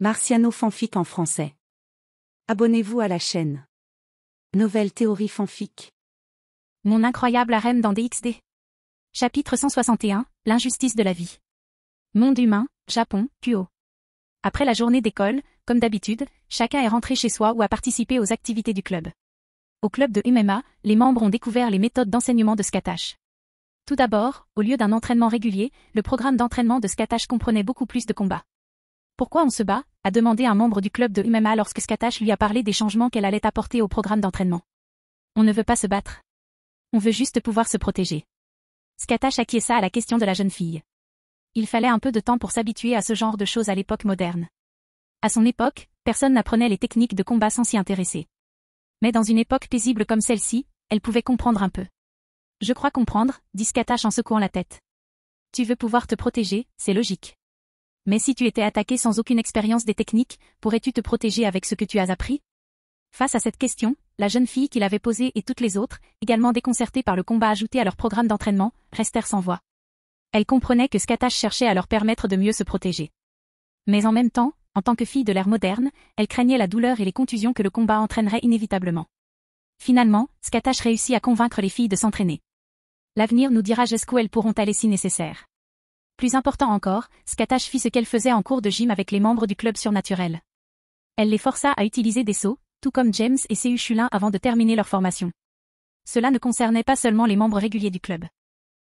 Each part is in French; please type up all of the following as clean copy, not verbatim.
Marciano fanfic en français. Abonnez-vous à la chaîne. Nouvelle théorie fanfic. Mon incroyable harem dans DxD. Chapitre 161, l'injustice de la vie. Monde humain, Japon, Kuo. Après la journée d'école, comme d'habitude, chacun est rentré chez soi ou a participé aux activités du club. Au club de MMA, les membres ont découvert les méthodes d'enseignement de Skatash. Tout d'abord, au lieu d'un entraînement régulier, le programme d'entraînement de Skatash comprenait beaucoup plus de combats. Pourquoi on se bat a demandé un membre du club de MMA lorsque Skatash lui a parlé des changements qu'elle allait apporter au programme d'entraînement. On ne veut pas se battre. On veut juste pouvoir se protéger. Skatash acquiesça à la question de la jeune fille. Il fallait un peu de temps pour s'habituer à ce genre de choses à l'époque moderne. À son époque, personne n'apprenait les techniques de combat sans s'y intéresser. Mais dans une époque paisible comme celle-ci, elle pouvait comprendre un peu. Je crois comprendre, dit Skatash en secouant la tête. Tu veux pouvoir te protéger, c'est logique. Mais si tu étais attaqué sans aucune expérience des techniques, pourrais-tu te protéger avec ce que tu as appris? Face à cette question, la jeune fille qui l'avait posée et toutes les autres, également déconcertées par le combat ajouté à leur programme d'entraînement, restèrent sans voix. Elles comprenaient que Skatash cherchait à leur permettre de mieux se protéger. Mais en même temps, en tant que fille de l'ère moderne, elle craignait la douleur et les contusions que le combat entraînerait inévitablement. Finalement, Skatash réussit à convaincre les filles de s'entraîner. L'avenir nous dira jusqu'où elles pourront aller si nécessaire. Plus important encore, Skatash fit ce qu'elle faisait en cours de gym avec les membres du club surnaturel. Elle les força à utiliser des sauts, tout comme James et Seu Chulin avant de terminer leur formation. Cela ne concernait pas seulement les membres réguliers du club.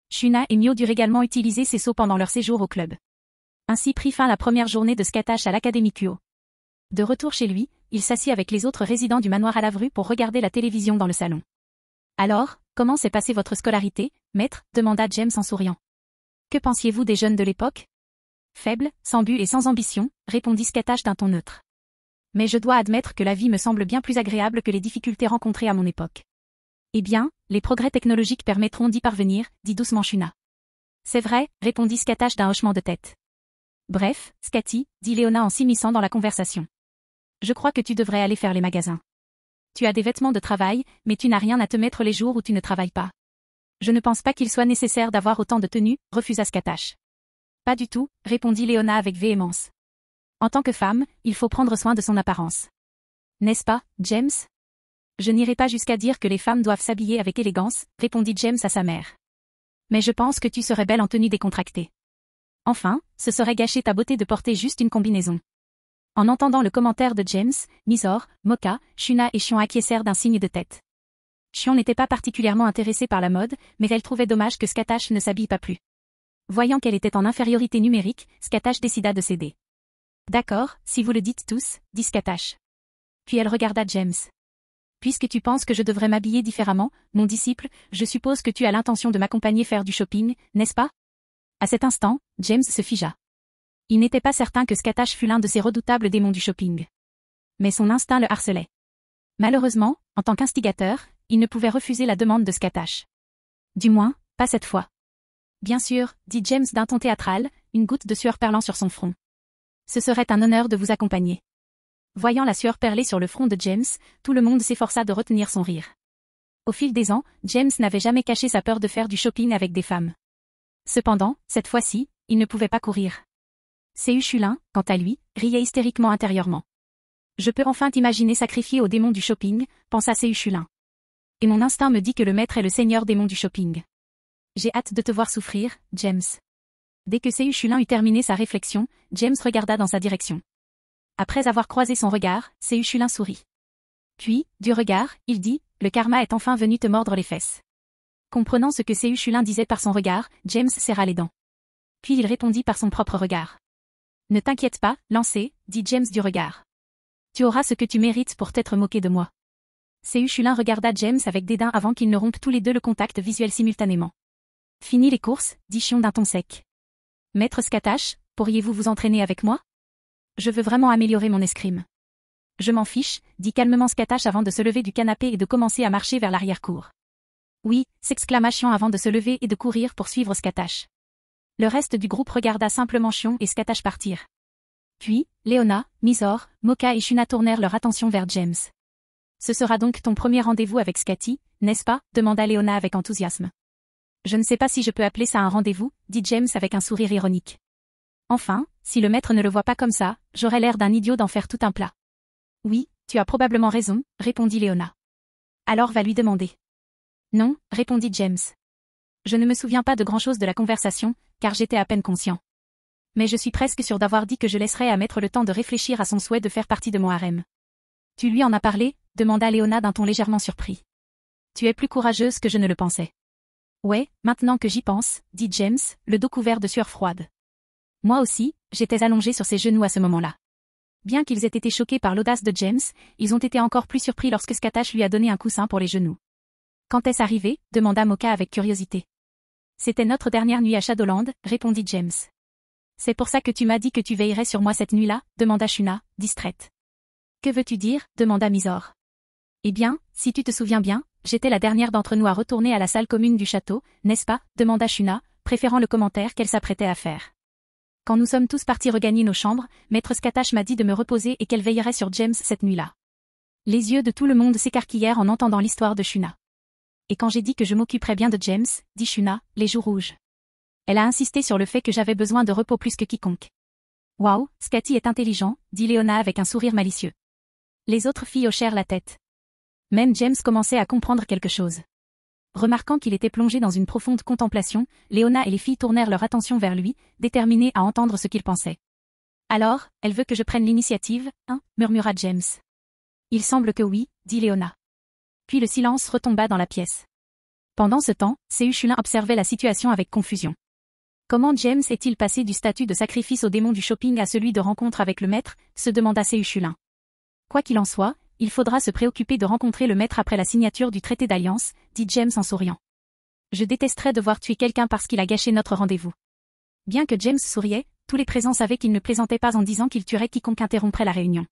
Shuna et Mio durent également utiliser ces sauts pendant leur séjour au club. Ainsi prit fin la première journée de Skatash à l'Académie Kuo. De retour chez lui, il s'assit avec les autres résidents du manoir à la rue pour regarder la télévision dans le salon. Alors, comment s'est passée votre scolarité, maître? Demanda James en souriant. Que pensiez-vous des jeunes de l'époque? Faibles, sans but et sans ambition, répondit Skatash d'un ton neutre. Mais je dois admettre que la vie me semble bien plus agréable que les difficultés rencontrées à mon époque. Eh bien, les progrès technologiques permettront d'y parvenir, dit doucement Shuna. C'est vrai, répondit Skatash d'un hochement de tête. Bref, Skati, dit Léona en s'immisçant dans la conversation. Je crois que tu devrais aller faire les magasins. Tu as des vêtements de travail, mais tu n'as rien à te mettre les jours où tu ne travailles pas. Je ne pense pas qu'il soit nécessaire d'avoir autant de tenues, refusa Skatash. Pas du tout, répondit Léona avec véhémence. En tant que femme, il faut prendre soin de son apparence. N'est-ce pas, James? Je n'irai pas jusqu'à dire que les femmes doivent s'habiller avec élégance, répondit James à sa mère. Mais je pense que tu serais belle en tenue décontractée. Enfin, ce serait gâcher ta beauté de porter juste une combinaison. En entendant le commentaire de James, Misor, Moka, Shuna et Shion acquiescèrent d'un signe de tête. Shion n'était pas particulièrement intéressée par la mode, mais elle trouvait dommage que Skatash ne s'habille pas plus. Voyant qu'elle était en infériorité numérique, Skatash décida de céder. D'accord, si vous le dites tous, dit Skatash. Puis elle regarda James. Puisque tu penses que je devrais m'habiller différemment, mon disciple, je suppose que tu as l'intention de m'accompagner faire du shopping, n'est-ce pas? À cet instant, James se figea. Il n'était pas certain que Skatash fût l'un de ces redoutables démons du shopping. Mais son instinct le harcelait. Malheureusement, en tant qu'instigateur, il ne pouvait refuser la demande de Skatash. Du moins, pas cette fois. Bien sûr, dit James d'un ton théâtral, une goutte de sueur perlant sur son front. Ce serait un honneur de vous accompagner. Voyant la sueur perler sur le front de James, tout le monde s'efforça de retenir son rire. Au fil des ans, James n'avait jamais caché sa peur de faire du shopping avec des femmes. Cependant, cette fois-ci, il ne pouvait pas courir. Seu Chulin, quant à lui, riait hystériquement intérieurement. Je peux enfin t'imaginer sacrifié au démon du shopping, pensa Seu Chulin. Et mon instinct me dit que le maître est le seigneur démon du shopping. J'ai hâte de te voir souffrir, James. Dès que Seu Chulin eut terminé sa réflexion, James regarda dans sa direction. Après avoir croisé son regard, Seu Chulin sourit. Puis, du regard, il dit, le karma est enfin venu te mordre les fesses. Comprenant ce que Seu Chulin disait par son regard, James serra les dents. Puis il répondit par son propre regard. Ne t'inquiète pas, Lancé, dit James du regard. Tu auras ce que tu mérites pour t'être moqué de moi. Seu Chulin regarda James avec dédain avant qu'ils ne rompent tous les deux le contact visuel simultanément. Fini les courses, dit Shion d'un ton sec. Maître Skatash, pourriez-vous vous entraîner avec moi? Je veux vraiment améliorer mon escrime. Je m'en fiche, dit calmement Skatash avant de se lever du canapé et de commencer à marcher vers l'arrière-cour. Oui, s'exclama Shion avant de se lever et de courir pour suivre Skatash. Le reste du groupe regarda simplement Shion et Skatash partir. Puis, Léona, Misor, Moka et Shuna tournèrent leur attention vers James. Ce sera donc ton premier rendez-vous avec Skati, n'est-ce pas? Demanda Léona avec enthousiasme. Je ne sais pas si je peux appeler ça un rendez-vous, dit James avec un sourire ironique. Enfin, si le maître ne le voit pas comme ça, j'aurais l'air d'un idiot d'en faire tout un plat. Oui, tu as probablement raison, répondit Léona. Alors va lui demander. Non, répondit James. Je ne me souviens pas de grand-chose de la conversation, car j'étais à peine conscient. Mais je suis presque sûr d'avoir dit que je laisserais à maître le temps de réfléchir à son souhait de faire partie de mon harem. Tu lui en as parlé, demanda Léona d'un ton légèrement surpris. Tu es plus courageuse que je ne le pensais. Ouais, maintenant que j'y pense, dit James, le dos couvert de sueur froide. Moi aussi, j'étais allongée sur ses genoux à ce moment-là. Bien qu'ils aient été choqués par l'audace de James, ils ont été encore plus surpris lorsque Scatash lui a donné un coussin pour les genoux. Quand est-ce arrivé demanda Mocha avec curiosité. C'était notre dernière nuit à Shadowland, répondit James. C'est pour ça que tu m'as dit que tu veillerais sur moi cette nuit-là demanda Shuna, distraite. Que veux-tu dire demanda Mizor. Eh bien, si tu te souviens bien, j'étais la dernière d'entre nous à retourner à la salle commune du château, n'est-ce pas demanda Shuna, préférant le commentaire qu'elle s'apprêtait à faire. Quand nous sommes tous partis regagner nos chambres, Maître Scatash m'a dit de me reposer et qu'elle veillerait sur James cette nuit-là. Les yeux de tout le monde s'écarquillèrent en entendant l'histoire de Shuna. Et quand j'ai dit que je m'occuperais bien de James, dit Shuna, les joues rouges. Elle a insisté sur le fait que j'avais besoin de repos plus que quiconque. Waouh, Scatty est intelligent, dit Léona avec un sourire malicieux. Les autres filles hochèrent la tête. Même James commençait à comprendre quelque chose. Remarquant qu'il était plongé dans une profonde contemplation, Léona et les filles tournèrent leur attention vers lui, déterminées à entendre ce qu'il pensait. Alors, elle veut que je prenne l'initiative, hein, murmura James. Il semble que oui, dit Léona. Puis le silence retomba dans la pièce. Pendant ce temps, Sehuchulin observait la situation avec confusion. Comment James est-il passé du statut de sacrifice au démon du shopping à celui de rencontre avec le maître, se demanda Sehuchulin. Quoi qu'il en soit, il faudra se préoccuper de rencontrer le maître après la signature du traité d'alliance, dit James en souriant. Je détesterais devoir tuer quelqu'un parce qu'il a gâché notre rendez-vous. Bien que James souriait, tous les présents savaient qu'il ne plaisantait pas en disant qu'il tuerait quiconque interromprait la réunion.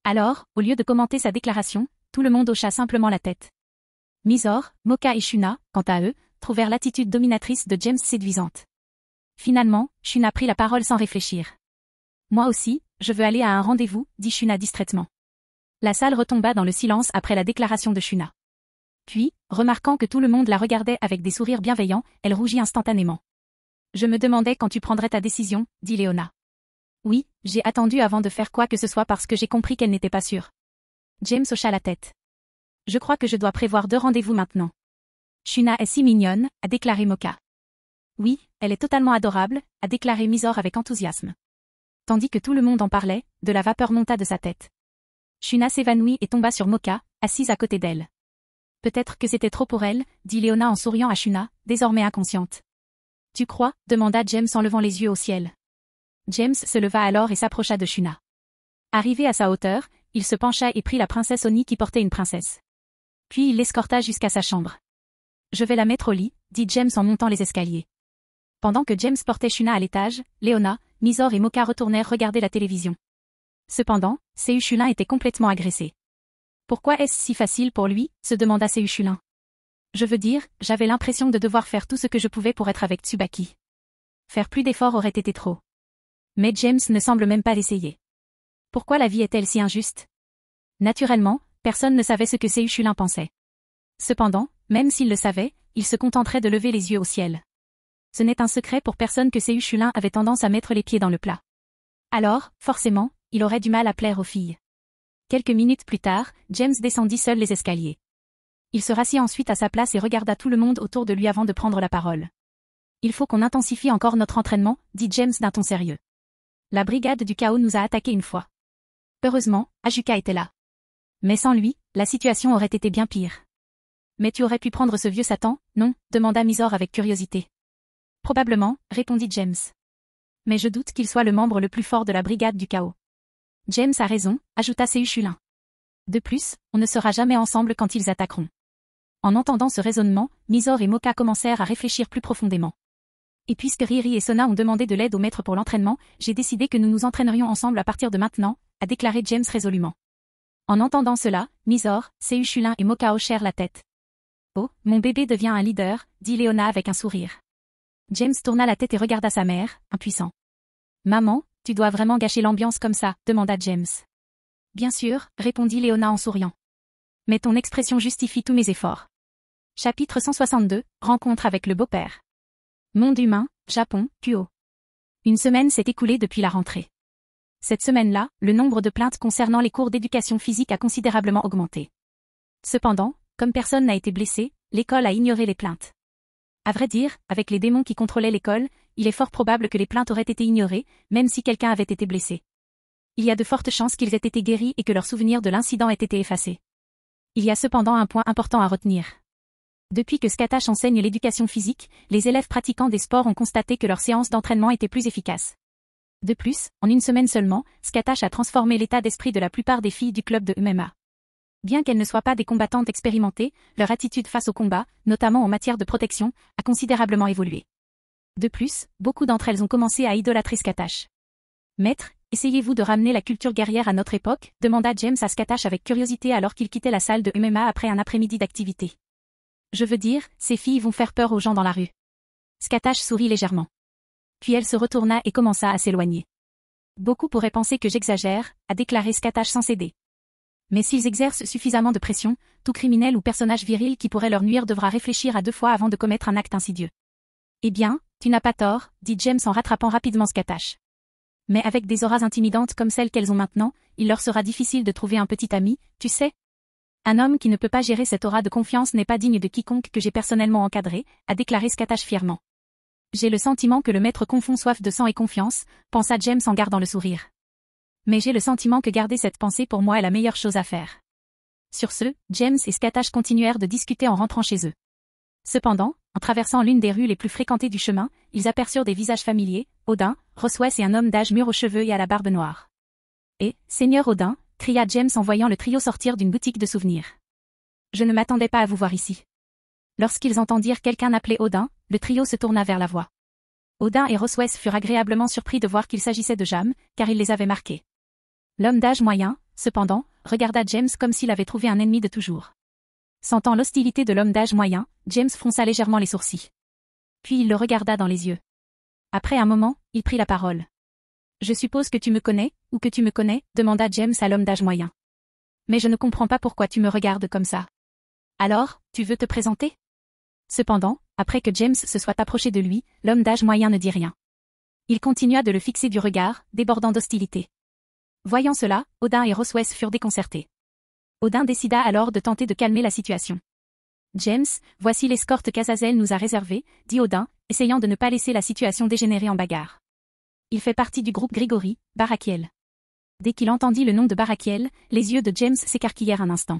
Alors, au lieu de commenter sa déclaration, tout le monde hocha simplement la tête. Mizor, Mocha et Shuna, quant à eux, trouvèrent l'attitude dominatrice de James séduisante. Finalement, Shuna prit la parole sans réfléchir. Moi aussi, je veux aller à un rendez-vous, dit Shuna distraitement. La salle retomba dans le silence après la déclaration de Shuna. Puis, remarquant que tout le monde la regardait avec des sourires bienveillants, elle rougit instantanément. Je me demandais quand tu prendrais ta décision, dit Léona. Oui, j'ai attendu avant de faire quoi que ce soit parce que j'ai compris qu'elle n'était pas sûre. James hocha la tête. Je crois que je dois prévoir 2 rendez-vous maintenant. Shuna est si mignonne, a déclaré Mocha. Oui, elle est totalement adorable, a déclaré Mizor avec enthousiasme. Tandis que tout le monde en parlait, de la vapeur monta de sa tête. Shuna s'évanouit et tomba sur Mocha, assise à côté d'elle. Peut-être que c'était trop pour elle, dit Léona en souriant à Shuna, désormais inconsciente. Tu crois demanda James en levant les yeux au ciel. James se leva alors et s'approcha de Shuna. Arrivé à sa hauteur, il se pencha et prit la princesse Oni qui portait une princesse. Puis il l'escorta jusqu'à sa chambre. Je vais la mettre au lit, dit James en montant les escaliers. Pendant que James portait Shuna à l'étage, Léona, Mizor et Mocha retournèrent regarder la télévision. Cependant, Sehuchulin était complètement agressé. Pourquoi est-ce si facile pour lui, se demanda Sehuchulin. Je veux dire, j'avais l'impression de devoir faire tout ce que je pouvais pour être avec Tsubaki. Faire plus d'efforts aurait été trop. Mais James ne semble même pas l'essayer. Pourquoi la vie est-elle si injuste? Naturellement, personne ne savait ce que Sehuchulin pensait. Cependant, même s'il le savait, il se contenterait de lever les yeux au ciel. Ce n'est un secret pour personne que Sehuchulin avait tendance à mettre les pieds dans le plat. Alors, forcément, il aurait du mal à plaire aux filles. Quelques minutes plus tard, James descendit seul les escaliers. Il se rassit ensuite à sa place et regarda tout le monde autour de lui avant de prendre la parole. Il faut qu'on intensifie encore notre entraînement, dit James d'un ton sérieux. La brigade du chaos nous a attaqués une fois. Heureusement, Ajuka était là. Mais sans lui, la situation aurait été bien pire. Mais tu aurais pu prendre ce vieux Satan, non? Demanda Mizor avec curiosité. Probablement, répondit James. Mais je doute qu'il soit le membre le plus fort de la brigade du chaos. James a raison, ajouta Sehuchulin. De plus, on ne sera jamais ensemble quand ils attaqueront. En entendant ce raisonnement, Mizor et Mocha commencèrent à réfléchir plus profondément. Et puisque Riri et Sona ont demandé de l'aide au maître pour l'entraînement, j'ai décidé que nous nous entraînerions ensemble à partir de maintenant, a déclaré James résolument. En entendant cela, Mizor, Sehuchulin et Mocha hochèrent la tête. Oh, mon bébé devient un leader, dit Léona avec un sourire. James tourna la tête et regarda sa mère, impuissant. Maman, tu dois vraiment gâcher l'ambiance comme ça, demanda James. Bien sûr, répondit Léona en souriant. Mais ton expression justifie tous mes efforts. Chapitre 162, rencontre avec le beau-père. Monde humain, Japon, Kuo. Une semaine s'est écoulée depuis la rentrée. Cette semaine-là, le nombre de plaintes concernant les cours d'éducation physique a considérablement augmenté. Cependant, comme personne n'a été blessé, l'école a ignoré les plaintes. À vrai dire, avec les démons qui contrôlaient l'école, il est fort probable que les plaintes auraient été ignorées, même si quelqu'un avait été blessé. Il y a de fortes chances qu'ils aient été guéris et que leur souvenir de l'incident ait été effacé. Il y a cependant un point important à retenir. Depuis que Skatash enseigne l'éducation physique, les élèves pratiquant des sports ont constaté que leurs séances d'entraînement étaient plus efficaces. De plus, en une semaine seulement, Skatash a transformé l'état d'esprit de la plupart des filles du club de MMA. Bien qu'elles ne soient pas des combattantes expérimentées, leur attitude face au combat, notamment en matière de protection, a considérablement évolué. De plus, beaucoup d'entre elles ont commencé à idolâtrer Skatash. Maître, essayez-vous de ramener la culture guerrière à notre époque, demanda James à Skatash avec curiosité alors qu'il quittait la salle de MMA après un après-midi d'activité. Je veux dire, ces filles vont faire peur aux gens dans la rue. Skatash sourit légèrement. Puis elle se retourna et commença à s'éloigner. Beaucoup pourraient penser que j'exagère, a déclaré Skatash sans céder. Mais s'ils exercent suffisamment de pression, tout criminel ou personnage viril qui pourrait leur nuire devra réfléchir à deux fois avant de commettre un acte insidieux. Eh bien, tu n'as pas tort, dit James en rattrapant rapidement Skatash. Mais avec des auras intimidantes comme celles qu'elles ont maintenant, il leur sera difficile de trouver un petit ami, tu sais. Un homme qui ne peut pas gérer cette aura de confiance n'est pas digne de quiconque que j'ai personnellement encadré, a déclaré Skatash fièrement. J'ai le sentiment que le maître confond soif de sang et confiance, pensa James en gardant le sourire. Mais j'ai le sentiment que garder cette pensée pour moi est la meilleure chose à faire. Sur ce, James et Skatash continuèrent de discuter en rentrant chez eux. Cependant, en traversant l'une des rues les plus fréquentées du chemin, ils aperçurent des visages familiers, Odin, Roswes et un homme d'âge mûr aux cheveux et à la barbe noire. Et, Seigneur Odin, cria James en voyant le trio sortir d'une boutique de souvenirs. Je ne m'attendais pas à vous voir ici. Lorsqu'ils entendirent quelqu'un appeler Odin, le trio se tourna vers la voix. Odin et Roswes furent agréablement surpris de voir qu'il s'agissait de Jam, car il les avait marqués. L'homme d'âge moyen, cependant, regarda James comme s'il avait trouvé un ennemi de toujours. Sentant l'hostilité de l'homme d'âge moyen, James fronça légèrement les sourcils. Puis il le regarda dans les yeux. Après un moment, il prit la parole. « Je suppose que tu me connais, ou que tu me connais ?» demanda James à l'homme d'âge moyen. « Mais je ne comprends pas pourquoi tu me regardes comme ça. Alors, tu veux te présenter ?» Cependant, après que James se soit approché de lui, l'homme d'âge moyen ne dit rien. Il continua de le fixer du regard, débordant d'hostilité. Voyant cela, Odin et Roswes furent déconcertés. Odin décida alors de tenter de calmer la situation. « James, voici l'escorte qu'Azazel nous a réservée, » dit Odin, essayant de ne pas laisser la situation dégénérer en bagarre. Il fait partie du groupe Grigori, Barakiel. Dès qu'il entendit le nom de Barakiel, les yeux de James s'écarquillèrent un instant.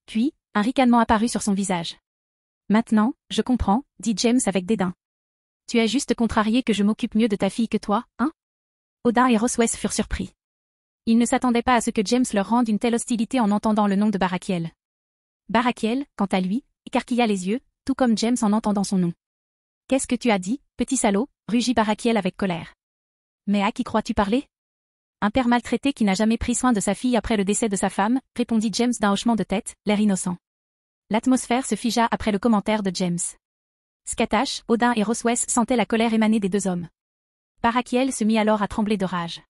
Puis, un ricanement apparut sur son visage. « Maintenant, je comprends, » dit James avec dédain. « Tu es juste contrarié que je m'occupe mieux de ta fille que toi, hein ?» Odin et Roswes furent surpris. Ils ne s'attendaient pas à ce que James leur rende une telle hostilité en entendant le nom de Barakiel. Barakiel, quant à lui, écarquilla les yeux, tout comme James en entendant son nom. « Qu'est-ce que tu as dit, petit salaud ?» rugit Barakiel avec colère. « Mais à qui crois-tu parler ?»« Un père maltraité qui n'a jamais pris soin de sa fille après le décès de sa femme, » répondit James d'un hochement de tête, l'air innocent. L'atmosphère se figea après le commentaire de James. Skatash, Odin et Roswes sentaient la colère émaner des deux hommes. Barakiel se mit alors à trembler de rage.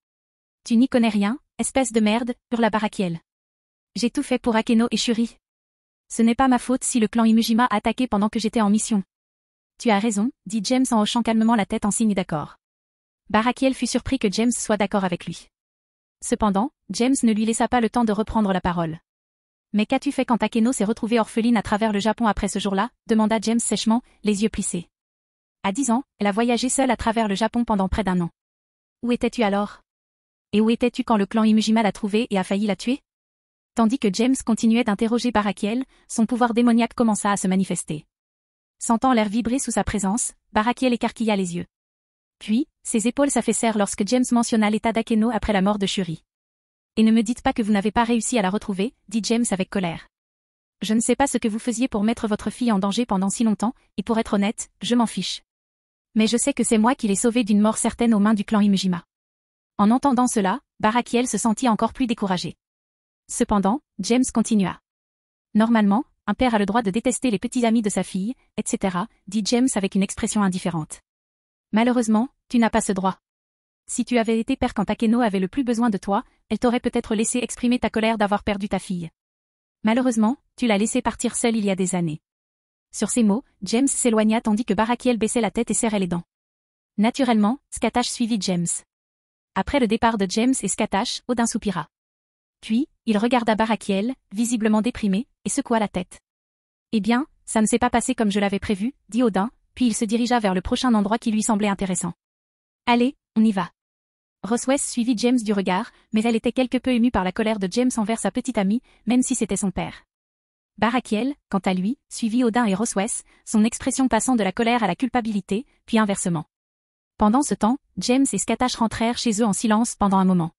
« Tu n'y connais rien, espèce de merde » hurla Barakiel. « J'ai tout fait pour Akeno et Shuri. Ce n'est pas ma faute si le clan Imujima a attaqué pendant que j'étais en mission. »« Tu as raison, » dit James en hochant calmement la tête en signe d'accord. Barakiel fut surpris que James soit d'accord avec lui. Cependant, James ne lui laissa pas le temps de reprendre la parole. « Mais qu'as-tu fait quand Akeno s'est retrouvée orpheline à travers le Japon après ce jour-là » demanda James sèchement, les yeux plissés. « À 10 ans, elle a voyagé seule à travers le Japon pendant près d'1 an. Où étais-tu alors ? Et où étais-tu quand le clan Imujima l'a trouvée et a failli la tuer ?» Tandis que James continuait d'interroger Barakiel, son pouvoir démoniaque commença à se manifester. Sentant l'air vibrer sous sa présence, Barakiel écarquilla les yeux. Puis, ses épaules s'affaissèrent lorsque James mentionna l'état d'Akeno après la mort de Shuri. « Et ne me dites pas que vous n'avez pas réussi à la retrouver, » dit James avec colère. « Je ne sais pas ce que vous faisiez pour mettre votre fille en danger pendant si longtemps, et pour être honnête, je m'en fiche. Mais je sais que c'est moi qui l'ai sauvée d'une mort certaine aux mains du clan Imujima. » En entendant cela, Barakiel se sentit encore plus découragé. Cependant, James continua. « Normalement, un père a le droit de détester les petits amis de sa fille, etc., dit James avec une expression indifférente. Malheureusement, tu n'as pas ce droit. Si tu avais été père quand Akeno avait le plus besoin de toi, elle t'aurait peut-être laissé exprimer ta colère d'avoir perdu ta fille. Malheureusement, tu l'as laissée partir seule il y a des années. » Sur ces mots, James s'éloigna tandis que Barakiel baissait la tête et serrait les dents. Naturellement, Scatash suivit James. Après le départ de James et Scatash, Odin soupira. Puis, il regarda Barakiel, visiblement déprimé, et secoua la tête. Eh bien, ça ne s'est pas passé comme je l'avais prévu, dit Odin, puis il se dirigea vers le prochain endroit qui lui semblait intéressant. Allez, on y va. Roswes suivit James du regard, mais elle était quelque peu émue par la colère de James envers sa petite amie, même si c'était son père. Barakiel, quant à lui, suivit Odin et Roswes, son expression passant de la colère à la culpabilité, puis inversement. Pendant ce temps, James et Scatash rentrèrent chez eux en silence pendant un moment.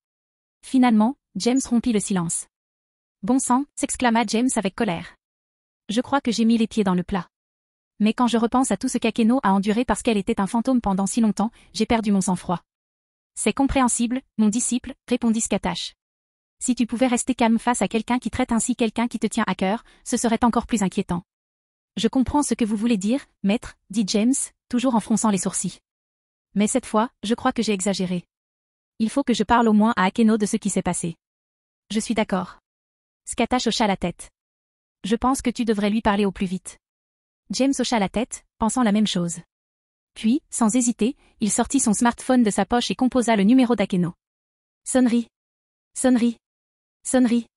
Finalement, James rompit le silence. Bon sang, s'exclama James avec colère. Je crois que j'ai mis les pieds dans le plat. Mais quand je repense à tout ce qu'Akeno a enduré parce qu'elle était un fantôme pendant si longtemps, j'ai perdu mon sang-froid. C'est compréhensible, mon disciple, répondit Scatash. Si tu pouvais rester calme face à quelqu'un qui traite ainsi quelqu'un qui te tient à cœur, ce serait encore plus inquiétant. Je comprends ce que vous voulez dire, maître, dit James, toujours en fronçant les sourcils. Mais cette fois, je crois que j'ai exagéré. Il faut que je parle au moins à Akeno de ce qui s'est passé. Je suis d'accord. Scatash hocha la tête. Je pense que tu devrais lui parler au plus vite. James hocha la tête, pensant la même chose. Puis, sans hésiter, il sortit son smartphone de sa poche et composa le numéro d'Akeno. Sonnerie. Sonnerie. Sonnerie.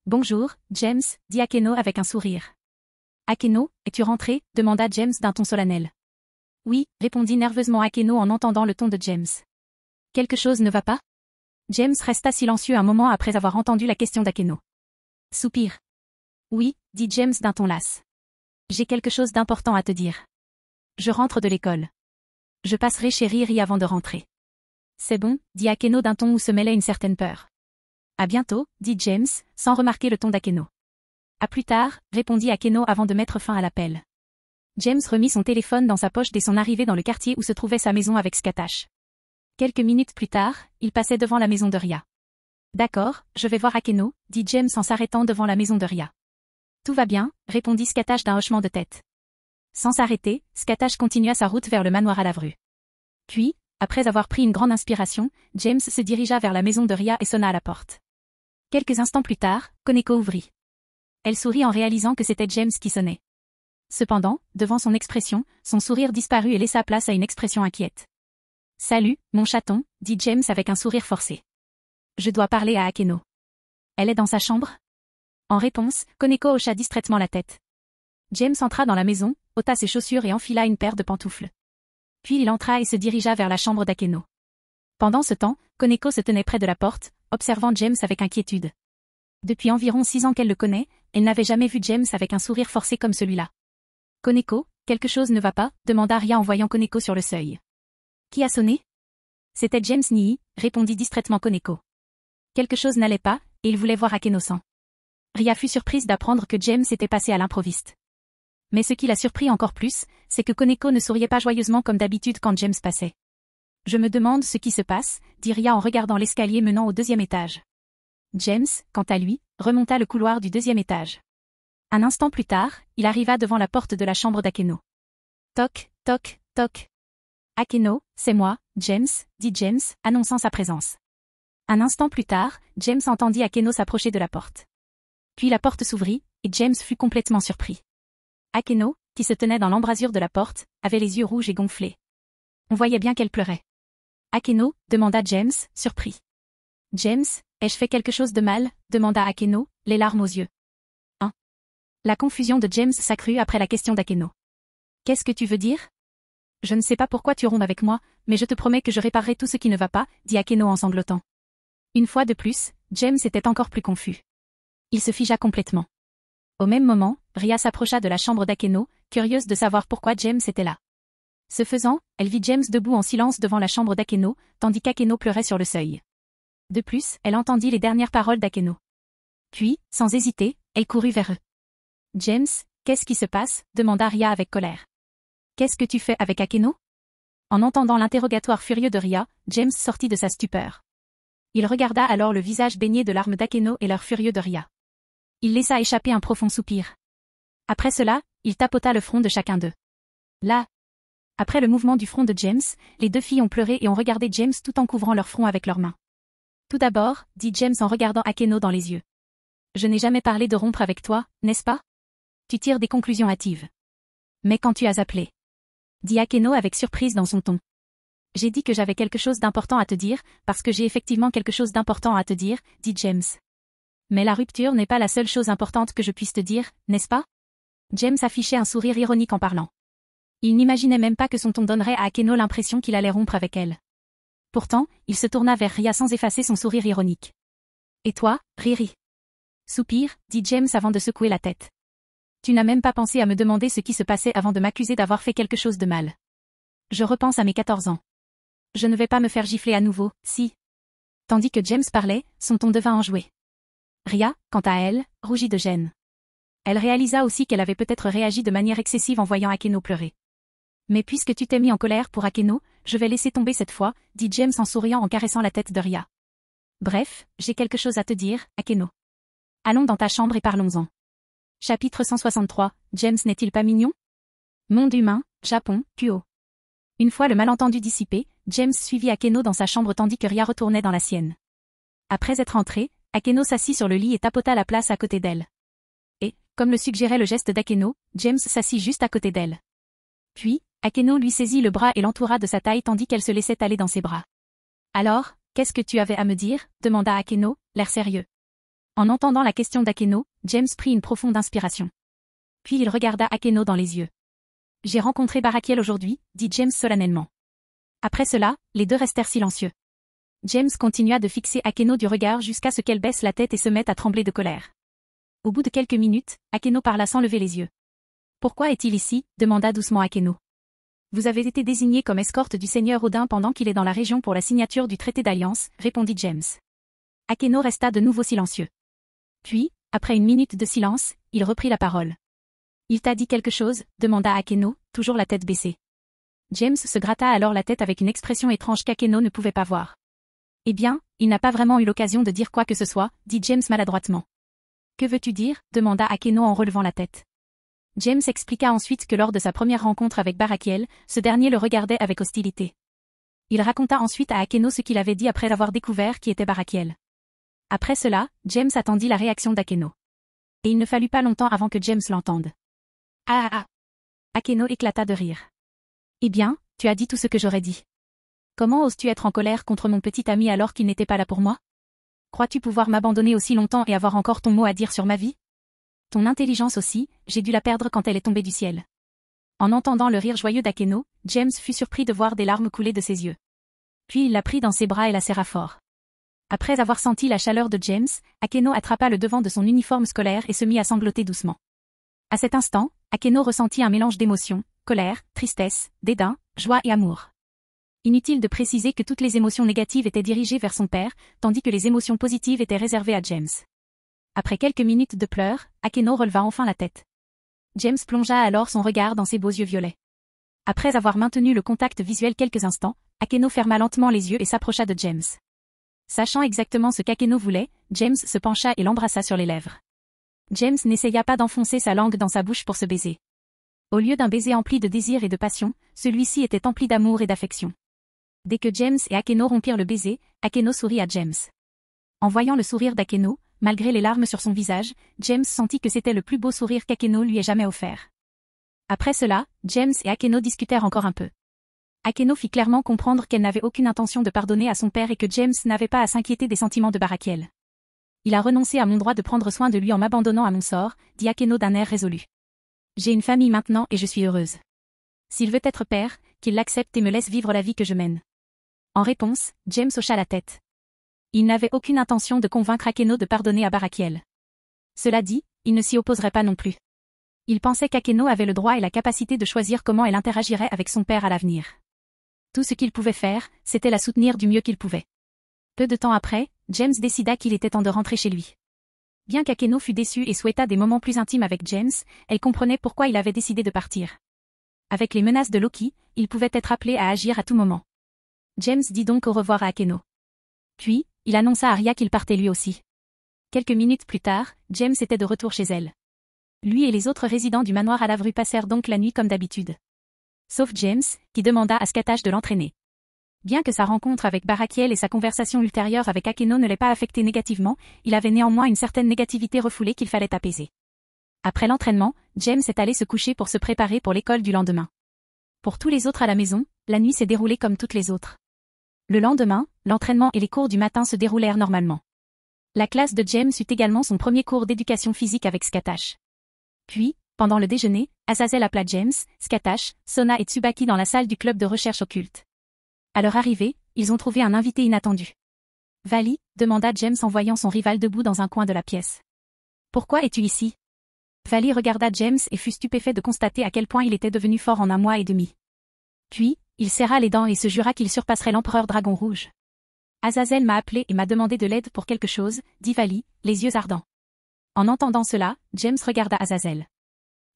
Bonjour, James, dit Akeno avec un sourire. Akeno, es-tu rentré demanda James d'un ton solennel. Oui, répondit nerveusement Akeno en entendant le ton de James. Quelque chose ne va pas? James resta silencieux un moment après avoir entendu la question d'Akeno. Soupir. Oui, dit James d'un ton las. J'ai quelque chose d'important à te dire. Je rentre de l'école. Je passerai chez Riri avant de rentrer. C'est bon, dit Akeno d'un ton où se mêlait une certaine peur. À bientôt, dit James, sans remarquer le ton d'Akeno. À plus tard, répondit Akeno avant de mettre fin à l'appel. James remit son téléphone dans sa poche dès son arrivée dans le quartier où se trouvait sa maison avec Scatash. Quelques minutes plus tard, il passait devant la maison de Ria. D'accord, je vais voir Akeno, dit James en s'arrêtant devant la maison de Ria. Tout va bien, répondit Scatash d'un hochement de tête. Sans s'arrêter, Scatash continua sa route vers le manoir à Lavru. Puis, après avoir pris une grande inspiration, James se dirigea vers la maison de Ria et sonna à la porte. Quelques instants plus tard, Koneko ouvrit. Elle sourit en réalisant que c'était James qui sonnait. Cependant, devant son expression, son sourire disparut et laissa place à une expression inquiète. « Salut, mon chaton », dit James avec un sourire forcé. « Je dois parler à Akeno. Elle est dans sa chambre ?» En réponse, Koneko hocha distraitement la tête. James entra dans la maison, ôta ses chaussures et enfila une paire de pantoufles. Puis il entra et se dirigea vers la chambre d'Akeno. Pendant ce temps, Koneko se tenait près de la porte, observant James avec inquiétude. Depuis environ 6 ans qu'elle le connaît, elle n'avait jamais vu James avec un sourire forcé comme celui-là. « Koneko, quelque chose ne va pas ?» demanda Ria en voyant Koneko sur le seuil. « Qui a sonné ?» C'était James Nii, répondit distraitement Koneko. Quelque chose n'allait pas, et il voulait voir Akeno-san. Ria fut surprise d'apprendre que James était passé à l'improviste. Mais ce qui la surprit encore plus, c'est que Koneko ne souriait pas joyeusement comme d'habitude quand James passait. « Je me demande ce qui se passe », dit Ria en regardant l'escalier menant au 2e étage. James, quant à lui, remonta le couloir du 2e étage. Un instant plus tard, il arriva devant la porte de la chambre d'Akeno. Toc, toc, toc. Akeno, c'est moi, James, dit James, annonçant sa présence. Un instant plus tard, James entendit Akeno s'approcher de la porte. Puis la porte s'ouvrit, et James fut complètement surpris. Akeno, qui se tenait dans l'embrasure de la porte, avait les yeux rouges et gonflés. On voyait bien qu'elle pleurait. Akeno, demanda James, surpris. James, ai-je fait quelque chose de mal demanda Akeno, les larmes aux yeux. La confusion de James s'accrut après la question d'Akeno. Qu'est-ce que tu veux dire? Je ne sais pas pourquoi tu rondes avec moi, mais je te promets que je réparerai tout ce qui ne va pas, dit Akeno en sanglotant. Une fois de plus, James était encore plus confus. Il se figea complètement. Au même moment, Ria s'approcha de la chambre d'Akeno, curieuse de savoir pourquoi James était là. Ce faisant, elle vit James debout en silence devant la chambre d'Akeno, tandis qu'Akeno pleurait sur le seuil. De plus, elle entendit les dernières paroles d'Akeno. Puis, sans hésiter, elle courut vers eux. James, qu'est-ce qui se passe demanda Ria avec colère. Qu'est-ce que tu fais avec Akeno? En entendant l'interrogatoire furieux de Ria, James sortit de sa stupeur. Il regarda alors le visage baigné de larmes d'Akeno et l'air furieux de Ria. Il laissa échapper un profond soupir. Après cela, il tapota le front de chacun d'eux. Là. Après le mouvement du front de James, les 2 filles ont pleuré et ont regardé James tout en couvrant leur front avec leurs mains. Tout d'abord, dit James en regardant Akeno dans les yeux. Je n'ai jamais parlé de rompre avec toi, n'est-ce pas? Tu tires des conclusions hâtives. Mais quand tu as appelé? Dit Akeno avec surprise dans son ton. J'ai dit que j'avais quelque chose d'important à te dire, parce que j'ai effectivement quelque chose d'important à te dire, dit James. Mais la rupture n'est pas la seule chose importante que je puisse te dire, n'est-ce pas? James affichait un sourire ironique en parlant. Il n'imaginait même pas que son ton donnerait à Akeno l'impression qu'il allait rompre avec elle. Pourtant, il se tourna vers Ria sans effacer son sourire ironique. Et toi, Riri? Soupir, dit James avant de secouer la tête. Tu n'as même pas pensé à me demander ce qui se passait avant de m'accuser d'avoir fait quelque chose de mal. Je repense à mes 14 ans. Je ne vais pas me faire gifler à nouveau, si. Tandis que James parlait, son ton devint enjoué. Ria, quant à elle, rougit de gêne. Elle réalisa aussi qu'elle avait peut-être réagi de manière excessive en voyant Akeno pleurer. Mais puisque tu t'es mis en colère pour Akeno, je vais laisser tomber cette fois, dit James en souriant en caressant la tête de Ria. Bref, j'ai quelque chose à te dire, Akeno. Allons dans ta chambre et parlons-en. Chapitre 163, James n'est-il pas mignon? Monde humain, Japon, Kuo. Une fois le malentendu dissipé, James suivit Akeno dans sa chambre tandis que Ria retournait dans la sienne. Après être entré, Akeno s'assit sur le lit et tapota la place à côté d'elle. Et, comme le suggérait le geste d'Akeno, James s'assit juste à côté d'elle. Puis, Akeno lui saisit le bras et l'entoura de sa taille tandis qu'elle se laissait aller dans ses bras. Alors, qu'est-ce que tu avais à me dire? Demanda Akeno, l'air sérieux. En entendant la question d'Akeno, James prit une profonde inspiration. Puis il regarda Akeno dans les yeux. J'ai rencontré Barakiel aujourd'hui, dit James solennellement. Après cela, les deux restèrent silencieux. James continua de fixer Akeno du regard jusqu'à ce qu'elle baisse la tête et se mette à trembler de colère. Au bout de quelques minutes, Akeno parla sans lever les yeux. Pourquoi est-il ici? Demanda doucement Akeno. Vous avez été désigné comme escorte du seigneur Odin pendant qu'il est dans la région pour la signature du traité d'alliance, répondit James. Akeno resta de nouveau silencieux. Puis, après une minute de silence, il reprit la parole. Il t'a dit quelque chose? Demanda Akeno, toujours la tête baissée. James se gratta alors la tête avec une expression étrange qu'Akeno ne pouvait pas voir. Eh bien, il n'a pas vraiment eu l'occasion de dire quoi que ce soit, dit James maladroitement. Que veux-tu dire? Demanda Akeno en relevant la tête. James expliqua ensuite que lors de sa première rencontre avec Barakiel, ce dernier le regardait avec hostilité. Il raconta ensuite à Akeno ce qu'il avait dit après avoir découvert qui était Barakiel. Après cela, James attendit la réaction d'Akeno. Et il ne fallut pas longtemps avant que James l'entende. Ah ah ah! Akeno éclata de rire. Eh bien, tu as dit tout ce que j'aurais dit. Comment oses-tu être en colère contre mon petit ami alors qu'il n'était pas là pour moi? Crois-tu pouvoir m'abandonner aussi longtemps et avoir encore ton mot à dire sur ma vie? Ton intelligence aussi, j'ai dû la perdre quand elle est tombée du ciel. En entendant le rire joyeux d'Akeno, James fut surpris de voir des larmes couler de ses yeux. Puis il la prit dans ses bras et la serra fort. Après avoir senti la chaleur de James, Akeno attrapa le devant de son uniforme scolaire et se mit à sangloter doucement. À cet instant, Akeno ressentit un mélange d'émotions, colère, tristesse, dédain, joie et amour. Inutile de préciser que toutes les émotions négatives étaient dirigées vers son père, tandis que les émotions positives étaient réservées à James. Après quelques minutes de pleurs, Akeno releva enfin la tête. James plongea alors son regard dans ses beaux yeux violets. Après avoir maintenu le contact visuel quelques instants, Akeno ferma lentement les yeux et s'approcha de James. Sachant exactement ce qu'Akeno voulait, James se pencha et l'embrassa sur les lèvres. James n'essaya pas d'enfoncer sa langue dans sa bouche pour se baiser. Au lieu d'un baiser empli de désir et de passion, celui-ci était empli d'amour et d'affection. Dès que James et Akeno rompirent le baiser, Akeno sourit à James. En voyant le sourire d'Akeno, malgré les larmes sur son visage, James sentit que c'était le plus beau sourire qu'Akeno lui ait jamais offert. Après cela, James et Akeno discutèrent encore un peu. Akeno fit clairement comprendre qu'elle n'avait aucune intention de pardonner à son père et que James n'avait pas à s'inquiéter des sentiments de Barakiel. Il a renoncé à mon droit de prendre soin de lui en m'abandonnant à mon sort, dit Akeno d'un air résolu. J'ai une famille maintenant et je suis heureuse. S'il veut être père, qu'il l'accepte et me laisse vivre la vie que je mène. En réponse, James hocha la tête. Il n'avait aucune intention de convaincre Akeno de pardonner à Barakiel. Cela dit, il ne s'y opposerait pas non plus. Il pensait qu'Akeno avait le droit et la capacité de choisir comment elle interagirait avec son père à l'avenir. Tout ce qu'il pouvait faire, c'était la soutenir du mieux qu'il pouvait. Peu de temps après, James décida qu'il était temps de rentrer chez lui. Bien qu'Akeno fût déçue et souhaita des moments plus intimes avec James, elle comprenait pourquoi il avait décidé de partir. Avec les menaces de Loki, il pouvait être appelé à agir à tout moment. James dit donc au revoir à Akeno. Puis, il annonça à Ria qu'il partait lui aussi. Quelques minutes plus tard, James était de retour chez elle. Lui et les autres résidents du manoir à Lavru passèrent donc la nuit comme d'habitude. Sauf James, qui demanda à Scatache de l'entraîner. Bien que sa rencontre avec Barakiel et sa conversation ultérieure avec Akeno ne l'aient pas affecté négativement, il avait néanmoins une certaine négativité refoulée qu'il fallait apaiser. Après l'entraînement, James est allé se coucher pour se préparer pour l'école du lendemain. Pour tous les autres à la maison, la nuit s'est déroulée comme toutes les autres. Le lendemain, l'entraînement et les cours du matin se déroulèrent normalement. La classe de James eut également son premier cours d'éducation physique avec Scatash. Puis, pendant le déjeuner, Azazel appela James, Scatash, Sona et Tsubaki dans la salle du club de recherche occulte. À leur arrivée, ils ont trouvé un invité inattendu. « Vali ?» demanda James en voyant son rival debout dans un coin de la pièce. « Pourquoi es-tu ici ?» Vali regarda James et fut stupéfait de constater à quel point il était devenu fort en un mois et demi. Puis, il serra les dents et se jura qu'il surpasserait l'empereur Dragon Rouge. « Azazel m'a appelé et m'a demandé de l'aide pour quelque chose, » dit Vali, les yeux ardents. En entendant cela, James regarda Azazel.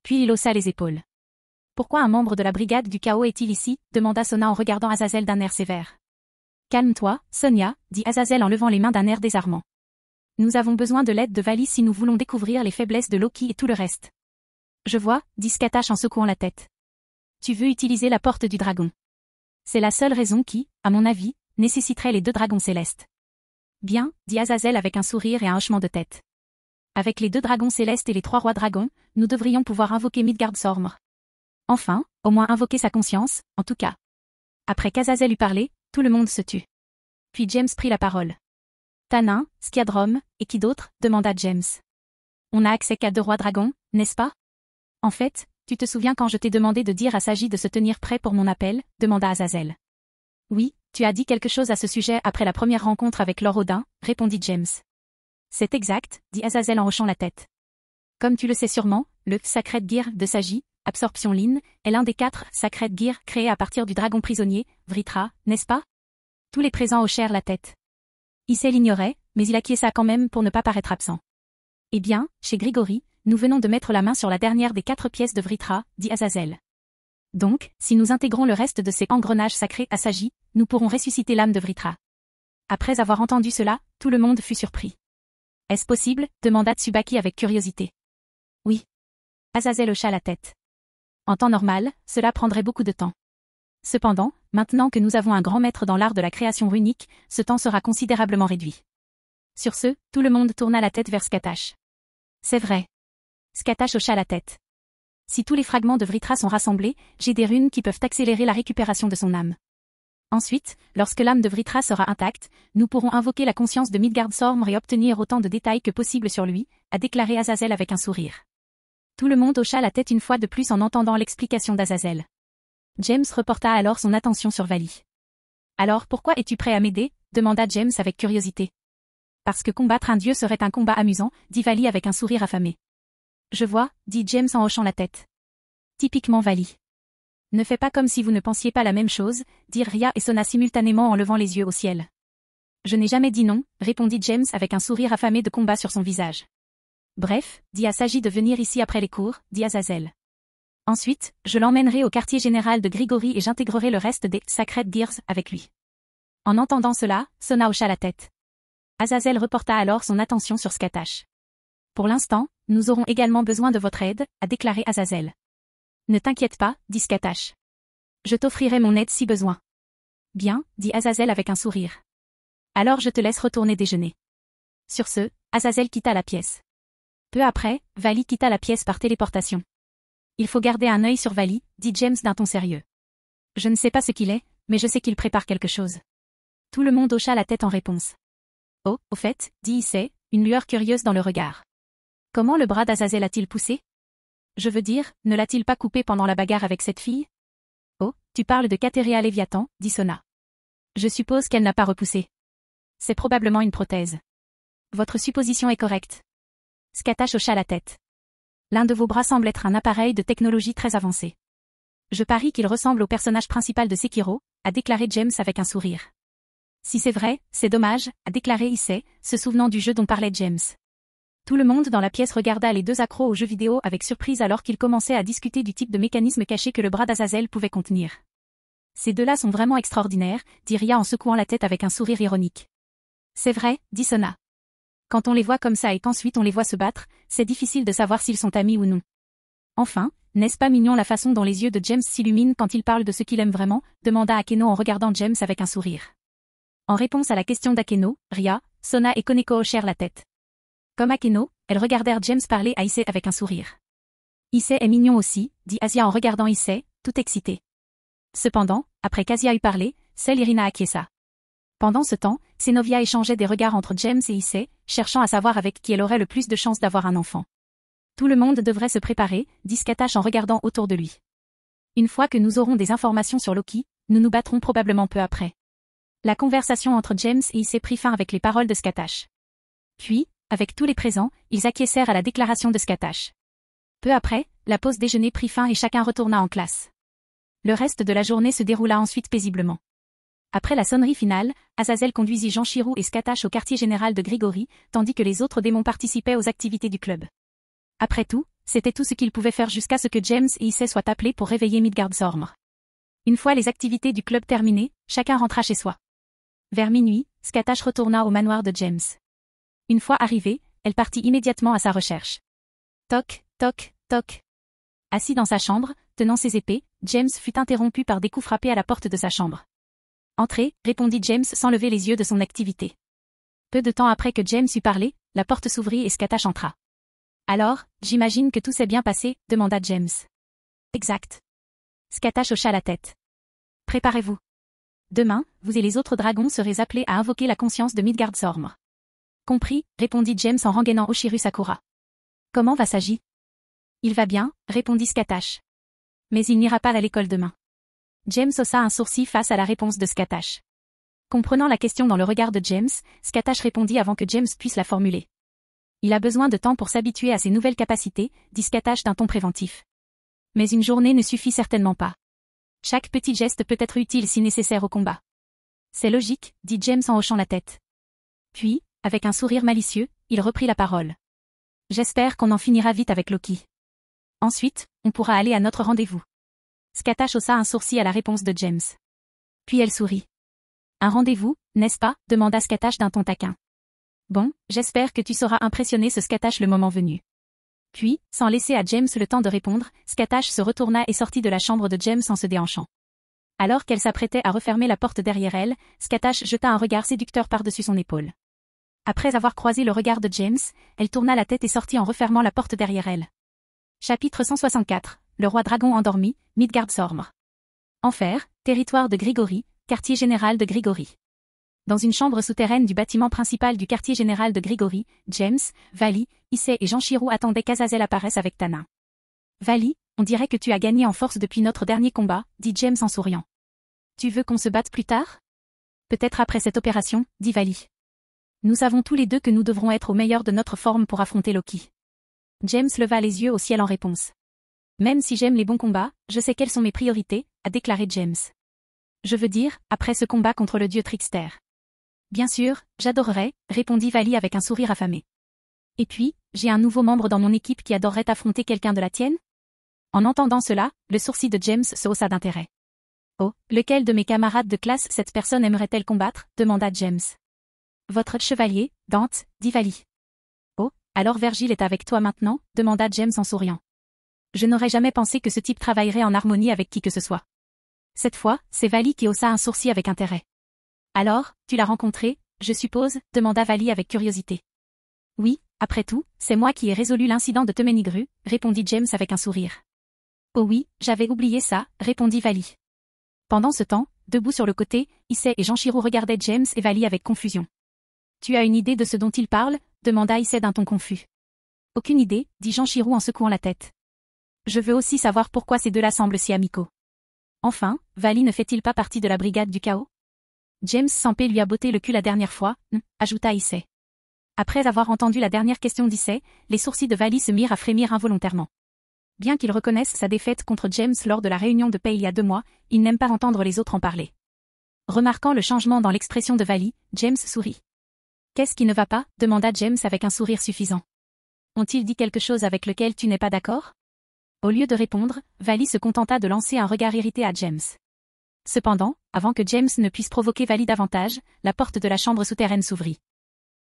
Puis il haussa les épaules. « Pourquoi un membre de la brigade du chaos est-il ici ?» demanda Sona en regardant Azazel d'un air sévère. « Calme-toi, Sonia, » dit Azazel en levant les mains d'un air désarmant. « Nous avons besoin de l'aide de Vali si nous voulons découvrir les faiblesses de Loki et tout le reste. »« Je vois, » dit Scatash en secouant la tête. « Tu veux utiliser la porte du dragon. C'est la seule raison qui, à mon avis, nécessiterait les 2 dragons célestes. »« Bien, » dit Azazel avec un sourire et un hochement de tête. « Avec les 2 dragons célestes et les 3 rois dragons, nous devrions pouvoir invoquer Midgardsormr. Enfin, au moins invoquer sa conscience, en tout cas. » Après qu'Azazel eut parlé, tout le monde se tut. Puis James prit la parole. « Tanin, Skiadrom, et qui d'autre ?» demanda James. « On n'a accès qu'à 2 rois dragons, n'est-ce pas ? En fait, tu te souviens quand je t'ai demandé de dire à Sagi de se tenir prêt pour mon appel ?» demanda Azazel. « Oui, tu as dit quelque chose à ce sujet après la première rencontre avec Lord Odin, » répondit James. « C'est exact, » dit Azazel en hochant la tête. « Comme tu le sais sûrement, le Sacred Gear de Sagi, Absorption Line, est l'un des 4 Sacred Gear créés à partir du dragon prisonnier, Vritra, n'est-ce pas ? » Tous les présents hochèrent la tête. Issei l'ignorait, mais il acquiesça quand même pour ne pas paraître absent. « Eh bien, chez Grigori, nous venons de mettre la main sur la dernière des 4 pièces de Vritra, » dit Azazel. « Donc, si nous intégrons le reste de ces engrenages sacrés à Sagi, nous pourrons ressusciter l'âme de Vritra. » Après avoir entendu cela, tout le monde fut surpris. « Est-ce possible ?» demanda Tsubaki avec curiosité. « Oui. » Azazel hocha la tête. « En temps normal, cela prendrait beaucoup de temps. Cependant, maintenant que nous avons un grand maître dans l'art de la création runique, ce temps sera considérablement réduit. » Sur ce, tout le monde tourna la tête vers Scatash. « C'est vrai. » Scatash hocha la tête. « Si tous les fragments de Vritra sont rassemblés, j'ai des runes qui peuvent accélérer la récupération de son âme. Ensuite, lorsque l'âme de Vritra sera intacte, nous pourrons invoquer la conscience de Midgardsormr et obtenir autant de détails que possible sur lui, » a déclaré Azazel avec un sourire. Tout le monde hocha la tête une fois de plus en entendant l'explication d'Azazel. James reporta alors son attention sur Vali. « Alors pourquoi es-tu prêt à m'aider ?» demanda James avec curiosité. « Parce que combattre un dieu serait un combat amusant, » dit Vali avec un sourire affamé. « Je vois, » dit James en hochant la tête. « Typiquement Vali. »« Ne fais pas comme si vous ne pensiez pas la même chose » dirent Ria et Sona simultanément en levant les yeux au ciel. « Je n'ai jamais dit non » répondit James avec un sourire affamé de combat sur son visage. « Bref, dis à Sagi de venir ici après les cours » dit Azazel. « Ensuite, je l'emmènerai au quartier général de Grigori et j'intégrerai le reste des Sacred Gears avec lui. » En entendant cela, Sona hocha la tête. Azazel reporta alors son attention sur Scatash. « Pour l'instant, nous aurons également besoin de votre aide » a déclaré Azazel. « Ne t'inquiète pas, » dit Scatash. « Je t'offrirai mon aide si besoin. »« Bien, » dit Azazel avec un sourire. « Alors je te laisse retourner déjeuner. » Sur ce, Azazel quitta la pièce. Peu après, Vali quitta la pièce par téléportation. « Il faut garder un œil sur Vali » dit James d'un ton sérieux. « Je ne sais pas ce qu'il est, mais je sais qu'il prépare quelque chose. » Tout le monde hocha la tête en réponse. « Oh, au fait, » dit Issei, une lueur curieuse dans le regard. « Comment le bras d'Azazel a-t-il poussé ? Je veux dire, ne l'a-t-il pas coupé pendant la bagarre avec cette fille ? » « Oh, tu parles de Kateria Léviathan, » dit Sona. « Je suppose qu'elle n'a pas repoussé. C'est probablement une prothèse. Votre supposition est correcte. » Scatash hocha la tête. « L'un de vos bras semble être un appareil de technologie très avancée. Je parie qu'il ressemble au personnage principal de Sekiro, » a déclaré James avec un sourire. « Si c'est vrai, c'est dommage, » a déclaré Issei, se souvenant du jeu dont parlait James. Tout le monde dans la pièce regarda les 2 accros aux jeux vidéo avec surprise alors qu'ils commençaient à discuter du type de mécanisme caché que le bras d'Azazel pouvait contenir. « Ces 2-là sont vraiment extraordinaires, » dit Ria en secouant la tête avec un sourire ironique. « C'est vrai, » dit Sona. « Quand on les voit comme ça et qu'ensuite on les voit se battre, c'est difficile de savoir s'ils sont amis ou non. Enfin, n'est-ce pas mignon la façon dont les yeux de James s'illuminent quand il parle de ce qu'il aime vraiment ?» demanda Akeno en regardant James avec un sourire. En réponse à la question d'Akeno, Ria, Sona et Koneko hochèrent la tête. Comme Akeno, elles regardèrent James parler à Issei avec un sourire. « Issei est mignon aussi, » dit Asia en regardant Issei, tout excité. Cependant, après qu'Asia eut parlé, seule Irina acquiesça. Pendant ce temps, Zenobia échangeait des regards entre James et Issei, cherchant à savoir avec qui elle aurait le plus de chances d'avoir un enfant. Tout le monde devrait se préparer, dit Scattash en regardant autour de lui. Une fois que nous aurons des informations sur Loki, nous nous battrons probablement peu après. La conversation entre James et Issei prit fin avec les paroles de Scattash. Puis, avec tous les présents, ils acquiescèrent à la déclaration de Scattash. Peu après, la pause déjeuner prit fin et chacun retourna en classe. Le reste de la journée se déroula ensuite paisiblement. Après la sonnerie finale, Azazel conduisit Janshiro et Scattash au quartier général de Grigori, tandis que les autres démons participaient aux activités du club. Après tout, c'était tout ce qu'ils pouvaient faire jusqu'à ce que James et Issei soient appelés pour réveiller Midgardsormr. Une fois les activités du club terminées, chacun rentra chez soi. Vers minuit, Scattash retourna au manoir de James. Une fois arrivée, elle partit immédiatement à sa recherche. Toc, toc, toc. Assis dans sa chambre, tenant ses épées, James fut interrompu par des coups frappés à la porte de sa chambre. Entrez, répondit James sans lever les yeux de son activité. Peu de temps après que James eut parlé, la porte s'ouvrit et Scattash entra. Alors, j'imagine que tout s'est bien passé, demanda James. Exact. Scattash hocha la tête. Préparez-vous. Demain, vous et les autres dragons serez appelés à invoquer la conscience de Midgardsormr. Compris, répondit James en rengainant Oshiro Sakura. Comment va Sagi? Il va bien, répondit Scattash. Mais il n'ira pas à l'école demain. James haussa un sourcil face à la réponse de Scattash. Comprenant la question dans le regard de James, Scattash répondit avant que James puisse la formuler. Il a besoin de temps pour s'habituer à ses nouvelles capacités, dit Scattash d'un ton préventif. Mais une journée ne suffit certainement pas. Chaque petit geste peut être utile si nécessaire au combat. C'est logique, dit James en hochant la tête. Puis, avec un sourire malicieux, il reprit la parole. J'espère qu'on en finira vite avec Loki. Ensuite, on pourra aller à notre rendez-vous. Scattash haussa un sourcil à la réponse de James. Puis elle sourit. Un rendez-vous, n'est-ce pas? Demanda Scattash d'un ton taquin. Bon, j'espère que tu sauras impressionner ce Scattash le moment venu. Puis, sans laisser à James le temps de répondre, Scattash se retourna et sortit de la chambre de James en se déhanchant. Alors qu'elle s'apprêtait à refermer la porte derrière elle, Scattash jeta un regard séducteur par-dessus son épaule. Après avoir croisé le regard de James, elle tourna la tête et sortit en refermant la porte derrière elle. Chapitre 164. Le roi dragon endormi, Midgardsormr. Enfer, territoire de Grigori, quartier général de Grigori. Dans une chambre souterraine du bâtiment principal du quartier général de Grigori, James, Vali, Issei et Janshiro attendaient qu'Azazel apparaisse avec Tana. Vali, on dirait que tu as gagné en force depuis notre dernier combat, dit James en souriant. Tu veux qu'on se batte plus tard? Peut-être après cette opération, dit Vali. Nous savons tous les deux que nous devrons être au meilleur de notre forme pour affronter Loki. James leva les yeux au ciel en réponse. Même si j'aime les bons combats, je sais quelles sont mes priorités, a déclaré James. Je veux dire, après ce combat contre le dieu Trickster. Bien sûr, j'adorerais, répondit Vali avec un sourire affamé. Et puis, j'ai un nouveau membre dans mon équipe qui adorerait affronter quelqu'un de la tienne? En entendant cela, le sourcil de James se haussa d'intérêt. Oh, lequel de mes camarades de classe cette personne aimerait-elle combattre? Demanda James. Votre chevalier, Dante, dit Vali. Oh, alors Vergil est avec toi maintenant? Demanda James en souriant. Je n'aurais jamais pensé que ce type travaillerait en harmonie avec qui que ce soit. Cette fois, c'est Vali qui haussa un sourcil avec intérêt. Alors, tu l'as rencontré, je suppose? Demanda Vali avec curiosité. Oui, après tout, c'est moi qui ai résolu l'incident de Temenigru, répondit James avec un sourire. Oh oui, j'avais oublié ça, répondit Vali. Pendant ce temps, debout sur le côté, Issei et Janshiro regardaient James et Vali avec confusion. Tu as une idée de ce dont ils parlent? Demanda Issei d'un ton confus. Aucune idée, dit Janshiro en secouant la tête. Je veux aussi savoir pourquoi ces deux-là semblent si amicaux. Enfin, Vali ne fait-il pas partie de la brigade du chaos? James Sampé lui a botté le cul la dernière fois, ajouta Issei. Après avoir entendu la dernière question d'Issei, les sourcils de Vali se mirent à frémir involontairement. Bien qu'il reconnaisse sa défaite contre James lors de la réunion de paix il y a 2 mois, il n'aime pas entendre les autres en parler. Remarquant le changement dans l'expression de Vali, James sourit. Qu'est-ce qui ne va pas? Demanda James avec un sourire suffisant. Ont-ils dit quelque chose avec lequel tu n'es pas d'accord? Au lieu de répondre, Vali se contenta de lancer un regard irrité à James. Cependant, avant que James ne puisse provoquer Vali davantage, la porte de la chambre souterraine s'ouvrit.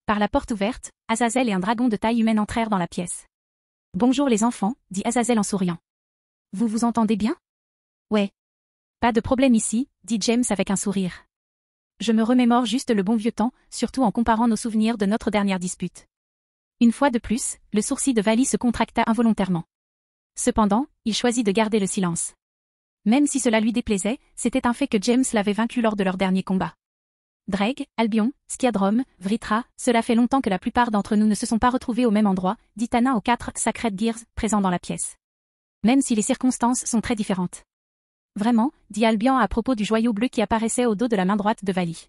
Par la porte ouverte, Azazel et un dragon de taille humaine entrèrent dans la pièce. Bonjour les enfants, dit Azazel en souriant. Vous vous entendez bien? Ouais. Pas de problème ici, dit James avec un sourire. Je me remémore juste le bon vieux temps, surtout en comparant nos souvenirs de notre dernière dispute. Une fois de plus, le sourcil de Vali se contracta involontairement. Cependant, il choisit de garder le silence. Même si cela lui déplaisait, c'était un fait que James l'avait vaincu lors de leur dernier combat. Dreg, Albion, Skiadrom, Vritra, cela fait longtemps que la plupart d'entre nous ne se sont pas retrouvés au même endroit, dit Tana aux 4 Sacred Gears présents dans la pièce. Même si les circonstances sont très différentes. Vraiment, dit Albion à propos du joyau bleu qui apparaissait au dos de la main droite de Vali.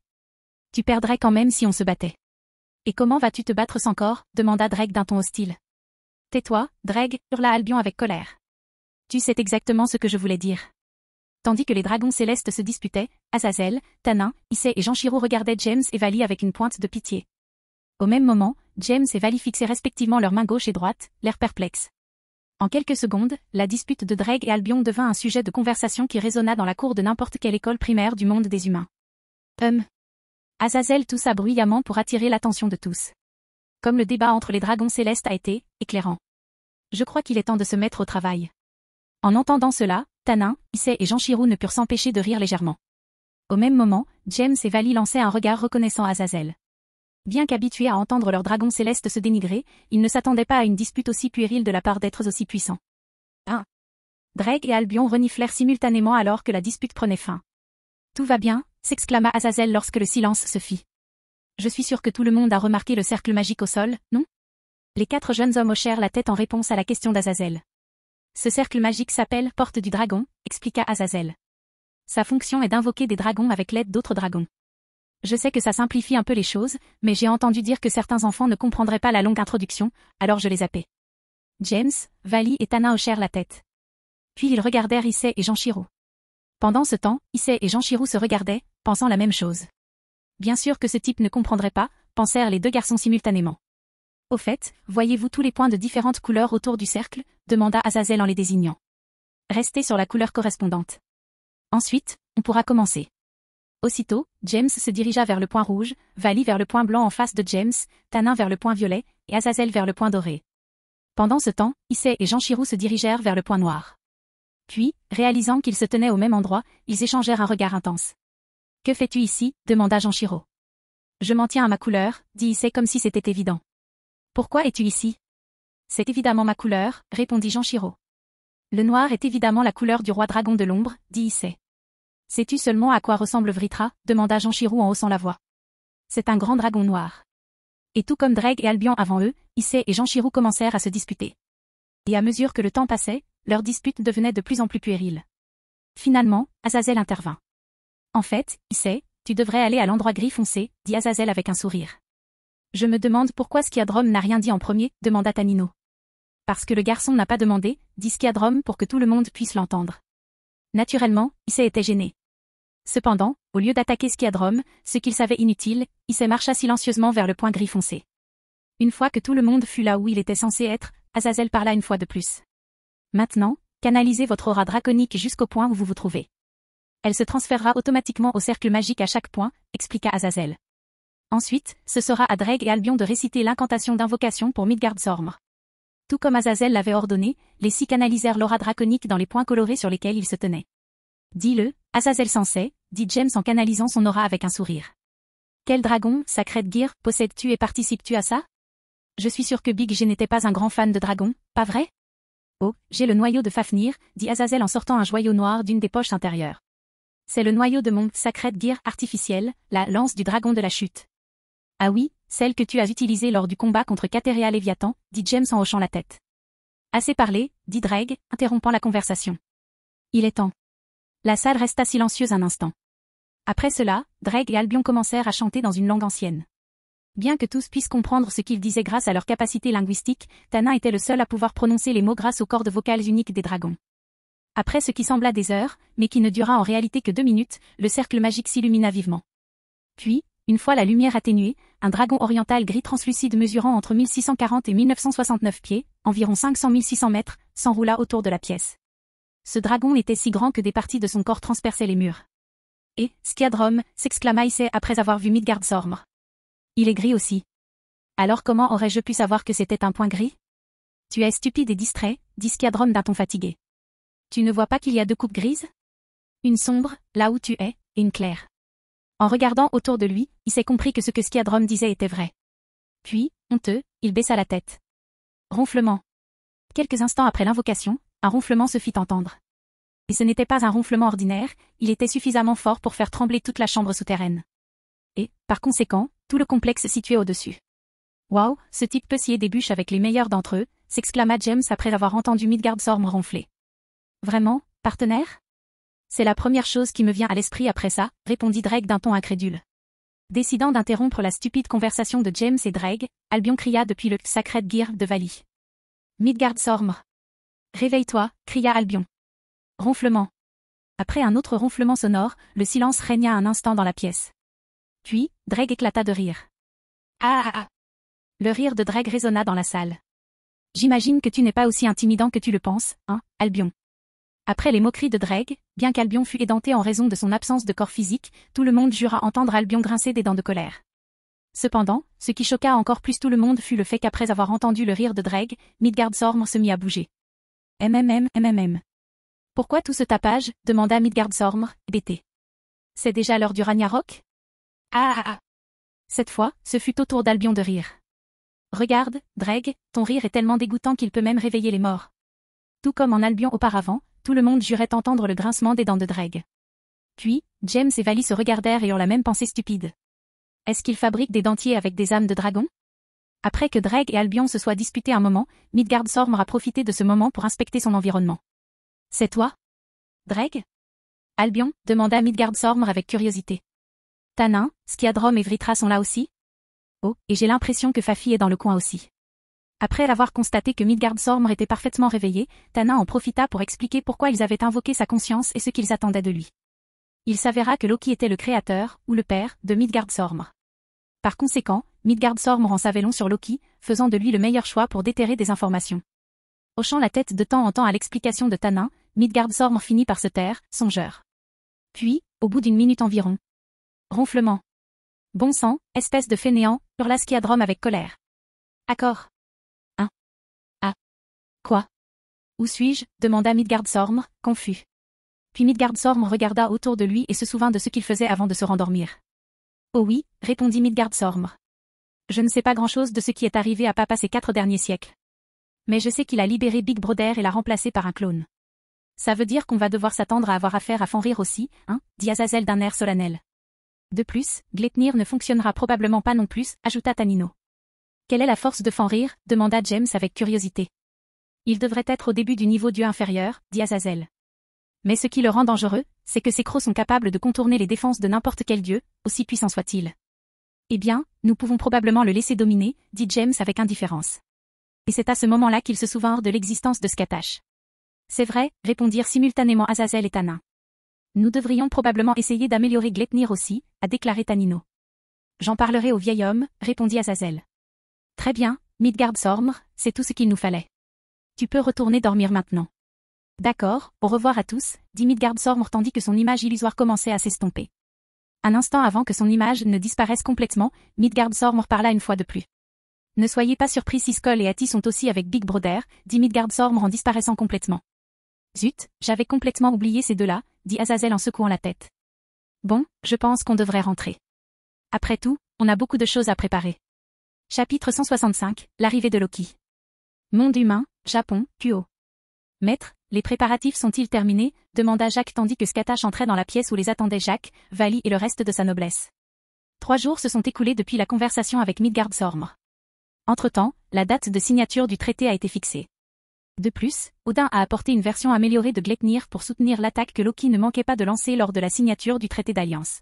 Tu perdrais quand même si on se battait. Et comment vas-tu te battre sans corps, demanda Dreg d'un ton hostile. Tais-toi, Dreg, hurla Albion avec colère. Tu sais exactement ce que je voulais dire. Tandis que les dragons célestes se disputaient, Azazel, Tanin, Issei et Janshiro regardaient James et Vali avec une pointe de pitié. Au même moment, James et Vali fixaient respectivement leurs mains gauche et droite, l'air perplexe. En quelques secondes, la dispute de Dreg et Albion devint un sujet de conversation qui résonna dans la cour de n'importe quelle école primaire du monde des humains. Azazel toussa bruyamment pour attirer l'attention de tous. Comme le débat entre les dragons célestes a été éclairant. Je crois qu'il est temps de se mettre au travail. En entendant cela, Tanin, Issei et Janshiro ne purent s'empêcher de rire légèrement. Au même moment, James et Vali lançaient un regard reconnaissant à Azazel. Bien qu'habitués à entendre leurs dragons célestes se dénigrer, ils ne s'attendaient pas à une dispute aussi puérile de la part d'êtres aussi puissants. Dreg et Albion reniflèrent simultanément alors que la dispute prenait fin. Tout va bien, s'exclama Azazel lorsque le silence se fit. Je suis sûr que tout le monde a remarqué le cercle magique au sol, non? Les 4 jeunes hommes hochèrent la tête en réponse à la question d'Azazel. Ce cercle magique s'appelle Porte du Dragon, expliqua Azazel. Sa fonction est d'invoquer des dragons avec l'aide d'autres dragons. Je sais que ça simplifie un peu les choses, mais j'ai entendu dire que certains enfants ne comprendraient pas la longue introduction, alors je les zappais. James, Vali et Tana hochèrent la tête. Puis ils regardèrent Issei et Janshiro. Pendant ce temps, Issei et Janshiro se regardaient, pensant la même chose. Bien sûr que ce type ne comprendrait pas, pensèrent les 2 garçons simultanément. Au fait, voyez-vous tous les points de différentes couleurs autour du cercle, demanda Azazel en les désignant. Restez sur la couleur correspondante. Ensuite, on pourra commencer. Aussitôt, James se dirigea vers le point rouge, Vali vers le point blanc en face de James, Tanin vers le point violet, et Azazel vers le point doré. Pendant ce temps, Issei et Janshiro se dirigèrent vers le point noir. Puis, réalisant qu'ils se tenaient au même endroit, ils échangèrent un regard intense. « Que fais-tu ici » demanda Janshiro. « Je m'en tiens à ma couleur » dit Issei comme si c'était évident. « Pourquoi es-tu ici » ? « C'est évidemment ma couleur » répondit Janshiro. « Le noir est évidemment la couleur du roi dragon de l'ombre » dit Issei. « Sais-tu seulement à quoi ressemble Vritra » demanda Janshiro en haussant la voix. « C'est un grand dragon noir. » Et tout comme Dreg et Albion avant eux, Issei et Janshiro commencèrent à se disputer. Et à mesure que le temps passait, leur dispute devenait de plus en plus puérile. Finalement, Azazel intervint. « En fait, Issei, tu devrais aller à l'endroit gris foncé » dit Azazel avec un sourire. « Je me demande pourquoi Skiadrom n'a rien dit en premier » demanda Tanino. « Parce que le garçon n'a pas demandé » dit Skiadrom pour que tout le monde puisse l'entendre. Naturellement, Issei était gêné. Cependant, au lieu d'attaquer Skiadrom, ce qu'il savait inutile, Issei marcha silencieusement vers le point gris foncé. Une fois que tout le monde fut là où il était censé être, Azazel parla une fois de plus. Maintenant, canalisez votre aura draconique jusqu'au point où vous vous trouvez. Elle se transférera automatiquement au cercle magique à chaque point, expliqua Azazel. Ensuite, ce sera à Dreg et Albion de réciter l'incantation d'invocation pour Midgardsormr. Tout comme Azazel l'avait ordonné, les 6 canalisèrent l'aura draconique dans les points colorés sur lesquels ils se tenaient. Dis-le, Azazel s'en sait, dit James en canalisant son aura avec un sourire. Quel dragon, Sacred Gear, possèdes-tu et participes-tu à ça? Je suis sûr que Big G n'était pas un grand fan de dragons, pas vrai? Oh, j'ai le noyau de Fafnir, dit Azazel en sortant un joyau noir d'une des poches intérieures. C'est le noyau de mon Sacred Gear artificiel, la lance du dragon de la chute. Ah oui, celle que tu as utilisée lors du combat contre Katerea Léviathan, dit James en hochant la tête. Assez parlé, dit Dreg, interrompant la conversation. Il est temps. La salle resta silencieuse un instant. Après cela, Dreg et Albion commencèrent à chanter dans une langue ancienne. Bien que tous puissent comprendre ce qu'ils disaient grâce à leur capacité linguistique, Tanin était le seul à pouvoir prononcer les mots grâce aux cordes vocales uniques des dragons. Après ce qui sembla des heures, mais qui ne dura en réalité que 2 minutes, le cercle magique s'illumina vivement. Puis, une fois la lumière atténuée, un dragon oriental gris translucide mesurant entre 1640 et 1969 pieds, environ 500-1600 mètres, s'enroula autour de la pièce. Ce dragon était si grand que des parties de son corps transperçaient les murs. « Et, Skiadrom » s'exclama Issei après avoir vu Midgardsormr. « Il est gris aussi. » Alors comment aurais-je pu savoir que c'était un point gris? Tu es stupide et distrait, dit Skiadrom d'un ton fatigué. Tu ne vois pas qu'il y a 2 coupes grises? Une sombre, là où tu es, et une claire. En regardant autour de lui, Issei comprit que ce que Skiadrom disait était vrai. Puis, honteux, il baissa la tête. Ronflement. Quelques instants après l'invocation, un ronflement se fit entendre. Et ce n'était pas un ronflement ordinaire, il était suffisamment fort pour faire trembler toute la chambre souterraine. Et, par conséquent, tout le complexe situé au-dessus. Waouh, ce type peut scier des bûches avec les meilleurs d'entre eux, s'exclama James après avoir entendu Midgardsorm ronfler. Vraiment, partenaire? C'est la première chose qui me vient à l'esprit après ça, répondit Drake d'un ton incrédule. Décidant d'interrompre la stupide conversation de James et Drake, Albion cria depuis le Sacred Gear de Vali. Midgardsorm. Réveille-toi, cria Albion. Ronflement. Après un autre ronflement sonore, le silence régna un instant dans la pièce. Puis, Drake éclata de rire. Ah ah ah. Le rire de Drake résonna dans la salle. J'imagine que tu n'es pas aussi intimidant que tu le penses, hein, Albion. Après les moqueries de Drake, bien qu'Albion fût édenté en raison de son absence de corps physique, tout le monde jura entendre Albion grincer des dents de colère. Cependant, ce qui choqua encore plus tout le monde fut le fait qu'après avoir entendu le rire de Drake, Midgardsorm se mit à bouger. MMM. Pourquoi tout ce tapage? Demanda Midgardsorm, hébété. C'est déjà l'heure du Ragnarok? Ah ah ah. Cette fois, ce fut au tour d'Albion de rire. Regarde, Drake, ton rire est tellement dégoûtant qu'il peut même réveiller les morts. Tout comme en Albion auparavant, tout le monde jurait entendre le grincement des dents de Drake. Puis, James et Vali se regardèrent et eurent la même pensée stupide. Est-ce qu'ils fabriquent des dentiers avec des âmes de dragon? Après que Drake et Albion se soient disputés un moment, Midgardsorm a profité de ce moment pour inspecter son environnement. C'est toi? Drake? Albion, demanda Midgardsorm avec curiosité. Tanin, Skiadrom et Vritra sont là aussi? Oh, et j'ai l'impression que Fafi est dans le coin aussi. Après avoir constaté que Midgardsorm était parfaitement réveillé, Tanin en profita pour expliquer pourquoi ils avaient invoqué sa conscience et ce qu'ils attendaient de lui. Il s'avéra que Loki était le créateur, ou le père, de Midgardsorm. Par conséquent, Midgardsorm en savait long sur Loki, faisant de lui le meilleur choix pour déterrer des informations. Hochant la tête de temps en temps à l'explication de Tanin, Midgardsorm finit par se taire, songeur. Puis, au bout d'une minute environ. Ronflement. Bon sang, espèce de fainéant, hurla Skiadrom avec colère. Accord. Quoi? Où suis-je? Demanda Midgardsorm, confus. Puis Midgardsorm regarda autour de lui et se souvint de ce qu'il faisait avant de se rendormir. Oh oui, répondit Midgardsorm. Je ne sais pas grand-chose de ce qui est arrivé à Papa ces 4 derniers siècles. Mais je sais qu'il a libéré Big Brother et l'a remplacé par un clone. Ça veut dire qu'on va devoir s'attendre à avoir affaire à Fenrir aussi, hein, dit Azazel d'un air solennel. De plus, Gleipnir ne fonctionnera probablement pas non plus, ajouta Tanino. Quelle est la force de Fenrir? Demanda James avec curiosité. Il devrait être au début du niveau dieu inférieur, dit Azazel. Mais ce qui le rend dangereux, c'est que ses crocs sont capables de contourner les défenses de n'importe quel dieu, aussi puissant soit-il. Eh bien, nous pouvons probablement le laisser dominer, dit James avec indifférence. Et c'est à ce moment-là qu'ils se souvinrent de l'existence de Skatash. C'est vrai, répondirent simultanément Azazel et Tanin. Nous devrions probablement essayer d'améliorer Gleipnir aussi, a déclaré Tanino. J'en parlerai au vieil homme, répondit Azazel. Très bien, Midgardsorm, c'est tout ce qu'il nous fallait. Tu peux retourner dormir maintenant. D'accord, au revoir à tous, dit Midgardsorm tandis que son image illusoire commençait à s'estomper. Un instant avant que son image ne disparaisse complètement, Midgardsorm parla une fois de plus. Ne soyez pas surpris si Skoll et Ati sont aussi avec Big Brother, dit Midgardsorm en disparaissant complètement. Zut, j'avais complètement oublié ces deux-là, dit Azazel en secouant la tête. Bon, je pense qu'on devrait rentrer. Après tout, on a beaucoup de choses à préparer. Chapitre 165, l'arrivée de Loki. Monde humain, Japon, Kuo. Maître, les préparatifs sont-ils terminés? Demanda Jacques tandis que Skatash entrait dans la pièce où les attendaient Jacques, Vali et le reste de sa noblesse. 3 jours se sont écoulés depuis la conversation avec Midgardsorm. Entre-temps, la date de signature du traité a été fixée. De plus, Odin a apporté une version améliorée de Gleipnir pour soutenir l'attaque que Loki ne manquait pas de lancer lors de la signature du traité d'alliance.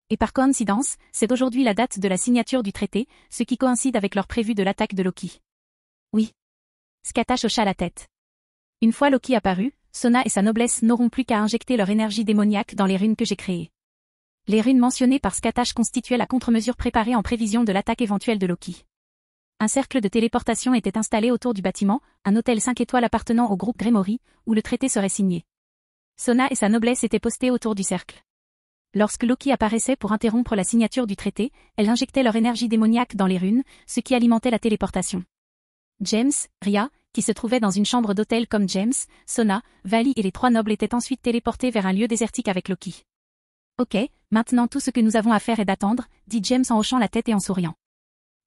Et par coïncidence, c'est aujourd'hui la date de la signature du traité, ce qui coïncide avec l'heure prévue de l'attaque de Loki. Oui. Skatash hocha la tête. Une fois Loki apparu, Sona et sa noblesse n'auront plus qu'à injecter leur énergie démoniaque dans les runes que j'ai créées. Les runes mentionnées par Skatash constituaient la contre-mesure préparée en prévision de l'attaque éventuelle de Loki. Un cercle de téléportation était installé autour du bâtiment, un hôtel 5 étoiles appartenant au groupe Gremory, où le traité serait signé. Sona et sa noblesse étaient postés autour du cercle. Lorsque Loki apparaissait pour interrompre la signature du traité, elles injectaient leur énergie démoniaque dans les runes, ce qui alimentait la téléportation. James, Ria, qui se trouvait dans une chambre d'hôtel comme James, Sona, Vali et les 3 nobles étaient ensuite téléportés vers un lieu désertique avec Loki. Ok, maintenant tout ce que nous avons à faire est d'attendre, dit James en hochant la tête et en souriant.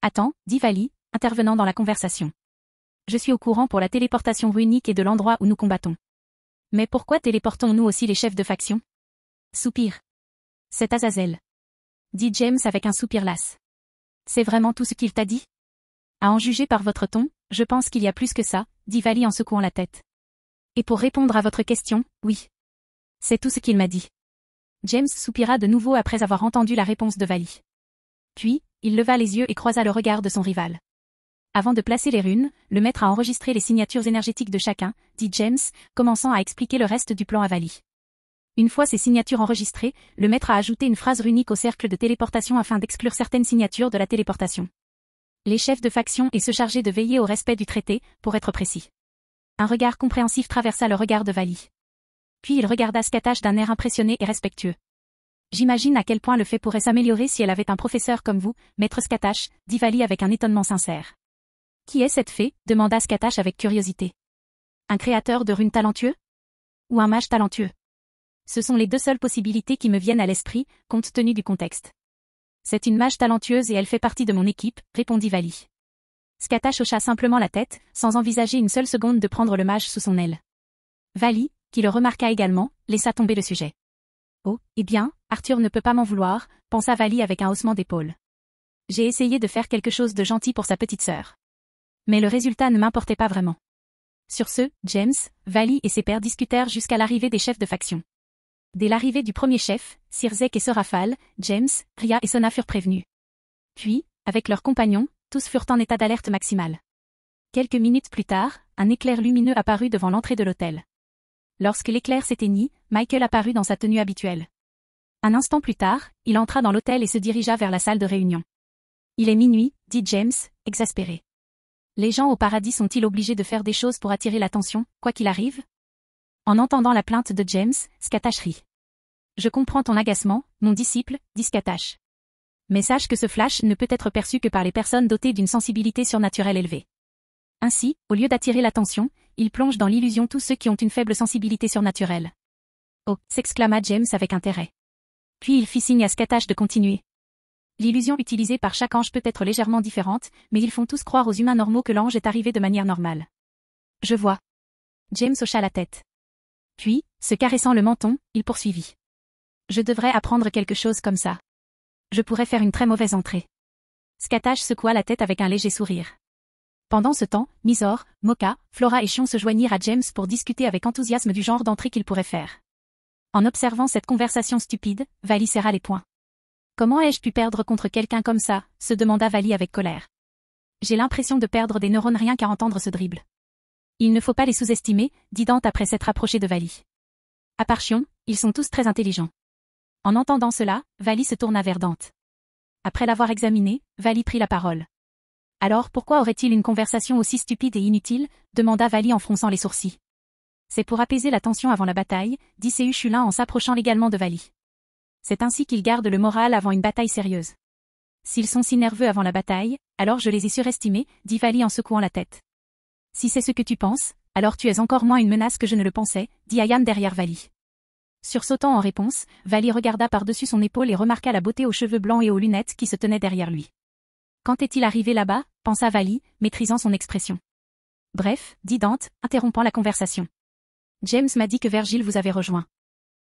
Attends, dit Vali, intervenant dans la conversation. Je suis au courant pour la téléportation runique et de l'endroit où nous combattons. Mais pourquoi téléportons-nous aussi les chefs de faction? Soupir. C'est Azazel. Dit James avec un soupir las. C'est vraiment tout ce qu'il t'a dit? À en juger par votre ton, je pense qu'il y a plus que ça, dit Vali en secouant la tête. Et pour répondre à votre question, oui. C'est tout ce qu'il m'a dit. James soupira de nouveau après avoir entendu la réponse de Vali. Puis, il leva les yeux et croisa le regard de son rival. Avant de placer les runes, le maître a enregistré les signatures énergétiques de chacun, dit James, commençant à expliquer le reste du plan à Vali. Une fois ces signatures enregistrées, le maître a ajouté une phrase runique au cercle de téléportation afin d'exclure certaines signatures de la téléportation. Les chefs de faction et se charger de veiller au respect du traité, pour être précis. Un regard compréhensif traversa le regard de Vali. Puis il regarda Skatash d'un air impressionné et respectueux. J'imagine à quel point le fait pourrait s'améliorer si elle avait un professeur comme vous, maître Skatash, dit Vali avec un étonnement sincère. Qui est cette fée? Demanda Skatash avec curiosité. Un créateur de runes talentueux? Ou un mage talentueux? Ce sont les deux seules possibilités qui me viennent à l'esprit, compte tenu du contexte. C'est une mage talentueuse et elle fait partie de mon équipe, répondit Vali. Skatash hocha simplement la tête, sans envisager une seule seconde de prendre le mage sous son aile. Vali, qui le remarqua également, laissa tomber le sujet. Oh, eh bien, Arthur ne peut pas m'en vouloir, pensa Vali avec un haussement d'épaule. J'ai essayé de faire quelque chose de gentil pour sa petite sœur. Mais le résultat ne m'importait pas vraiment. Sur ce, James, Vali et ses pairs discutèrent jusqu'à l'arrivée des chefs de faction. Dès l'arrivée du premier chef, Sirzek et Serafal, James, Ria et Sona furent prévenus. Puis, avec leurs compagnons, tous furent en état d'alerte maximale. Quelques minutes plus tard, un éclair lumineux apparut devant l'entrée de l'hôtel. Lorsque l'éclair s'éteignit, Michael apparut dans sa tenue habituelle. Un instant plus tard, il entra dans l'hôtel et se dirigea vers la salle de réunion. Il est minuit, dit James, exaspéré. Les gens au paradis sont-ils obligés de faire des choses pour attirer l'attention, quoi qu'il arrive? En entendant la plainte de James, Skatash rit. Je comprends ton agacement, mon disciple, dit Skatash. Mais sache que ce flash ne peut être perçu que par les personnes dotées d'une sensibilité surnaturelle élevée. Ainsi, au lieu d'attirer l'attention, il plonge dans l'illusion tous ceux qui ont une faible sensibilité surnaturelle. Oh, s'exclama James avec intérêt. Puis il fit signe à Skatash de continuer. L'illusion utilisée par chaque ange peut être légèrement différente, mais ils font tous croire aux humains normaux que l'ange est arrivé de manière normale. Je vois. James hocha la tête. Puis, se caressant le menton, il poursuivit. Je devrais apprendre quelque chose comme ça. Je pourrais faire une très mauvaise entrée. Skatash secoua la tête avec un léger sourire. Pendant ce temps, Mizor, Moka, Flora et Chion se joignirent à James pour discuter avec enthousiasme du genre d'entrée qu'il pourrait faire. En observant cette conversation stupide, Vali serra les poings. Comment ai-je pu perdre contre quelqu'un comme ça, se demanda Vali avec colère. J'ai l'impression de perdre des neurones rien qu'à entendre ce dribble. Il ne faut pas les sous-estimer, dit Dante après s'être approché de Vali. À part Chion, ils sont tous très intelligents. En entendant cela, Vali se tourna vers Dante. Après l'avoir examiné, Vali prit la parole. Alors pourquoi aurait-il une conversation aussi stupide et inutile, demanda Vali en fronçant les sourcils. C'est pour apaiser la tension avant la bataille, dit Seu Chulin en s'approchant légalement de Vali. C'est ainsi qu'ils gardent le moral avant une bataille sérieuse. S'ils sont si nerveux avant la bataille, alors je les ai surestimés, dit Vali en secouant la tête. Si c'est ce que tu penses, alors tu es encore moins une menace que je ne le pensais, dit Ayam derrière Vali. Sursautant en réponse, Vali regarda par-dessus son épaule et remarqua la beauté aux cheveux blancs et aux lunettes qui se tenaient derrière lui. Quand est-il arrivé là-bas, pensa Vali, maîtrisant son expression. Bref, dit Dante, interrompant la conversation. James m'a dit que Vergil vous avait rejoint.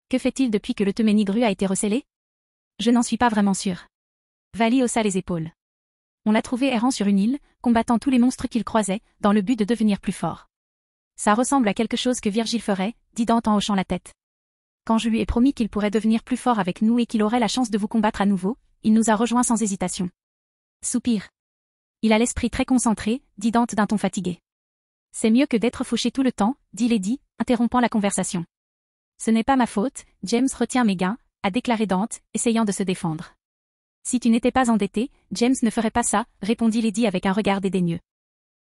Que fait-il depuis que le Teménigru a été recellé? Je n'en suis pas vraiment sûr. Vali haussa les épaules. On l'a trouvé errant sur une île, combattant tous les monstres qu'il croisait, dans le but de devenir plus fort. Ça ressemble à quelque chose que Virgile ferait, dit Dante en hochant la tête. Quand je lui ai promis qu'il pourrait devenir plus fort avec nous et qu'il aurait la chance de vous combattre à nouveau, il nous a rejoints sans hésitation. Soupir. Il a l'esprit très concentré, dit Dante d'un ton fatigué. C'est mieux que d'être fauché tout le temps, dit Lady, interrompant la conversation. Ce n'est pas ma faute, James retient mes gains, a déclaré Dante, essayant de se défendre. Si tu n'étais pas endetté, James ne ferait pas ça, répondit Lady avec un regard dédaigneux.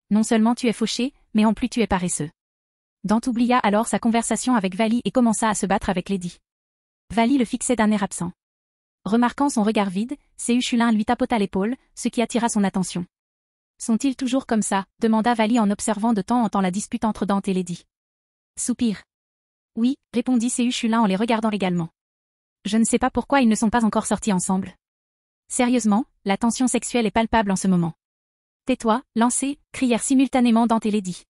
Non seulement tu es fauché, mais en plus tu es paresseux. Dante oublia alors sa conversation avec Vali et commença à se battre avec Lady. Vali le fixait d'un air absent. Remarquant son regard vide, Seu Chulin lui tapota l'épaule, ce qui attira son attention. Sont-ils toujours comme ça, demanda Vali en observant de temps en temps la dispute entre Dante et Lady. Soupir. Oui, répondit Seu Chulin en les regardant également. Je ne sais pas pourquoi ils ne sont pas encore sortis ensemble. Sérieusement, la tension sexuelle est palpable en ce moment. Tais-toi, lancez, crièrent simultanément Dante et Lady.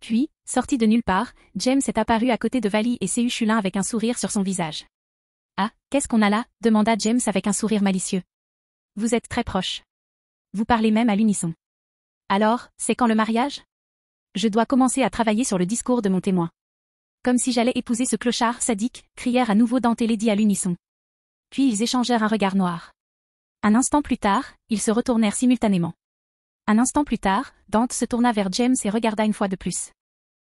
Puis, Sorti de nulle part, James est apparu à côté de Vali et Séhuchulin avec un sourire sur son visage. Ah, qu'est-ce qu'on a là? Demanda James avec un sourire malicieux. Vous êtes très proches. Vous parlez même à l'unisson. Alors, c'est quand le mariage? Je dois commencer à travailler sur le discours de mon témoin. Comme si j'allais épouser ce clochard sadique, crièrent à nouveau Dante et Lady à l'unisson. Puis ils échangèrent un regard noir. Un instant plus tard, ils se retournèrent simultanément. Un instant plus tard, Dante se tourna vers James et regarda une fois de plus.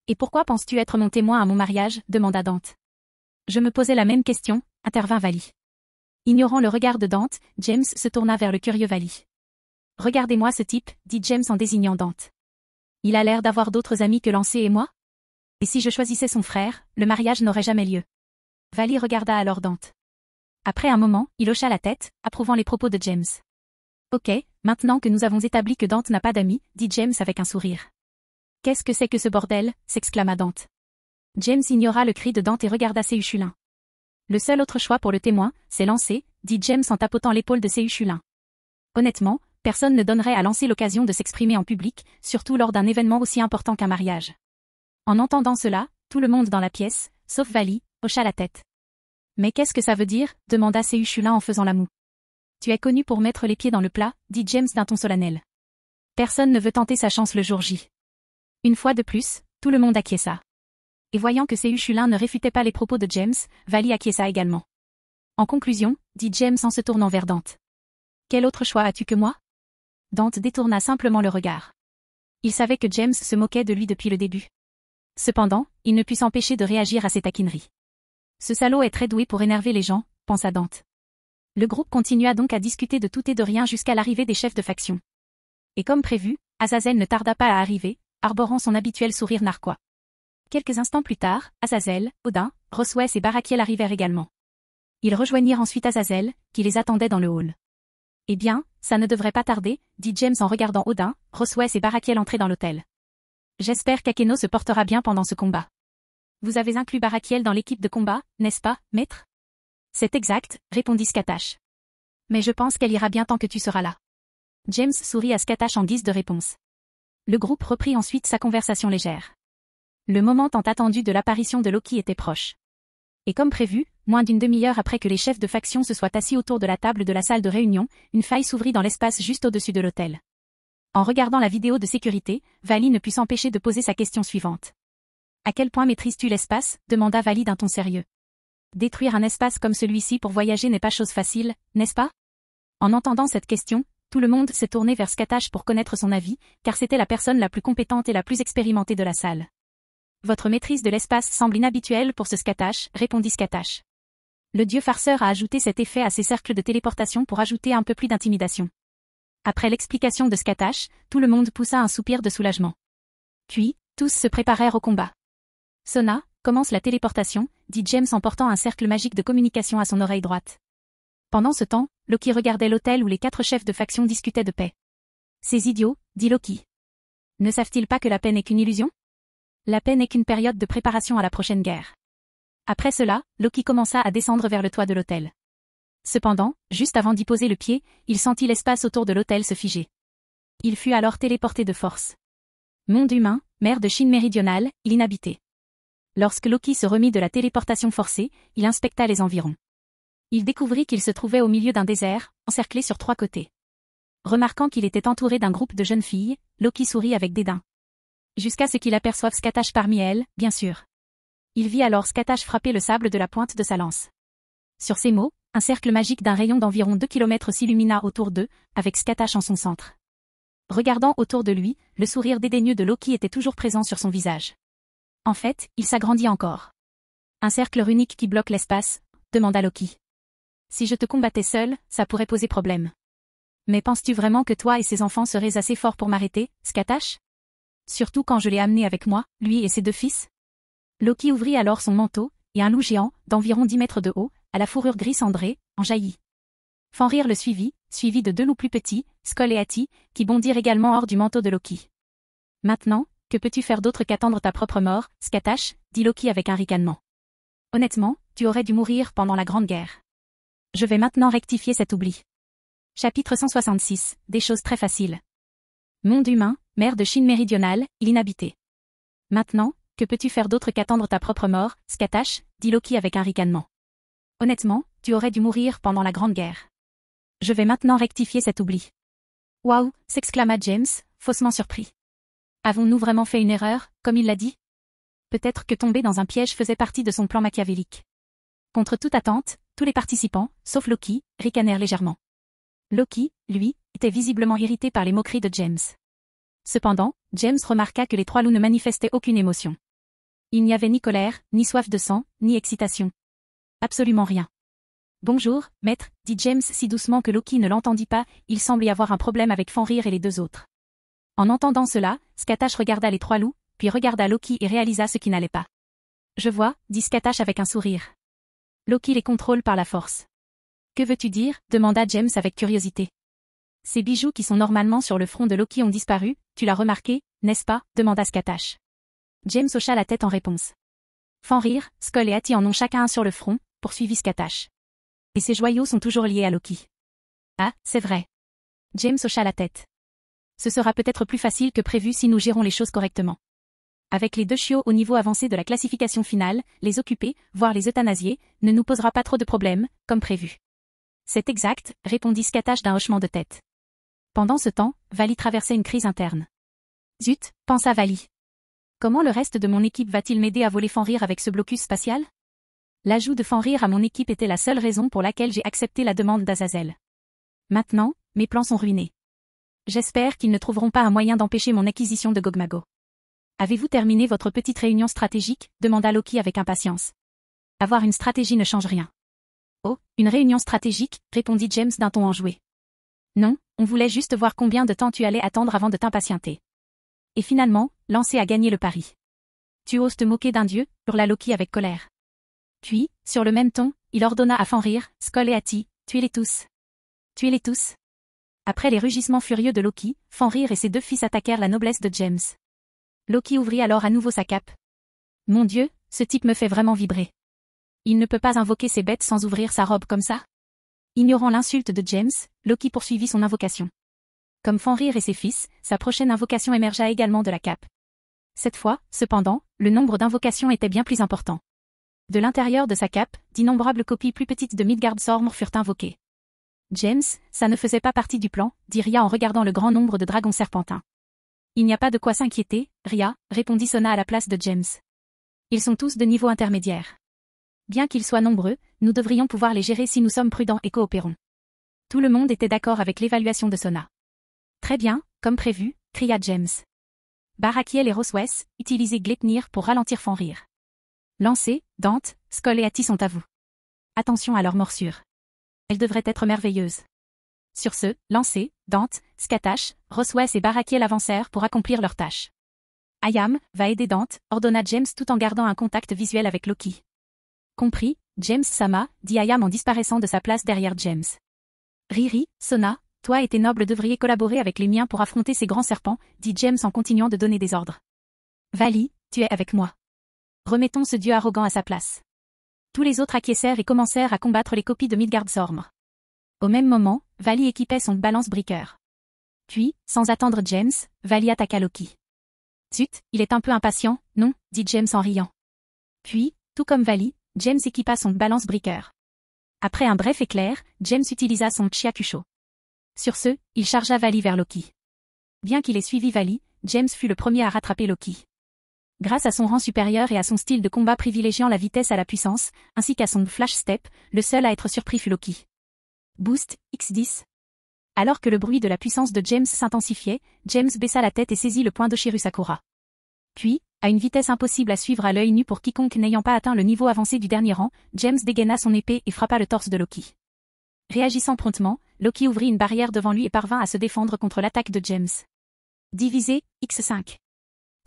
Et pourquoi penses-tu être mon témoin à mon mariage? Demanda Dante. Je me posais la même question, intervint Vali. Ignorant le regard de Dante, James se tourna vers le curieux Vali. Regardez-moi ce type, dit James en désignant Dante. Il a l'air d'avoir d'autres amis que Lancé et moi? Et si je choisissais son frère, le mariage n'aurait jamais lieu. Vali regarda alors Dante. Après un moment, il hocha la tête, approuvant les propos de James. Ok, maintenant que nous avons établi que Dante n'a pas d'amis, dit James avec un sourire. Qu'est-ce que c'est que ce bordel? S'exclama Dante. James ignora le cri de Dante et regarda Séhuchulin. Le seul autre choix pour le témoin, c'est Lancé, dit James en tapotant l'épaule de Séhuchulin. Honnêtement, personne ne donnerait à Lancé l'occasion de s'exprimer en public, surtout lors d'un événement aussi important qu'un mariage. En entendant cela, tout le monde dans la pièce, sauf Vali, hocha la tête. Mais qu'est-ce que ça veut dire? Demanda Séhuchulin en faisant la moue. Tu es connu pour mettre les pieds dans le plat, dit James d'un ton solennel. Personne ne veut tenter sa chance le jour J. Une fois de plus, tout le monde acquiesça. Et voyant que Séhuchulin ne réfutait pas les propos de James, Vali acquiesça également. En conclusion, dit James en se tournant vers Dante. Quel autre choix as-tu que moi? Dante détourna simplement le regard. Il savait que James se moquait de lui depuis le début. Cependant, il ne put s'empêcher de réagir à ses taquineries. Ce salaud est très doué pour énerver les gens, pensa Dante. Le groupe continua donc à discuter de tout et de rien jusqu'à l'arrivée des chefs de faction. Et comme prévu, Azazel ne tarda pas à arriver, arborant son habituel sourire narquois. Quelques instants plus tard, Azazel, Odin, Roswes et Barakiel arrivèrent également. Ils rejoignirent ensuite Azazel, qui les attendait dans le hall. Eh bien, ça ne devrait pas tarder, dit James en regardant Odin, Roswes et Barakiel entrer dans l'hôtel. J'espère qu'Akeno se portera bien pendant ce combat. Vous avez inclus Barakiel dans l'équipe de combat, n'est-ce pas, maître? C'est exact, répondit Skatash. Mais je pense qu'elle ira bien tant que tu seras là. James sourit à Skatash en guise de réponse. Le groupe reprit ensuite sa conversation légère. Le moment tant attendu de l'apparition de Loki était proche. Et comme prévu, moins d'une demi-heure après que les chefs de faction se soient assis autour de la table de la salle de réunion, une faille s'ouvrit dans l'espace juste au-dessus de l'hôtel. En regardant la vidéo de sécurité, Vali ne put s'empêcher de poser sa question suivante. À quel point maîtrises-tu l'espace? Demanda Vali d'un ton sérieux. Détruire un espace comme celui-ci pour voyager n'est pas chose facile, n'est-ce pas? En entendant cette question, tout le monde s'est tourné vers Skatash pour connaître son avis, car c'était la personne la plus compétente et la plus expérimentée de la salle. Votre maîtrise de l'espace semble inhabituelle pour ce Skatash, répondit Skatash. Le dieu farceur a ajouté cet effet à ses cercles de téléportation pour ajouter un peu plus d'intimidation. Après l'explication de Skatash, tout le monde poussa un soupir de soulagement. Puis, tous se préparèrent au combat. Sona, commence la téléportation, dit James en portant un cercle magique de communication à son oreille droite. Pendant ce temps, Loki regardait l'hôtel où les 4 chefs de faction discutaient de paix. Ces idiots, dit Loki. Ne savent-ils pas que la paix n'est qu'une illusion? La paix n'est qu'une période de préparation à la prochaine guerre. Après cela, Loki commença à descendre vers le toit de l'hôtel. Cependant, juste avant d'y poser le pied, il sentit l'espace autour de l'hôtel se figer. Il fut alors téléporté de force. Monde humain, mer de Chine méridionale, l'inhabité. Lorsque Loki se remit de la téléportation forcée, il inspecta les environs. Il découvrit qu'il se trouvait au milieu d'un désert, encerclé sur 3 côtés. Remarquant qu'il était entouré d'un groupe de jeunes filles, Loki sourit avec dédain. Jusqu'à ce qu'il aperçoive Skatash parmi elles, bien sûr. Il vit alors Skatash frapper le sable de la pointe de sa lance. Sur ces mots, un cercle magique d'un rayon d'environ 2 km s'illumina autour d'eux, avec Skatash en son centre. Regardant autour de lui, le sourire dédaigneux de Loki était toujours présent sur son visage. En fait, il s'agrandit encore. Un cercle runique qui bloque l'espace, demanda Loki. Si je te combattais seul, ça pourrait poser problème. Mais penses-tu vraiment que toi et ses enfants seraient assez forts pour m'arrêter, Skatash? Surtout quand je l'ai amené avec moi, lui et ses 2 fils? Loki ouvrit alors son manteau, et un loup géant, d'environ 10 mètres de haut, à la fourrure gris cendrée, en jaillit. Fenrir le suivit, suivi de 2 loups plus petits, Skoll et Hati, qui bondirent également hors du manteau de Loki. Maintenant, que peux-tu faire d'autre qu'attendre ta propre mort, Skatash, dit Loki avec un ricanement. Honnêtement, tu aurais dû mourir pendant la Grande Guerre. Je vais maintenant rectifier cet oubli. Chapitre 166, des choses très faciles. Monde humain, mer de Chine méridionale, l'inhabité. Maintenant, que peux-tu faire d'autre qu'attendre ta propre mort, Scatache, dit Loki avec un ricanement. Honnêtement, tu aurais dû mourir pendant la Grande Guerre. Je vais maintenant rectifier cet oubli. Waouh, s'exclama James, faussement surpris. Avons-nous vraiment fait une erreur, comme il l'a dit? Peut-être que tomber dans un piège faisait partie de son plan machiavélique. Contre toute attente, tous les participants, sauf Loki, ricanèrent légèrement. Loki, lui, était visiblement irrité par les moqueries de James. Cependant, James remarqua que les trois loups ne manifestaient aucune émotion. Il n'y avait ni colère, ni soif de sang, ni excitation. Absolument rien. Bonjour, maître, dit James si doucement que Loki ne l'entendit pas, il semble y avoir un problème avec Fenrir et les deux autres. En entendant cela, Scatache regarda les trois loups, puis regarda Loki et réalisa ce qui n'allait pas. Je vois, dit Scatache avec un sourire. Loki les contrôle par la force. Que veux-tu dire, demanda James avec curiosité. Ces bijoux qui sont normalement sur le front de Loki ont disparu, tu l'as remarqué, n'est-ce pas, demanda Scatache. James hocha la tête en réponse. Fenrir, Skoll et Hati en ont chacun un sur le front, poursuivit Scatache. Et ces joyaux sont toujours liés à Loki. Ah, c'est vrai. James hocha la tête. Ce sera peut-être plus facile que prévu si nous gérons les choses correctement. Avec les deux chiots au niveau avancé de la classification finale, les occuper, voire les euthanasier, ne nous posera pas trop de problèmes, comme prévu. C'est exact, répondit Scatache d'un hochement de tête. Pendant ce temps, Vali traversait une crise interne. Zut, pensa Vali. Comment le reste de mon équipe va-t-il m'aider à voler Fenrir avec ce blocus spatial? L'ajout de Fenrir à mon équipe était la seule raison pour laquelle j'ai accepté la demande d'Azazel. Maintenant, mes plans sont ruinés. J'espère qu'ils ne trouveront pas un moyen d'empêcher mon acquisition de Gogmago. Avez-vous terminé votre petite réunion stratégique? Demanda Loki avec impatience. Avoir une stratégie ne change rien. Oh, une réunion stratégique, répondit James d'un ton enjoué. Non, on voulait juste voir combien de temps tu allais attendre avant de t'impatienter. Et finalement, Lancé a gagné le pari. Tu oses te moquer d'un dieu, hurla Loki avec colère. Puis, sur le même ton, il ordonna à Fenrir, Skoll et Hati, tuez-les tous. Tuez-les tous. Après les rugissements furieux de Loki, Fenrir et ses deux fils attaquèrent la noblesse de James. Loki ouvrit alors à nouveau sa cape. Mon Dieu, ce type me fait vraiment vibrer. Il ne peut pas invoquer ces bêtes sans ouvrir sa robe comme ça? Ignorant l'insulte de James, Loki poursuivit son invocation. Comme Fenrir et ses fils, sa prochaine invocation émergea également de la cape. Cette fois, cependant, le nombre d'invocations était bien plus important. De l'intérieur de sa cape, d'innombrables copies plus petites de Midgardsormr furent invoquées. James, ça ne faisait pas partie du plan, dit Ria en regardant le grand nombre de dragons serpentins. Il n'y a pas de quoi s'inquiéter, Ria, répondit Sona à la place de James. Ils sont tous de niveau intermédiaire. Bien qu'ils soient nombreux, nous devrions pouvoir les gérer si nous sommes prudents et coopérons. Tout le monde était d'accord avec l'évaluation de Sona. Très bien, comme prévu, cria James. Barakiel et Roswes, utilisez Gleipnir pour ralentir Fenrir. Lancez, Dante, Skoll et Hati sont à vous. Attention à leurs morsures. Elles devraient être merveilleuses. Sur ce, Lancez, Dante, Scatache, Roswes et Barakiel avancèrent pour accomplir leurs tâches. Ayam va aider Dante, ordonna James tout en gardant un contact visuel avec Loki. Compris, James Sama, dit Ayam en disparaissant de sa place derrière James. Riri, Sona, toi et tes nobles devriez collaborer avec les miens pour affronter ces grands serpents, dit James en continuant de donner des ordres. Vali, tu es avec moi. Remettons ce dieu arrogant à sa place. Tous les autres acquiescèrent et commencèrent à combattre les copies de Midgardsormr. Au même moment, Vali équipait son balance breaker. Puis, sans attendre James, Vali attaqua Loki. Zut, il est un peu impatient, non, dit James en riant. Puis, tout comme Vali, James équipa son balance breaker. Après un bref éclair, James utilisa son Chiakusho. Sur ce, il chargea Vali vers Loki. Bien qu'il ait suivi Vali, James fut le premier à rattraper Loki. Grâce à son rang supérieur et à son style de combat privilégiant la vitesse à la puissance, ainsi qu'à son flash step, le seul à être surpris fut Loki. Boost, X10. Alors que le bruit de la puissance de James s'intensifiait, James baissa la tête et saisit le poing d'Oshiru Sakura. Puis, à une vitesse impossible à suivre à l'œil nu pour quiconque n'ayant pas atteint le niveau avancé du dernier rang, James dégaina son épée et frappa le torse de Loki. Réagissant promptement, Loki ouvrit une barrière devant lui et parvint à se défendre contre l'attaque de James. Divisé, X5.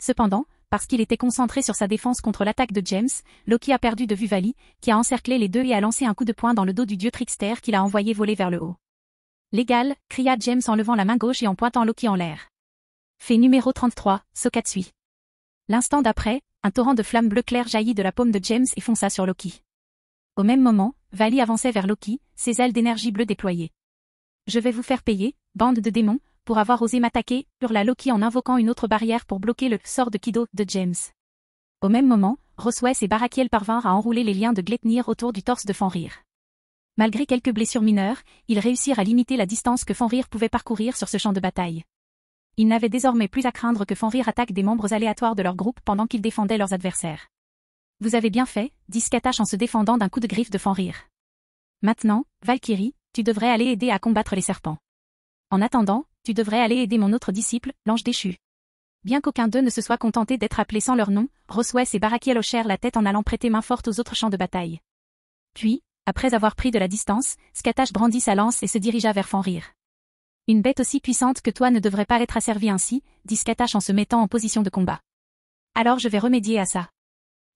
Cependant, parce qu'il était concentré sur sa défense contre l'attaque de James, Loki a perdu de vue Vali, qui a encerclé les deux et a lancé un coup de poing dans le dos du dieu Trickster qui l'a envoyé voler vers le haut. Légal, cria James en levant la main gauche et en pointant Loki en l'air. Fait numéro 33, Sokatsui. L'instant d'après, un torrent de flammes bleu clair jaillit de la paume de James et fonça sur Loki. Au même moment, Vali avançait vers Loki, ses ailes d'énergie bleue déployées. Je vais vous faire payer, bande de démons, pour avoir osé m'attaquer, hurla Loki en invoquant une autre barrière pour bloquer le sort de Kido de James. Au même moment, Roswes et Barakiel parvinrent à enrouler les liens de Gleipnir autour du torse de Fenrir. Malgré quelques blessures mineures, ils réussirent à limiter la distance que Fenrir pouvait parcourir sur ce champ de bataille. Ils n'avaient désormais plus à craindre que Fenrir attaque des membres aléatoires de leur groupe pendant qu'ils défendaient leurs adversaires. Vous avez bien fait, dit Skatach en se défendant d'un coup de griffe de Fenrir. Maintenant, Valkyrie, tu devrais aller aider à combattre les serpents. En attendant, tu devrais aller aider mon autre disciple, l'ange déchu. Bien qu'aucun d'eux ne se soit contenté d'être appelé sans leur nom, Roswes et Barakiel hochèrent la tête en allant prêter main forte aux autres champs de bataille. Puis, après avoir pris de la distance, Skatach brandit sa lance et se dirigea vers Fenrir. Une bête aussi puissante que toi ne devrait pas être asservie ainsi, dit Skatach en se mettant en position de combat. Alors je vais remédier à ça.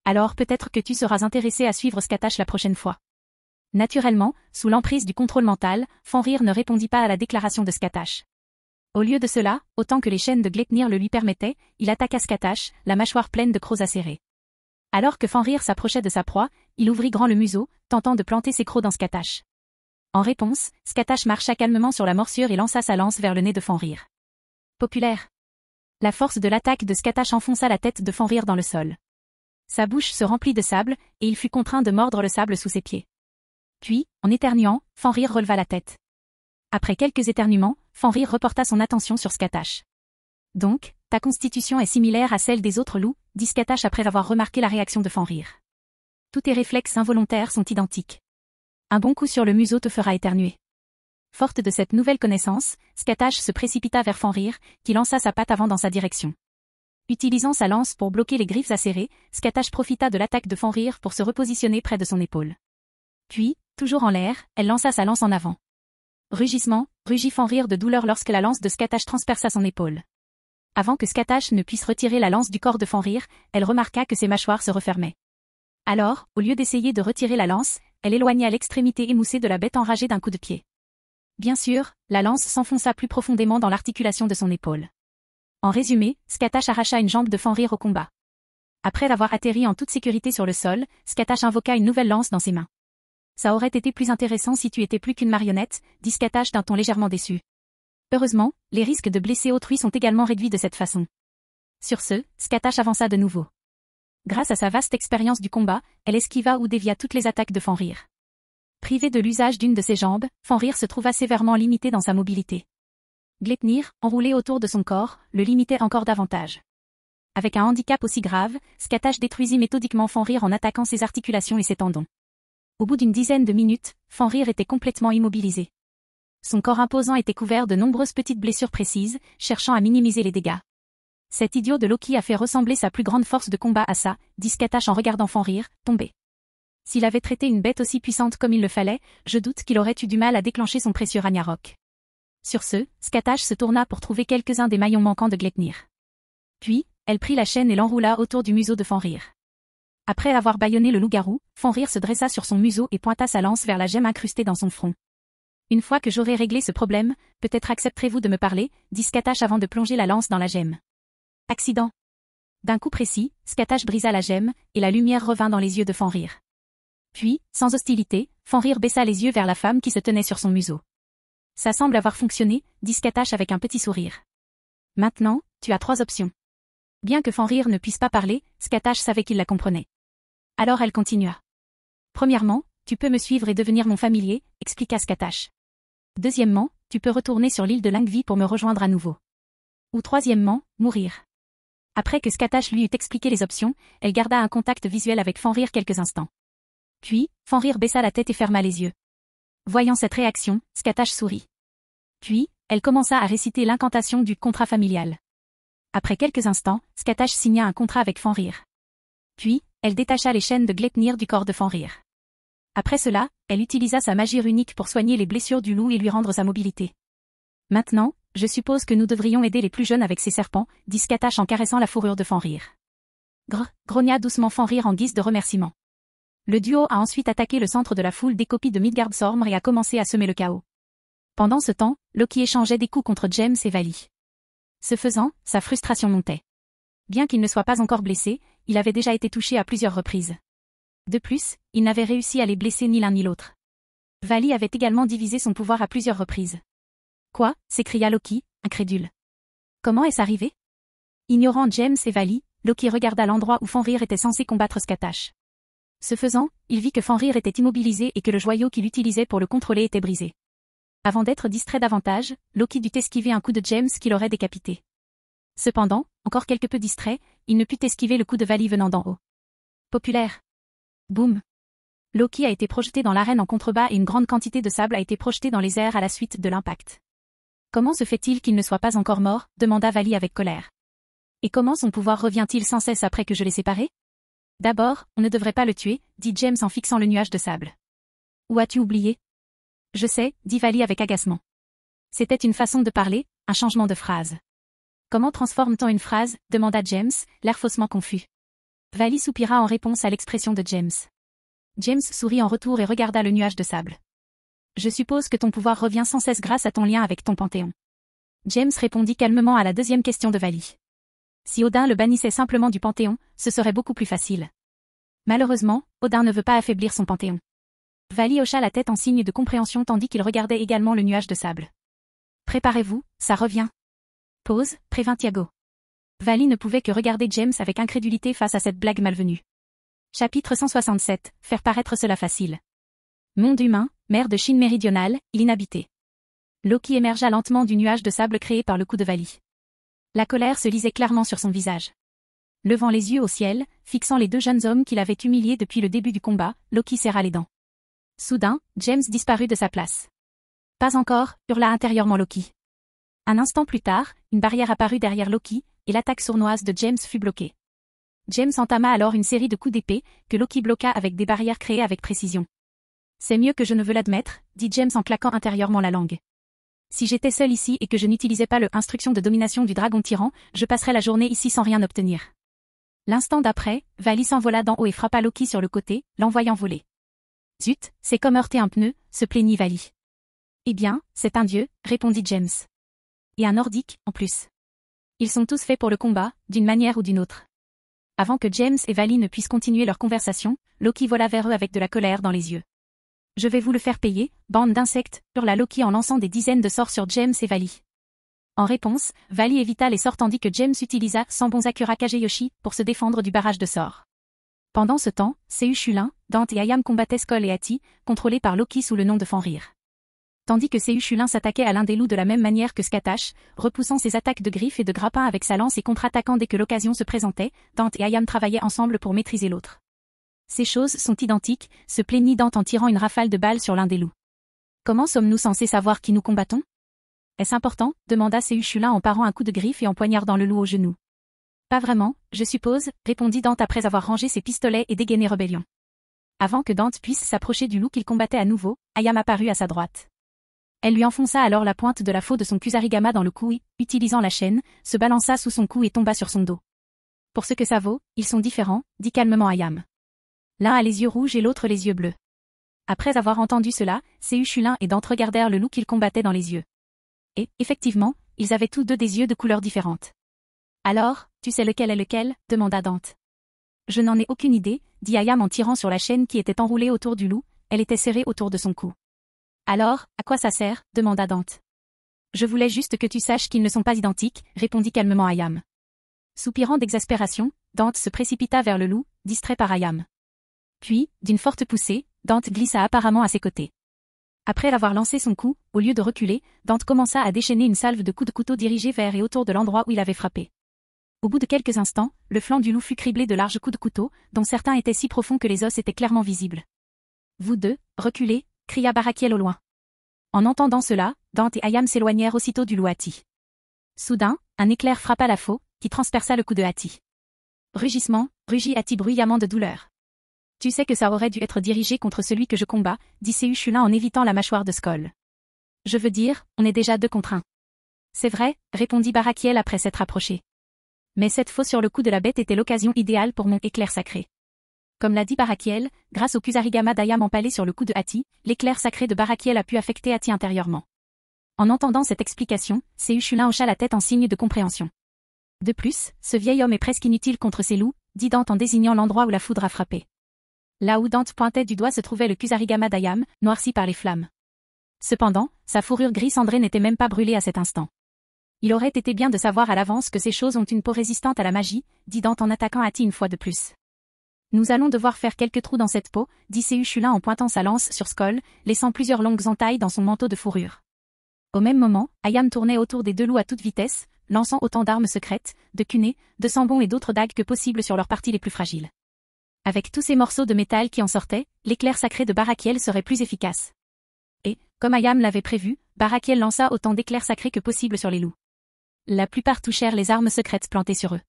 Alors peut-être que tu seras intéressé à suivre Skatach la prochaine fois. Naturellement, sous l'emprise du contrôle mental, Fenrir ne répondit pas à la déclaration de Skatach. Au lieu de cela, autant que les chaînes de Gleipnir le lui permettaient, il attaqua Skatach, la mâchoire pleine de crocs acérés. Alors que Fenrir s'approchait de sa proie, il ouvrit grand le museau, tentant de planter ses crocs dans Skatach. En réponse, Skatach marcha calmement sur la morsure et lança sa lance vers le nez de Fenrir. Populaire. La force de l'attaque de Skatach enfonça la tête de Fenrir dans le sol. Sa bouche se remplit de sable, et il fut contraint de mordre le sable sous ses pieds. Puis, en éternuant, Fenrir releva la tête. Après quelques éternuements, Fenrir reporta son attention sur Skatach. Donc, ta constitution est similaire à celle des autres loups, dit Skatach après avoir remarqué la réaction de Fenrir. Tous tes réflexes involontaires sont identiques. Un bon coup sur le museau te fera éternuer. Forte de cette nouvelle connaissance, Skatach se précipita vers Fenrir, qui lança sa patte avant dans sa direction. Utilisant sa lance pour bloquer les griffes acérées, Skatach profita de l'attaque de Fenrir pour se repositionner près de son épaule. Puis, toujours en l'air, elle lança sa lance en avant. Rugissement, rugit Fenrir de douleur lorsque la lance de Skatach transperça son épaule. Avant que Skatach ne puisse retirer la lance du corps de Fenrir, elle remarqua que ses mâchoires se refermaient. Alors, au lieu d'essayer de retirer la lance, elle éloigna l'extrémité émoussée de la bête enragée d'un coup de pied. Bien sûr, la lance s'enfonça plus profondément dans l'articulation de son épaule. En résumé, Skatach arracha une jambe de Fenrir au combat. Après avoir atterri en toute sécurité sur le sol, Skatach invoqua une nouvelle lance dans ses mains. Ça aurait été plus intéressant si tu étais plus qu'une marionnette, dit Skatach d'un ton légèrement déçu. Heureusement, les risques de blesser autrui sont également réduits de cette façon. Sur ce, Skatach avança de nouveau. Grâce à sa vaste expérience du combat, elle esquiva ou dévia toutes les attaques de Fenrir. Privé de l'usage d'une de ses jambes, Fenrir se trouva sévèrement limité dans sa mobilité. Gleipnir, enroulé autour de son corps, le limitait encore davantage. Avec un handicap aussi grave, Skatach détruisit méthodiquement Fenrir en attaquant ses articulations et ses tendons. Au bout d'une dizaine de minutes, Fenrir était complètement immobilisé. Son corps imposant était couvert de nombreuses petites blessures précises, cherchant à minimiser les dégâts. Cet idiot de Loki a fait ressembler sa plus grande force de combat à ça, dit Skatach en regardant Fenrir, tomber. S'il avait traité une bête aussi puissante comme il le fallait, je doute qu'il aurait eu du mal à déclencher son précieux Ragnarok. Sur ce, Skatach se tourna pour trouver quelques-uns des maillons manquants de Gleipnir. Puis, elle prit la chaîne et l'enroula autour du museau de Fenrir. Après avoir bâillonné le loup-garou, Fenrir se dressa sur son museau et pointa sa lance vers la gemme incrustée dans son front. Une fois que j'aurai réglé ce problème, peut-être accepterez-vous de me parler, dit Skatach avant de plonger la lance dans la gemme. Accident. D'un coup précis, Skatach brisa la gemme, et la lumière revint dans les yeux de Fenrir. Puis, sans hostilité, Fenrir baissa les yeux vers la femme qui se tenait sur son museau. Ça semble avoir fonctionné, dit Skatach avec un petit sourire. Maintenant, tu as 3 options. Bien que Fenrir ne puisse pas parler, Skatach savait qu'il la comprenait. Alors elle continua. Premièrement, tu peux me suivre et devenir mon familier, expliqua Skatach. Deuxièmement, tu peux retourner sur l'île de Langvi pour me rejoindre à nouveau. Ou troisièmement, mourir. Après que Skatach lui eut expliqué les options, elle garda un contact visuel avec Fenrir quelques instants. Puis, Fenrir baissa la tête et ferma les yeux. Voyant cette réaction, Skatach sourit. Puis, elle commença à réciter l'incantation du contrat familial. Après quelques instants, Skatach signa un contrat avec Fenrir. Puis, elle détacha les chaînes de Gleipnir du corps de Fenrir. Après cela, elle utilisa sa magie runique pour soigner les blessures du loup et lui rendre sa mobilité. Maintenant, je suppose que nous devrions aider les plus jeunes avec ces serpents, dit Skatach en caressant la fourrure de Fenrir. Grogna doucement Fenrir en guise de remerciement. Le duo a ensuite attaqué le centre de la foule des copies de Midgardsormr et a commencé à semer le chaos. Pendant ce temps, Loki échangeait des coups contre James et Vali. Ce faisant, sa frustration montait. Bien qu'il ne soit pas encore blessé, il avait déjà été touché à plusieurs reprises. De plus, il n'avait réussi à les blesser ni l'un ni l'autre. Vali avait également divisé son pouvoir à plusieurs reprises. Quoi, s'écria Loki, incrédule. Comment est-ce arrivé? Ignorant James et Vali, Loki regarda l'endroit où Fenrir était censé combattre Skatash. Ce faisant, il vit que Fenrir était immobilisé et que le joyau qu'il utilisait pour le contrôler était brisé. Avant d'être distrait davantage, Loki dut esquiver un coup de James qui l'aurait décapité. Cependant, encore quelque peu distrait, il ne put esquiver le coup de Vali venant d'en haut. Populaire. Boum. Loki a été projeté dans l'arène en contrebas et une grande quantité de sable a été projetée dans les airs à la suite de l'impact. Comment se fait-il qu'il ne soit pas encore mort, demanda Vali avec colère. Et comment son pouvoir revient-il sans cesse après que je l'ai séparé? D'abord, on ne devrait pas le tuer, dit James en fixant le nuage de sable. Où as-tu oublié? Je sais, dit Vali avec agacement. C'était une façon de parler, un changement de phrase. Comment transforme-t-on une phrase? Demanda James, l'air faussement confus. Vali soupira en réponse à l'expression de James. James sourit en retour et regarda le nuage de sable. Je suppose que ton pouvoir revient sans cesse grâce à ton lien avec ton panthéon. James répondit calmement à la deuxième question de Vali. Si Odin le bannissait simplement du panthéon, ce serait beaucoup plus facile. Malheureusement, Odin ne veut pas affaiblir son panthéon. Vali hocha la tête en signe de compréhension tandis qu'il regardait également le nuage de sable. Préparez-vous, ça revient. Pause, prévint Thiago. Vali ne pouvait que regarder James avec incrédulité face à cette blague malvenue. Chapitre 167, faire paraître cela facile. Monde humain, mer de Chine méridionale, l'inhabité. Loki émergea lentement du nuage de sable créé par le coup de Vali. La colère se lisait clairement sur son visage. Levant les yeux au ciel, fixant les deux jeunes hommes qu'il avait humiliés depuis le début du combat, Loki serra les dents. Soudain, James disparut de sa place. Pas encore, hurla intérieurement Loki. Un instant plus tard, une barrière apparut derrière Loki, et l'attaque sournoise de James fut bloquée. James entama alors une série de coups d'épée, que Loki bloqua avec des barrières créées avec précision. C'est mieux que je ne veux l'admettre, dit James en claquant intérieurement la langue. Si j'étais seul ici et que je n'utilisais pas le instruction de domination du dragon tyran, je passerais la journée ici sans rien obtenir. L'instant d'après, Vali s'envola d'en haut et frappa Loki sur le côté, l'envoyant voler. Zut, c'est comme heurter un pneu, se plaignit Vali. Eh bien, c'est un dieu, répondit James. Et un nordique, en plus. Ils sont tous faits pour le combat, d'une manière ou d'une autre. Avant que James et Vali ne puissent continuer leur conversation, Loki vola vers eux avec de la colère dans les yeux. Je vais vous le faire payer, bande d'insectes, hurla Loki en lançant des dizaines de sorts sur James et Vali. En réponse, Vali évita les sorts tandis que James utilisa Sambonzakura Kageyoshi pour se défendre du barrage de sorts. Pendant ce temps, Seu Shulin, Dante et Ayam combattaient Skoll et Hati, contrôlés par Loki sous le nom de Fenrir. Tandis que Seu Shulin s'attaquait à l'un des loups de la même manière que Skatash, repoussant ses attaques de griffes et de grappins avec sa lance et contre-attaquant dès que l'occasion se présentait, Dante et Ayam travaillaient ensemble pour maîtriser l'autre. Ces choses sont identiques, se plaignit Dante en tirant une rafale de balles sur l'un des loups. Comment sommes-nous censés savoir qui nous combattons? Est-ce important? Demanda Seu Shulin en parant un coup de griffe et en poignardant le loup au genou. Pas vraiment, je suppose, répondit Dante après avoir rangé ses pistolets et dégainé Rébellion. Avant que Dante puisse s'approcher du loup qu'il combattait à nouveau, Ayam apparut à sa droite. Elle lui enfonça alors la pointe de la faux de son kusarigama dans le cou et, utilisant la chaîne, se balança sous son cou et tomba sur son dos. Pour ce que ça vaut, ils sont différents, dit calmement Ayam. L'un a les yeux rouges et l'autre les yeux bleus. Après avoir entendu cela, Seu Shulin et Dante regardèrent le loup qu'ils combattaient dans les yeux. Et, effectivement, ils avaient tous deux des yeux de couleurs différentes. Alors, tu sais lequel est lequel? Demanda Dante. Je n'en ai aucune idée, dit Ayam en tirant sur la chaîne qui était enroulée autour du loup, elle était serrée autour de son cou. Alors, à quoi ça sert? Demanda Dante. Je voulais juste que tu saches qu'ils ne sont pas identiques, répondit calmement Ayam. Soupirant d'exaspération, Dante se précipita vers le loup, distrait par Ayam. Puis, d'une forte poussée, Dante glissa apparemment à ses côtés. Après avoir lancé son coup, au lieu de reculer, Dante commença à déchaîner une salve de coups de couteau dirigés vers et autour de l'endroit où il avait frappé. Au bout de quelques instants, le flanc du loup fut criblé de larges coups de couteau, dont certains étaient si profonds que les os étaient clairement visibles. Vous deux, reculez, cria Barakiel au loin. En entendant cela, Dante et Ayam s'éloignèrent aussitôt du loup Hati. Soudain, un éclair frappa la faux, qui transperça le cou de Hati. Rugissement, rugit Hati bruyamment de douleur. Tu sais que ça aurait dû être dirigé contre celui que je combats, dit Seu Shulin en évitant la mâchoire de Skoll. Je veux dire, on est déjà 2 contre 1. C'est vrai, répondit Barakiel après s'être approché. Mais cette faux sur le cou de la bête était l'occasion idéale pour mon éclair sacré. Comme l'a dit Barakiel, grâce au kusarigama d'Ayam empalé sur le cou de Hati, l'éclair sacré de Barakiel a pu affecter Hati intérieurement. En entendant cette explication, Seu Shulin hocha la tête en signe de compréhension. De plus, ce vieil homme est presque inutile contre ces loups, dit Dante en désignant l'endroit où la foudre a frappé. Là où Dante pointait du doigt se trouvait le kusarigama d'Ayam, noirci par les flammes. Cependant, sa fourrure gris cendrée n'était même pas brûlée à cet instant. Il aurait été bien de savoir à l'avance que ces choses ont une peau résistante à la magie, dit Dante en attaquant Ati une fois de plus. Nous allons devoir faire quelques trous dans cette peau, dit Séuchulin en pointant sa lance sur Skoll, laissant plusieurs longues entailles dans son manteau de fourrure. Au même moment, Ayam tournait autour des deux loups à toute vitesse, lançant autant d'armes secrètes, de cunets, de sambons et d'autres dagues que possible sur leurs parties les plus fragiles. Avec tous ces morceaux de métal qui en sortaient, l'éclair sacré de Barakiel serait plus efficace. Et, comme Ayam l'avait prévu, Barakiel lança autant d'éclairs sacrés que possible sur les loups. La plupart touchèrent les armes secrètes plantées sur eux.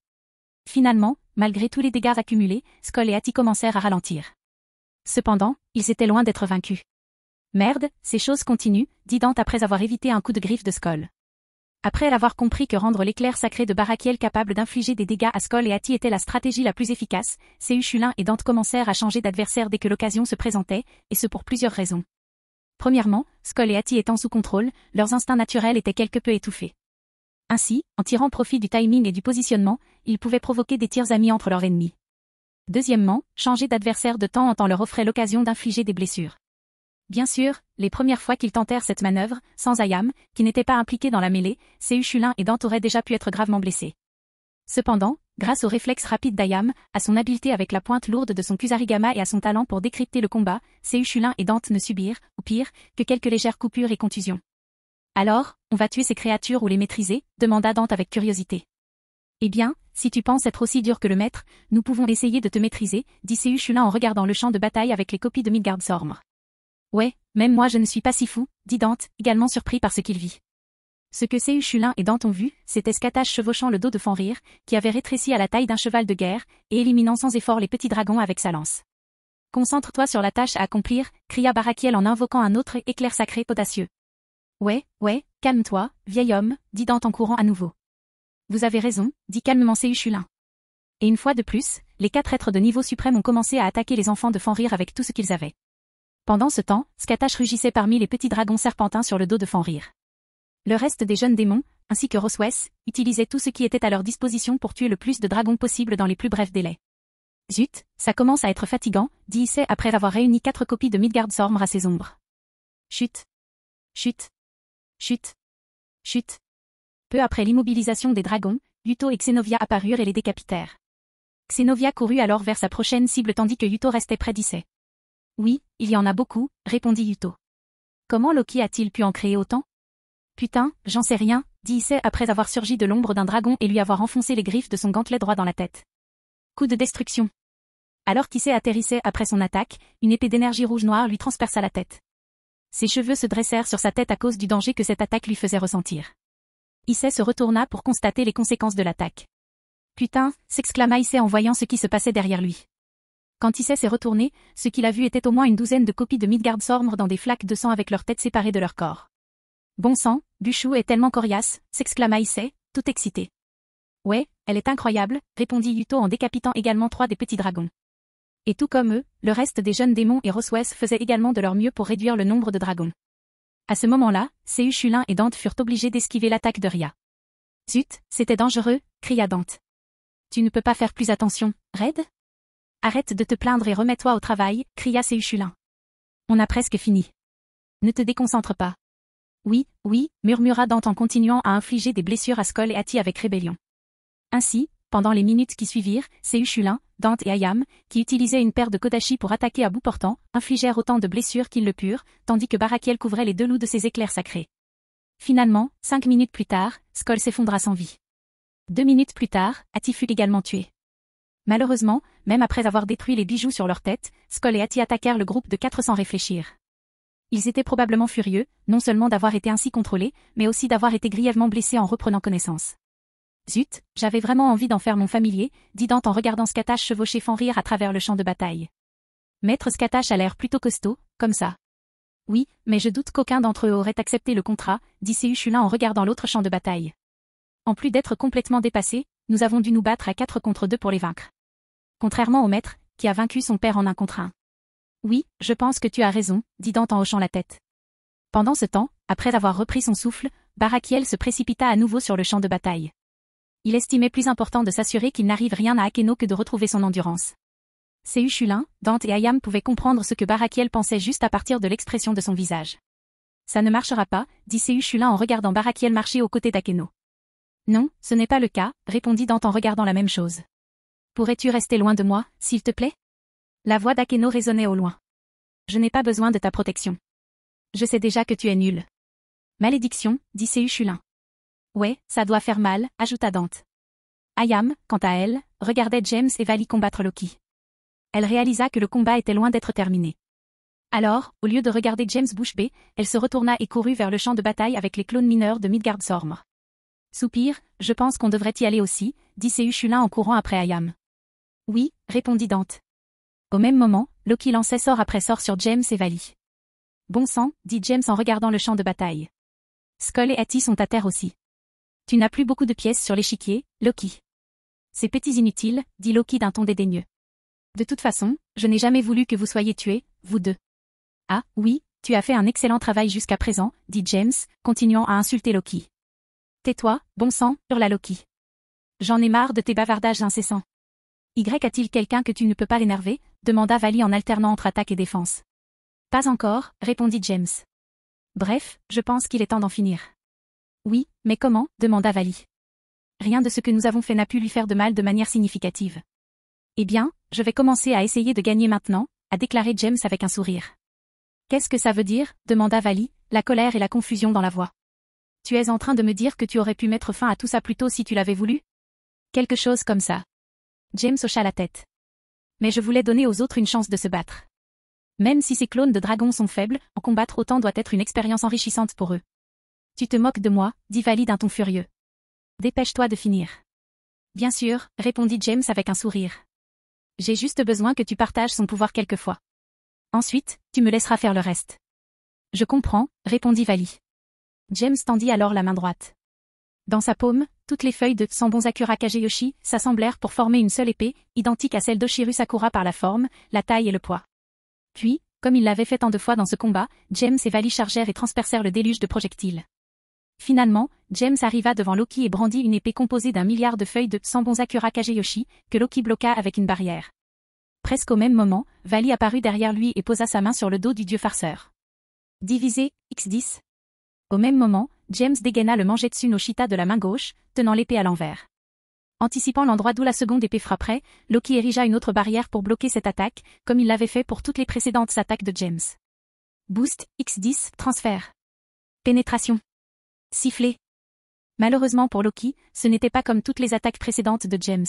Finalement, malgré tous les dégâts accumulés, Skoll et Ati commencèrent à ralentir. Cependant, ils étaient loin d'être vaincus. Merde, ces choses continuent, dit Dante après avoir évité un coup de griffe de Skoll. Après avoir compris que rendre l'éclair sacré de Barakiel capable d'infliger des dégâts à Skoll et Ati était la stratégie la plus efficace, Séuchulin et Dante commencèrent à changer d'adversaire dès que l'occasion se présentait, et ce pour plusieurs raisons. Premièrement, Skoll et Ati étant sous contrôle, leurs instincts naturels étaient quelque peu étouffés. Ainsi, en tirant profit du timing et du positionnement, ils pouvaient provoquer des tirs amis entre leurs ennemis. Deuxièmement, changer d'adversaire de temps en temps leur offrait l'occasion d'infliger des blessures. Bien sûr, les premières fois qu'ils tentèrent cette manœuvre, sans Ayam, qui n'était pas impliqué dans la mêlée, Séuchulin et Dante auraient déjà pu être gravement blessés. Cependant, grâce au réflexe rapide d'Ayam, à son habileté avec la pointe lourde de son kusarigama et à son talent pour décrypter le combat, Séuchulin et Dante ne subirent, ou pire, que quelques légères coupures et contusions. Alors, on va tuer ces créatures ou les maîtriser, demanda Dante avec curiosité. Eh bien, si tu penses être aussi dur que le maître, nous pouvons essayer de te maîtriser, dit Séuchulin en regardant le champ de bataille avec les copies de Midgardsormr. Ouais, même moi je ne suis pas si fou, dit Dante, également surpris par ce qu'il vit. Ce que Séuchulin et Dante ont vu, c'était Skatash chevauchant le dos de Fenrir, qui avait rétréci à la taille d'un cheval de guerre, et éliminant sans effort les petits dragons avec sa lance. Concentre-toi sur la tâche à accomplir, cria Barakiel en invoquant un autre éclair sacré audacieux. Ouais, calme-toi, vieil homme, dit Dante en courant à nouveau. Vous avez raison, dit calmement Séuchulin. Et une fois de plus, les 4 êtres de niveau suprême ont commencé à attaquer les enfants de Fenrir avec tout ce qu'ils avaient. Pendant ce temps, Skatash rugissait parmi les petits dragons serpentins sur le dos de Fenrir. Le reste des jeunes démons, ainsi que Roswes, utilisaient tout ce qui était à leur disposition pour tuer le plus de dragons possible dans les plus brefs délais. Zut, ça commence à être fatigant, dit Issei après avoir réuni 4 copies de Midgardsormr à ses ombres. Chut. Chut. Chut. Chut. Peu après l'immobilisation des dragons, Yuto et Xenovia apparurent et les décapitèrent. Xenovia courut alors vers sa prochaine cible tandis que Yuto restait près d'Issei. Oui, il y en a beaucoup, répondit Yuto. Comment Loki a-t-il pu en créer autant? Putain, j'en sais rien, dit Issei après avoir surgi de l'ombre d'un dragon et lui avoir enfoncé les griffes de son gantelet droit dans la tête. Coup de destruction. Alors qu'Issei atterrissait après son attaque, une épée d'énergie rouge-noire lui transperça la tête. Ses cheveux se dressèrent sur sa tête à cause du danger que cette attaque lui faisait ressentir. Issei se retourna pour constater les conséquences de l'attaque. Putain, s'exclama Issei en voyant ce qui se passait derrière lui. Quand Issei s'est retourné, ce qu'il a vu était au moins une douzaine de copies de Midgardsormr dans des flaques de sang avec leurs têtes séparées de leur corps. Bon sang, Bushu est tellement coriace, s'exclama Issei, tout excité. Ouais, elle est incroyable, répondit Yuto en décapitant également 3 des petits dragons. Et tout comme eux, le reste des jeunes démons et Roswes faisaient également de leur mieux pour réduire le nombre de dragons. À ce moment-là, Séuchulin et Dante furent obligés d'esquiver l'attaque de Rhia. Zut, c'était dangereux, cria Dante. Tu ne peux pas faire plus attention, Red? Arrête de te plaindre et remets-toi au travail, cria Séuchulin. On a presque fini. Ne te déconcentre pas. Oui, murmura Dante en continuant à infliger des blessures à Skoll et Ati avec rébellion. Ainsi, pendant les minutes qui suivirent, Séuchulin, Dante et Ayam, qui utilisaient une paire de kodashi pour attaquer à bout portant, infligèrent autant de blessures qu'ils le purent, tandis que Barakiel couvrait les 2 loups de ses éclairs sacrés. Finalement, 5 minutes plus tard, Skoll s'effondra sans vie. 2 minutes plus tard, Ati fut également tué. Malheureusement, même après avoir détruit les bijoux sur leur tête, Skoll et Ati attaquèrent le groupe de 4 sans réfléchir. Ils étaient probablement furieux, non seulement d'avoir été ainsi contrôlés, mais aussi d'avoir été grièvement blessés en reprenant connaissance. Zut, j'avais vraiment envie d'en faire mon familier, dit Dante en regardant Skatash chevaucher Fenrir à travers le champ de bataille. Maître Skatash a l'air plutôt costaud, comme ça. Oui, mais je doute qu'aucun d'entre eux aurait accepté le contrat, dit Séuchulin en regardant l'autre champ de bataille. En plus d'être complètement dépassés, nous avons dû nous battre à 4 contre 2 pour les vaincre. Contrairement au maître, qui a vaincu son père en 1 contre 1. Oui, je pense que tu as raison, dit Dante en hochant la tête. Pendant ce temps, après avoir repris son souffle, Barakiel se précipita à nouveau sur le champ de bataille. Il estimait plus important de s'assurer qu'il n'arrive rien à Akeno que de retrouver son endurance. Séuchulin, Dante et Ayam pouvaient comprendre ce que Barakiel pensait juste à partir de l'expression de son visage. Ça ne marchera pas, dit Séuchulin en regardant Barakiel marcher aux côtés d'Akeno. Non, ce n'est pas le cas, répondit Dante en regardant la même chose. Pourrais-tu rester loin de moi, s'il te plaît? La voix d'Akeno résonnait au loin. Je n'ai pas besoin de ta protection. Je sais déjà que tu es nul. Malédiction, dit Chulin. Ouais, ça doit faire mal, ajouta Dante. Ayam, quant à elle, regardait James et Vali combattre Loki. Elle réalisa que le combat était loin d'être terminé. Alors, au lieu de regarder James bouche bée, elle se retourna et courut vers le champ de bataille avec les clones mineurs de Midgardsormr. Soupir, je pense qu'on devrait y aller aussi, dit Chulin en courant après Ayam. Oui, répondit Dante. Au même moment, Loki lançait sort après sort sur James et Vali. Bon sang, dit James en regardant le champ de bataille. Skoll et Hattie sont à terre aussi. Tu n'as plus beaucoup de pièces sur l'échiquier, Loki. Ces petits inutiles, dit Loki d'un ton dédaigneux. De toute façon, je n'ai jamais voulu que vous soyez tués, vous deux. Ah, oui, tu as fait un excellent travail jusqu'à présent, dit James, continuant à insulter Loki. Tais-toi, bon sang, hurla Loki. J'en ai marre de tes bavardages incessants. A-t-il quelqu'un que tu ne peux pas énerver, demanda Vali en alternant entre attaque et défense. Pas encore, répondit James. Bref, je pense qu'il est temps d'en finir. Oui, mais comment, demanda Vali. Rien de ce que nous avons fait n'a pu lui faire de mal de manière significative. Eh bien, je vais commencer à essayer de gagner maintenant, a déclaré James avec un sourire. Qu'est-ce que ça veut dire, demanda Vali, la colère et la confusion dans la voix. Tu es en train de me dire que tu aurais pu mettre fin à tout ça plus tôt si tu l'avais voulu? Quelque chose comme ça. James hocha la tête. Mais je voulais donner aux autres une chance de se battre. Même si ces clones de dragons sont faibles, en combattre autant doit être une expérience enrichissante pour eux. Tu te moques de moi, dit Vali d'un ton furieux. Dépêche-toi de finir. Bien sûr, répondit James avec un sourire. J'ai juste besoin que tu partages son pouvoir quelquefois. Ensuite, tu me laisseras faire le reste. Je comprends, répondit Vali. James tendit alors la main droite. Dans sa paume, toutes les feuilles de Sanbonzakura Kageyoshi s'assemblèrent pour former une seule épée, identique à celle d'Oshiru Sakura par la forme, la taille et le poids. Puis, comme il l'avait fait tant de fois dans ce combat, James et Vali chargèrent et transpercèrent le déluge de projectiles. Finalement, James arriva devant Loki et brandit une épée composée d'1 milliard de feuilles de Sanbonzakura Kageyoshi, que Loki bloqua avec une barrière. Presque au même moment, Vali apparut derrière lui et posa sa main sur le dos du dieu farceur. Divisé, x10. Au même moment, James dégaina le Mangetsu no Shita de la main gauche, tenant l'épée à l'envers. Anticipant l'endroit d'où la seconde épée frapperait, Loki érigea une autre barrière pour bloquer cette attaque, comme il l'avait fait pour toutes les précédentes attaques de James. Boost, x10, transfert. Pénétration. Sifflet. Malheureusement pour Loki, ce n'était pas comme toutes les attaques précédentes de James.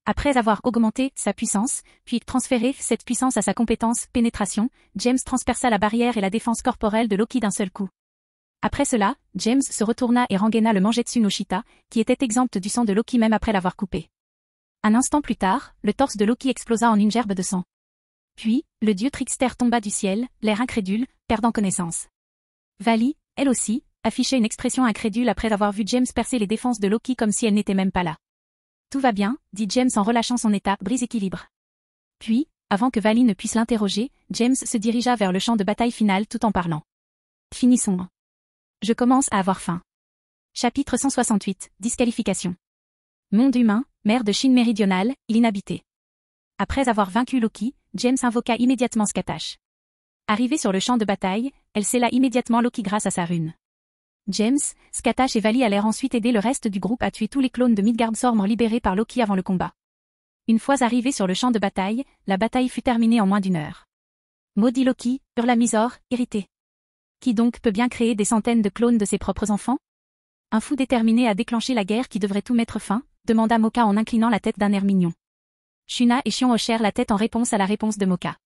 Après avoir augmenté sa puissance, puis transféré cette puissance à sa compétence pénétration, James transperça la barrière et la défense corporelle de Loki d'un seul coup. Après cela, James se retourna et rengaina le Mangetsu no Shita, qui était exempt du sang de Loki même après l'avoir coupé. Un instant plus tard, le torse de Loki explosa en une gerbe de sang. Puis, le dieu Trickster tomba du ciel, l'air incrédule, perdant connaissance. Vali, elle aussi, affichait une expression incrédule après avoir vu James percer les défenses de Loki comme si elle n'était même pas là. Tout va bien, dit James en relâchant son état brise-équilibre. Puis, avant que Vali ne puisse l'interroger, James se dirigea vers le champ de bataille final tout en parlant. Finissons. Je commence à avoir faim. Chapitre 168, Disqualification. Monde humain, mer de Chine méridionale, l'inhabité. Après avoir vaincu Loki, James invoqua immédiatement Skatash. Arrivée sur le champ de bataille, elle scella immédiatement Loki grâce à sa rune. James, Skatash et Vali allèrent ensuite aider le reste du groupe à tuer tous les clones de Midgardsormr libérés par Loki avant le combat. Une fois arrivés sur le champ de bataille, la bataille fut terminée en moins d'1 heure. Maudit Loki, hurla Mizor, irrité. Qui donc peut bien créer des centaines de clones de ses propres enfants? Un fou déterminé à déclencher la guerre qui devrait tout mettre fin, demanda Moka en inclinant la tête d'un air mignon. Shuna et Shion hochèrent la tête en réponse à la réponse de Moka.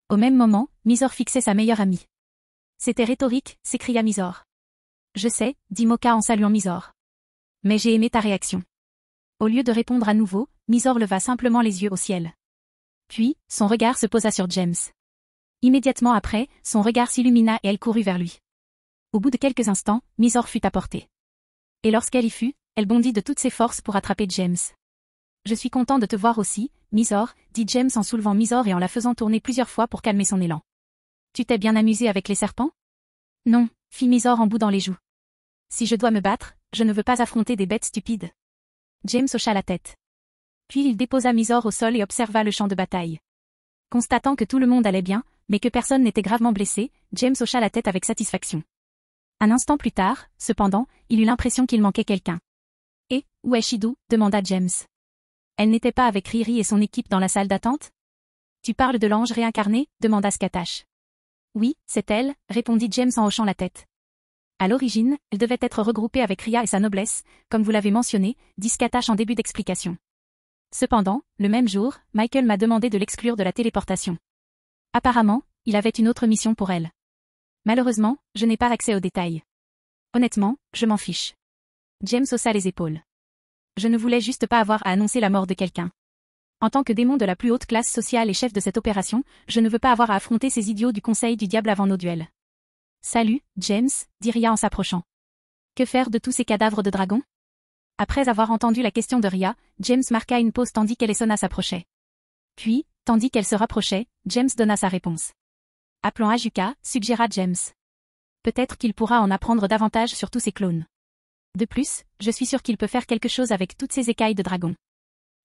Au même moment, Mizor fixait sa meilleure amie. C'était rhétorique, s'écria Mizor. Je sais, dit Moka en saluant Mizor. Mais j'ai aimé ta réaction. Au lieu de répondre à nouveau, Mizor leva simplement les yeux au ciel. Puis, son regard se posa sur James. Immédiatement après, son regard s'illumina et elle courut vers lui. Au bout de quelques instants, Mizor fut à portée. Et lorsqu'elle y fut, elle bondit de toutes ses forces pour attraper James. Je suis content de te voir aussi, Mizor, dit James en soulevant Mizor et en la faisant tourner plusieurs fois pour calmer son élan. Tu t'es bien amusé avec les serpents? Non, fit Mizor en boudant les joues. Si je dois me battre, je ne veux pas affronter des bêtes stupides. James hocha la tête. Puis il déposa Mizor au sol et observa le champ de bataille. Constatant que tout le monde allait bien, mais que personne n'était gravement blessé, James hocha la tête avec satisfaction. Un instant plus tard, cependant, il eut l'impression qu'il manquait quelqu'un. Où est Shidou? Demanda James. Elle n'était pas avec Riri et son équipe dans la salle d'attente? Tu parles de l'ange réincarné? Demanda Scatash. Oui, c'est elle, répondit James en hochant la tête. À l'origine, elle devait être regroupée avec Ria et sa noblesse, comme vous l'avez mentionné, dit Scatash en début d'explication. Cependant, le même jour, Michael m'a demandé de l'exclure de la téléportation. Apparemment, il avait une autre mission pour elle. Malheureusement, je n'ai pas accès aux détails. Honnêtement, je m'en fiche. James haussa les épaules. Je ne voulais juste pas avoir à annoncer la mort de quelqu'un. En tant que démon de la plus haute classe sociale et chef de cette opération, je ne veux pas avoir à affronter ces idiots du Conseil du Diable avant nos duels. Salut, James, dit Ria en s'approchant. Que faire de tous ces cadavres de dragons? Après avoir entendu la question de Ria, James marqua une pause tandis qu'elle et Sona s'approchaient. Puis, tandis qu'elle se rapprochait, James donna sa réponse. Appelons Ajuka, suggéra James. Peut-être qu'il pourra en apprendre davantage sur tous ces clones. De plus, je suis sûr qu'il peut faire quelque chose avec toutes ces écailles de dragon.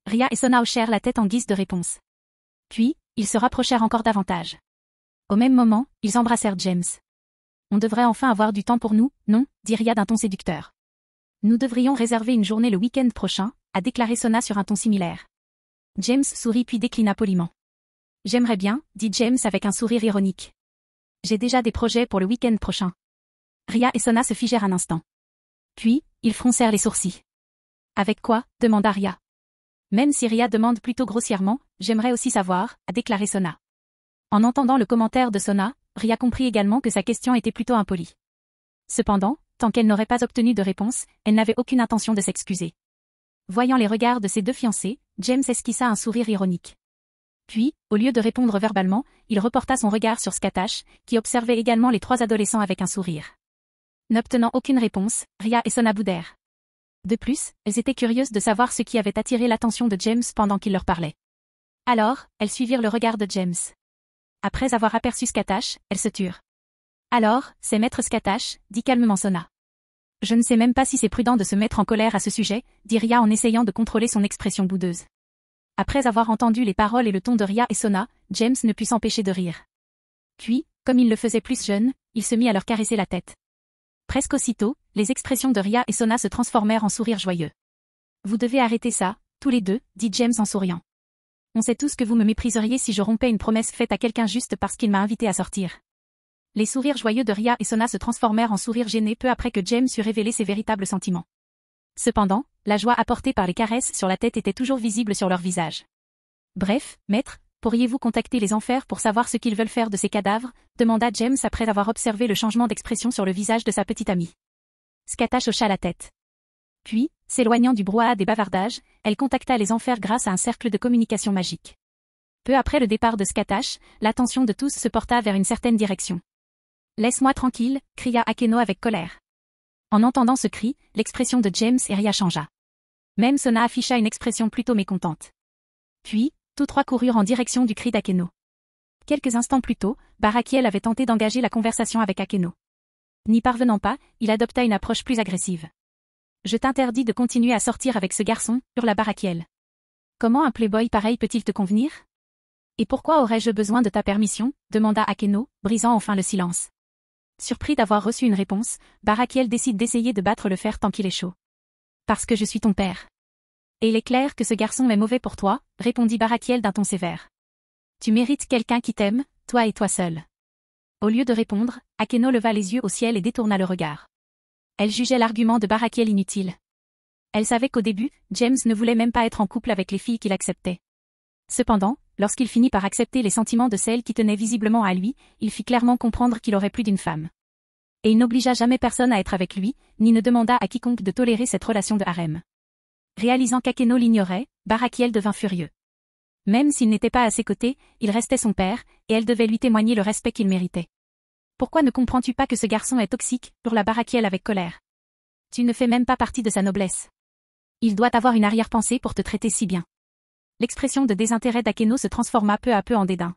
Ria et Sona hochèrent la tête en guise de réponse. Puis, ils se rapprochèrent encore davantage. Au même moment, ils embrassèrent James. On devrait enfin avoir du temps pour nous, non? Dit Ria d'un ton séducteur. Nous devrions réserver une journée le week-end prochain, a déclaré Sona sur un ton similaire. James sourit puis déclina poliment. J'aimerais bien, dit James avec un sourire ironique. J'ai déjà des projets pour le week-end prochain. Ria et Sona se figèrent un instant. Puis, ils froncèrent les sourcils. Avec quoi? Demanda Ria. Même si Ria demande plutôt grossièrement, j'aimerais aussi savoir, a déclaré Sona. En entendant le commentaire de Sona, Ria comprit également que sa question était plutôt impolie. Cependant, tant qu'elle n'aurait pas obtenu de réponse, elle n'avait aucune intention de s'excuser. Voyant les regards de ses deux fiancés, James esquissa un sourire ironique. Puis, au lieu de répondre verbalement, il reporta son regard sur Scatash, qui observait également les trois adolescents avec un sourire. N'obtenant aucune réponse, Ria et Sona boudèrent. De plus, elles étaient curieuses de savoir ce qui avait attiré l'attention de James pendant qu'il leur parlait. Alors, elles suivirent le regard de James. Après avoir aperçu Scatash, elles se turent. Alors, c'est maître Scatash, dit calmement Sona. Je ne sais même pas si c'est prudent de se mettre en colère à ce sujet, dit Ria en essayant de contrôler son expression boudeuse. Après avoir entendu les paroles et le ton de Ria et Sona, James ne put s'empêcher de rire. Puis, comme il le faisait plus jeune, il se mit à leur caresser la tête. Presque aussitôt, les expressions de Ria et Sona se transformèrent en sourires joyeux. Vous devez arrêter ça, tous les deux, dit James en souriant. On sait tous que vous me mépriseriez si je rompais une promesse faite à quelqu'un juste parce qu'il m'a invité à sortir. Les sourires joyeux de Ria et Sona se transformèrent en sourires gênés peu après que James eut révélé ses véritables sentiments. Cependant, la joie apportée par les caresses sur la tête était toujours visible sur leur visage. Bref, maître, pourriez-vous contacter les enfers pour savoir ce qu'ils veulent faire de ces cadavres? Demanda James après avoir observé le changement d'expression sur le visage de sa petite amie. Scatash hocha la tête. Puis, s'éloignant du brouhaha des bavardages, elle contacta les enfers grâce à un cercle de communication magique. Peu après le départ de Scatash, l'attention de tous se porta vers une certaine direction. « Laisse-moi tranquille !» cria Akeno avec colère. En entendant ce cri, l'expression de James et Ria changea. Même Sona afficha une expression plutôt mécontente. Puis, tous trois coururent en direction du cri d'Akeno. Quelques instants plus tôt, Barakiel avait tenté d'engager la conversation avec Akeno. N'y parvenant pas, il adopta une approche plus agressive. « Je t'interdis de continuer à sortir avec ce garçon, hurla Barakiel. Comment un playboy pareil peut-il te convenir? Et pourquoi aurais-je besoin de ta permission? Demanda Akeno, brisant enfin le silence. Surpris d'avoir reçu une réponse, Barakiel décide d'essayer de battre le fer tant qu'il est chaud. Parce que je suis ton père. Et il est clair que ce garçon est mauvais pour toi, répondit Barakiel d'un ton sévère. Tu mérites quelqu'un qui t'aime, toi et toi seul. Au lieu de répondre, Akeno leva les yeux au ciel et détourna le regard. Elle jugeait l'argument de Barakiel inutile. Elle savait qu'au début, James ne voulait même pas être en couple avec les filles qu'il acceptait. Cependant, lorsqu'il finit par accepter les sentiments de celles qui tenaient visiblement à lui, il fit clairement comprendre qu'il aurait plus d'une femme. Et il n'obligea jamais personne à être avec lui, ni ne demanda à quiconque de tolérer cette relation de harem. Réalisant qu'Akeno l'ignorait, Barakiel devint furieux. Même s'il n'était pas à ses côtés, il restait son père, et elle devait lui témoigner le respect qu'il méritait. Pourquoi ne comprends-tu pas que ce garçon est toxique? Hurla Barakiel avec colère. Tu ne fais même pas partie de sa noblesse. Il doit avoir une arrière-pensée pour te traiter si bien. L'expression de désintérêt d'Akeno se transforma peu à peu en dédain.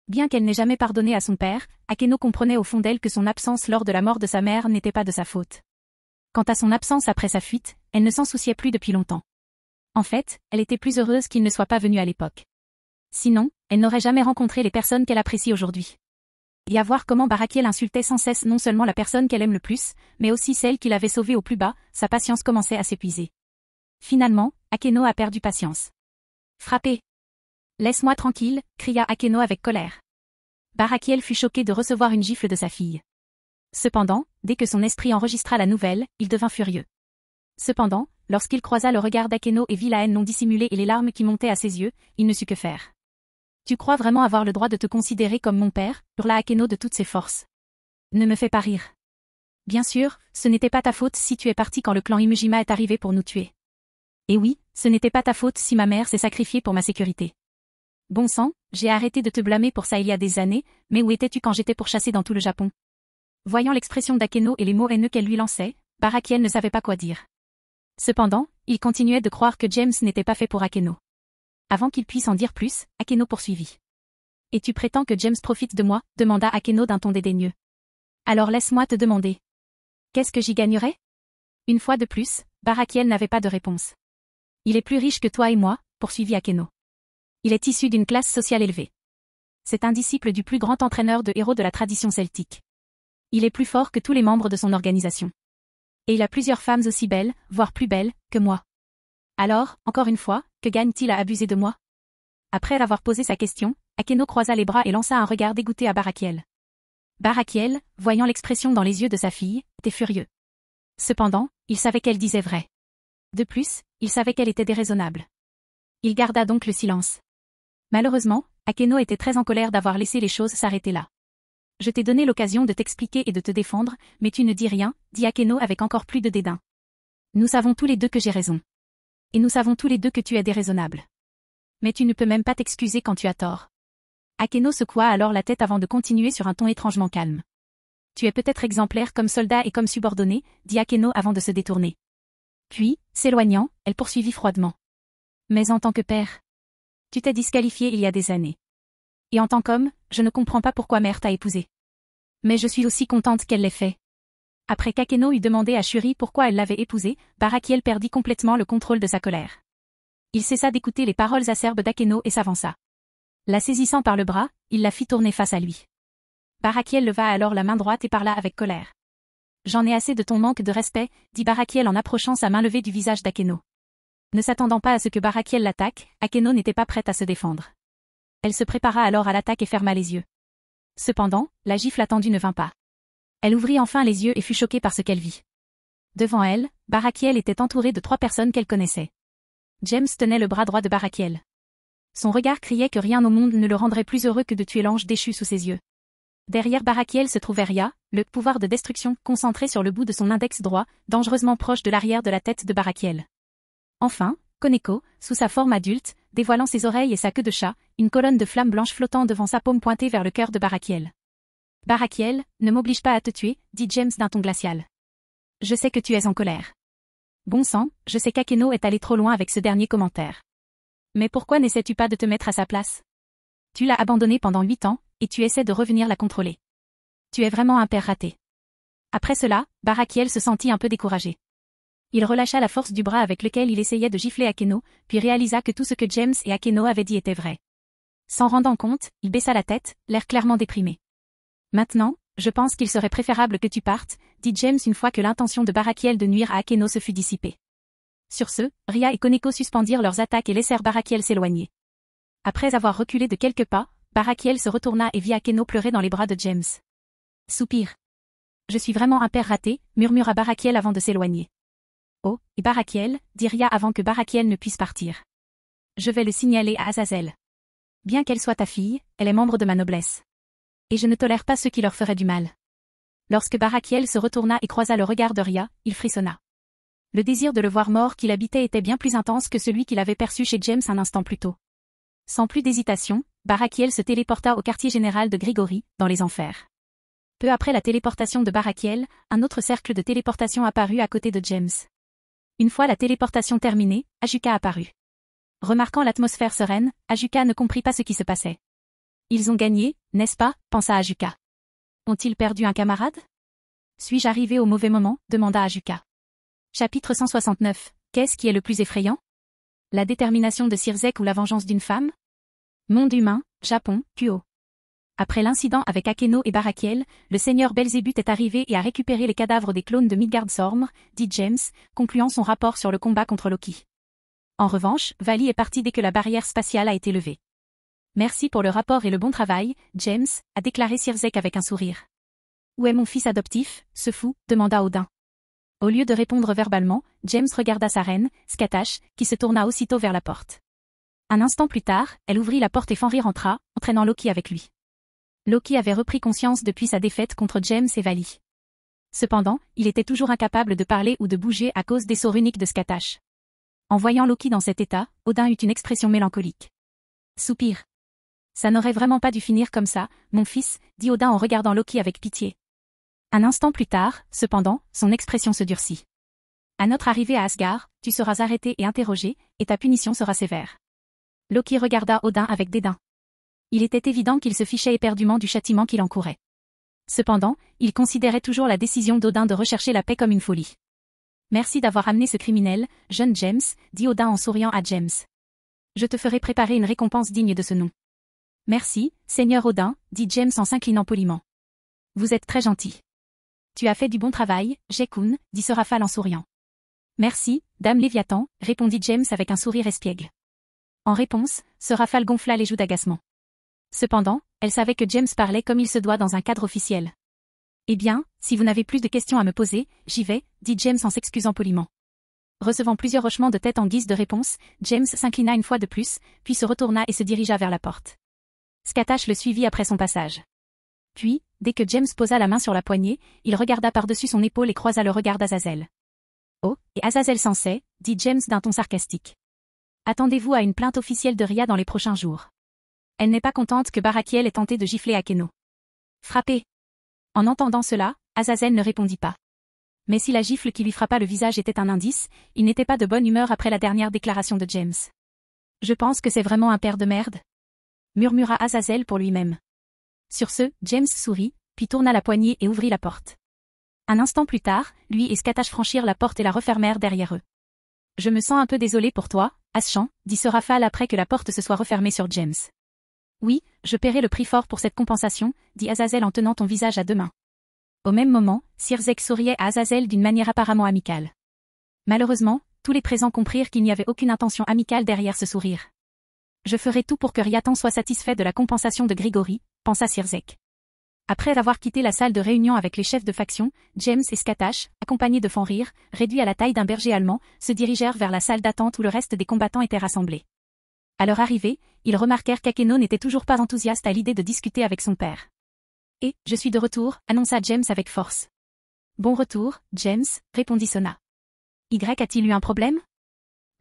Bien qu'elle n'ait jamais pardonné à son père, Akeno comprenait au fond d'elle que son absence lors de la mort de sa mère n'était pas de sa faute. Quant à son absence après sa fuite, elle ne s'en souciait plus depuis longtemps. En fait, elle était plus heureuse qu'il ne soit pas venu à l'époque. Sinon, elle n'aurait jamais rencontré les personnes qu'elle apprécie aujourd'hui. Et à voir comment Barakiel insultait sans cesse non seulement la personne qu'elle aime le plus, mais aussi celle qu'il avait sauvée au plus bas, sa patience commençait à s'épuiser. Finalement, Akeno a perdu patience. Frappé. Laisse-moi tranquille, cria Akeno avec colère. Barakiel fut choqué de recevoir une gifle de sa fille. Cependant, dès que son esprit enregistra la nouvelle, il devint furieux. Cependant, lorsqu'il croisa le regard d'Akeno et vit la haine non dissimulée et les larmes qui montaient à ses yeux, il ne sut que faire. Tu crois vraiment avoir le droit de te considérer comme mon père, hurla Akeno de toutes ses forces. Ne me fais pas rire. Bien sûr, ce n'était pas ta faute si tu es parti quand le clan Imujima est arrivé pour nous tuer. Et oui, ce n'était pas ta faute si ma mère s'est sacrifiée pour ma sécurité. Bon sang, j'ai arrêté de te blâmer pour ça il y a des années, mais où étais-tu quand j'étais pourchassé dans tout le Japon? Voyant l'expression d'Akeno et les mots haineux qu'elle lui lançait, Barakiel ne savait pas quoi dire. Cependant, il continuait de croire que James n'était pas fait pour Akeno. Avant qu'il puisse en dire plus, Akeno poursuivit. Et tu prétends que James profite de moi, demanda Akeno d'un ton dédaigneux. Alors laisse-moi te demander. Qu'est-ce que j'y gagnerais? Une fois de plus, Barakiel n'avait pas de réponse. Il est plus riche que toi et moi, poursuivit Akeno. Il est issu d'une classe sociale élevée. C'est un disciple du plus grand entraîneur de héros de la tradition celtique. Il est plus fort que tous les membres de son organisation. Et il a plusieurs femmes aussi belles, voire plus belles, que moi. Alors, encore une fois, que gagne-t-il à abuser de moi? Après avoir posé sa question, Akeno croisa les bras et lança un regard dégoûté à Barakiel. Barakiel, voyant l'expression dans les yeux de sa fille, était furieux. Cependant, il savait qu'elle disait vrai. De plus, il savait qu'elle était déraisonnable. Il garda donc le silence. Malheureusement, Akeno était très en colère d'avoir laissé les choses s'arrêter là. Je t'ai donné l'occasion de t'expliquer et de te défendre, mais tu ne dis rien, dit Akeno avec encore plus de dédain. Nous savons tous les deux que j'ai raison. Et nous savons tous les deux que tu es déraisonnable. Mais tu ne peux même pas t'excuser quand tu as tort. Akeno secoua alors la tête avant de continuer sur un ton étrangement calme. Tu es peut-être exemplaire comme soldat et comme subordonné, dit Akeno avant de se détourner. Puis, s'éloignant, elle poursuivit froidement. Mais en tant que père, tu t'es disqualifié il y a des années. Et en tant qu'homme, je ne comprends pas pourquoi mère t'a épousé. Mais je suis aussi contente qu'elle l'ait fait. Après qu'Akeno eut demandé à Shuri pourquoi elle l'avait épousé, Barakiel perdit complètement le contrôle de sa colère. Il cessa d'écouter les paroles acerbes d'Akeno et s'avança. La saisissant par le bras, il la fit tourner face à lui. Barakiel leva alors la main droite et parla avec colère. J'en ai assez de ton manque de respect, dit Barakiel en approchant sa main levée du visage d'Akeno. Ne s'attendant pas à ce que Barakiel l'attaque, Akeno n'était pas prête à se défendre. Elle se prépara alors à l'attaque et ferma les yeux. Cependant, la gifle attendue ne vint pas. Elle ouvrit enfin les yeux et fut choquée par ce qu'elle vit. Devant elle, Barakiel était entourée de 3 personnes qu'elle connaissait. James tenait le bras droit de Barakiel. Son regard criait que rien au monde ne le rendrait plus heureux que de tuer l'ange déchu sous ses yeux. Derrière Barakiel se trouvait Ria, le pouvoir de destruction concentré sur le bout de son index droit, dangereusement proche de l'arrière de la tête de Barakiel. Enfin, Koneko, sous sa forme adulte, dévoilant ses oreilles et sa queue de chat, une colonne de flammes blanches flottant devant sa paume pointée vers le cœur de Barakiel. Barakiel, ne m'oblige pas à te tuer, dit James d'un ton glacial. Je sais que tu es en colère. Bon sang, je sais qu'Akeno est allé trop loin avec ce dernier commentaire. Mais pourquoi n'essaies-tu pas de te mettre à sa place? Tu l'as abandonnée pendant 8 ans, et tu essaies de revenir la contrôler. Tu es vraiment un père raté. Après cela, Barakiel se sentit un peu découragé. Il relâcha la force du bras avec lequel il essayait de gifler Akeno, puis réalisa que tout ce que James et Akeno avaient dit était vrai. S'en rendant compte, il baissa la tête, l'air clairement déprimé. Maintenant, je pense qu'il serait préférable que tu partes, dit James une fois que l'intention de Barakiel de nuire à Akeno se fut dissipée. Sur ce, Ria et Koneko suspendirent leurs attaques et laissèrent Barakiel s'éloigner. Après avoir reculé de quelques pas, Barakiel se retourna et vit Akeno pleurer dans les bras de James. Soupir. Je suis vraiment un père raté, murmura Barakiel avant de s'éloigner. Oh, et Barakiel, dit Ria avant que Barakiel ne puisse partir. Je vais le signaler à Azazel. Bien qu'elle soit ta fille, elle est membre de ma noblesse. Et je ne tolère pas ceux qui leur feraient du mal. Lorsque Barakiel se retourna et croisa le regard de Ria, il frissonna. Le désir de le voir mort qui l'habitait était bien plus intense que celui qu'il avait perçu chez James un instant plus tôt. Sans plus d'hésitation, Barakiel se téléporta au quartier général de Grigori, dans les enfers. Peu après la téléportation de Barakiel, un autre cercle de téléportation apparut à côté de James. Une fois la téléportation terminée, Ajuka apparut. Remarquant l'atmosphère sereine, Ajuka ne comprit pas ce qui se passait. Ils ont gagné, n'est-ce pas, pensa Ajuka. Ont-ils perdu un camarade? Suis-je arrivé au mauvais moment, demanda Ajuka. Chapitre 169. Qu'est-ce qui est le plus effrayant? La détermination de Sirzek ou la vengeance d'une femme? Monde humain, Japon, Kuo. Après l'incident avec Akeno et Barakiel, le seigneur Belzébuth est arrivé et a récupéré les cadavres des clones de Midgardsormr, dit James, concluant son rapport sur le combat contre Loki. En revanche, Vali est parti dès que la barrière spatiale a été levée. Merci pour le rapport et le bon travail, James, a déclaré Sirzek avec un sourire. Où est mon fils adoptif, ce fou, demanda Odin. Au lieu de répondre verbalement, James regarda sa reine, Scatash, qui se tourna aussitôt vers la porte. Un instant plus tard, elle ouvrit la porte et Fenrir entra, entraînant Loki avec lui. Loki avait repris conscience depuis sa défaite contre James et Vali. Cependant, il était toujours incapable de parler ou de bouger à cause des sorts runiques de Scatash. En voyant Loki dans cet état, Odin eut une expression mélancolique. Soupir. Ça n'aurait vraiment pas dû finir comme ça, mon fils, dit Odin en regardant Loki avec pitié. Un instant plus tard, cependant, son expression se durcit. À notre arrivée à Asgard, tu seras arrêté et interrogé, et ta punition sera sévère. Loki regarda Odin avec dédain. Il était évident qu'il se fichait éperdument du châtiment qu'il encourait. Cependant, il considérait toujours la décision d'Odin de rechercher la paix comme une folie. Merci d'avoir amené ce criminel, jeune James, dit Odin en souriant à James. Je te ferai préparer une récompense digne de ce nom. Merci, Seigneur Odin, dit James en s'inclinant poliment. Vous êtes très gentil. Tu as fait du bon travail, Jekun, dit Serafal en souriant. Merci, Dame Léviathan, répondit James avec un sourire espiègle. En réponse, Serafal gonfla les joues d'agacement. Cependant, elle savait que James parlait comme il se doit dans un cadre officiel. Eh bien, si vous n'avez plus de questions à me poser, j'y vais, dit James en s'excusant poliment. Recevant plusieurs hochements de tête en guise de réponse, James s'inclina une fois de plus, puis se retourna et se dirigea vers la porte. Scatash le suivit après son passage. Puis, dès que James posa la main sur la poignée, il regarda par-dessus son épaule et croisa le regard d'Azazel. Oh, et Azazel s'en sait, dit James d'un ton sarcastique. Attendez-vous à une plainte officielle de Rhea dans les prochains jours. Elle n'est pas contente que Barakiel ait tenté de gifler Akeno. Frappé. En entendant cela, Azazel ne répondit pas. Mais si la gifle qui lui frappa le visage était un indice, il n'était pas de bonne humeur après la dernière déclaration de James. Je pense que c'est vraiment un père de merde, murmura Azazel pour lui-même. Sur ce, James sourit, puis tourna la poignée et ouvrit la porte. Un instant plus tard, lui et Scatash franchirent la porte et la refermèrent derrière eux. Je me sens un peu désolé pour toi, Aschan, dit Serafal après que la porte se soit refermée sur James. Oui, je paierai le prix fort pour cette compensation, dit Azazel en tenant ton visage à deux mains. Au même moment, Sirzek souriait à Azazel d'une manière apparemment amicale. Malheureusement, tous les présents comprirent qu'il n'y avait aucune intention amicale derrière ce sourire. Je ferai tout pour que Rhiatan soit satisfait de la compensation de Grigori, pensa Sirzek. Après avoir quitté la salle de réunion avec les chefs de faction, James et Scatash, accompagnés de Fenrir, réduits à la taille d'un berger allemand, se dirigèrent vers la salle d'attente où le reste des combattants étaient rassemblés. À leur arrivée, ils remarquèrent qu'Akeno n'était toujours pas enthousiaste à l'idée de discuter avec son père. « Et, je suis de retour », annonça James avec force. « Bon retour, James », répondit Sona. « Y a-t-il eu un problème ?»«